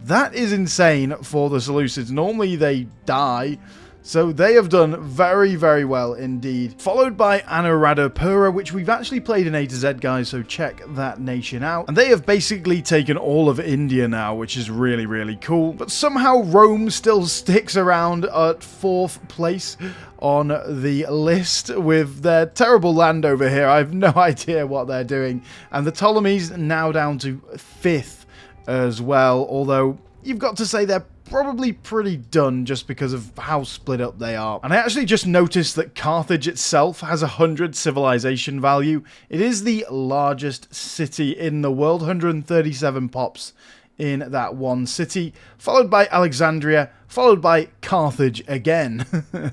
that is insane for the Seleucids. Normally they die. So they have done very, very well indeed. Followed by Anuradhapura, which we've actually played in A to Z, guys, so check that nation out. And they have basically taken all of India now, which is really, really cool. But somehow Rome still sticks around at 4th place on the list with their terrible land over here. I have no idea what they're doing. And the Ptolemies now down to 5th as well, although you've got to say they're probably pretty done just because of how split up they are. And I actually just noticed that Carthage itself has 100 civilization value. It is the largest city in the world, 137 pops in that one city, followed by Alexandria, followed by Carthage again.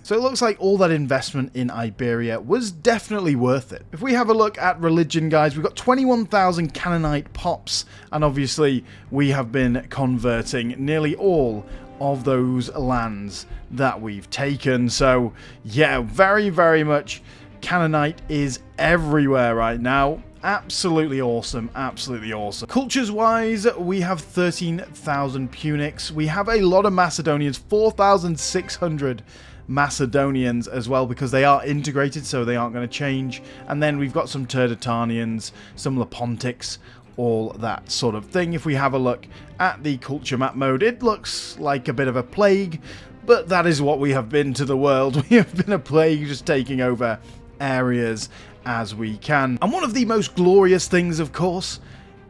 So it looks like all that investment in Iberia was definitely worth it. If we have a look at religion, guys, we've got 21,000 Canaanite pops, and obviously we have been converting nearly all of those lands that we've taken. So yeah, very, very much Canaanite is everywhere right now. Absolutely awesome, absolutely awesome. Cultures-wise, we have 13,000 Punics. We have a lot of Macedonians, 4,600 Macedonians as well, because they are integrated, so they aren't going to change. And then we've got some Turdetanians, some Lepontics, all that sort of thing. If we have a look at the culture map mode, it looks like a bit of a plague, but that is what we have been to the world. We have been a plague, just taking over areas as we can. And one of the most glorious things, of course,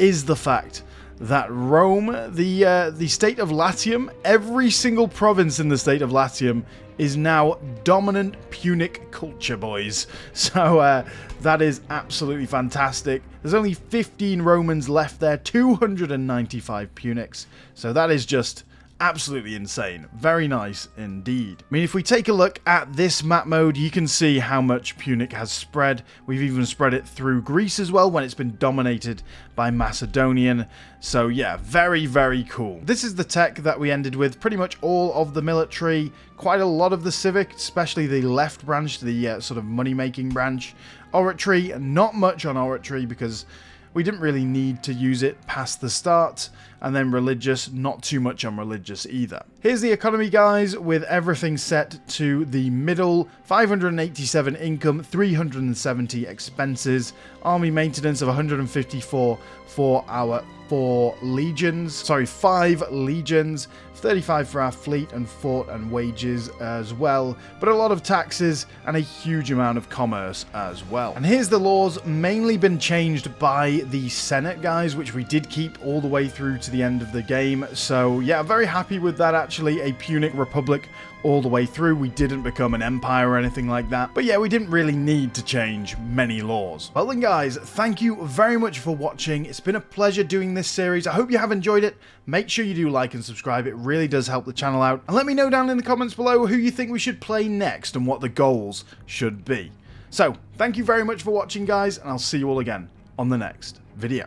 is the fact that Rome, the state of Latium, every single province in the state of Latium is now dominant Punic culture, boys. So that is absolutely fantastic. There's only 15 Romans left there, 295 Punics. So that is just absolutely insane. Very nice indeed. I mean, if we take a look at this map mode, you can see how much Punic has spread. We've even spread it through Greece as well when it's been dominated by Macedonian. So yeah, very, very cool. This is the tech that we ended with. Pretty much all of the military, quite a lot of the civic, especially the left branch, the sort of money-making branch. Oratory, not much on oratory because we didn't really need to use it past the start. And then religious, not too much on religious either. Here's the economy, guys, with everything set to the middle. 587 income, 370 expenses, army maintenance of 154 for our 5 legions, 35 for our fleet and fort and wages as well, but a lot of taxes and a huge amount of commerce as well. And here's the laws, mainly been changed by the Senate, guys, which we did keep all the way through to the end of the game. So yeah, very happy with that, actually. A Punic Republic all the way through. We didn't become an empire or anything like that, but yeah, we didn't really need to change many laws. Well then, guys, thank you very much for watching. It's been a pleasure doing this series. I hope you have enjoyed it. Make sure you do like and subscribe. It really does help the channel out. And let me know down in the comments below who you think we should play next and what the goals should be. So thank you very much for watching, guys, and I'll see you all again on the next video.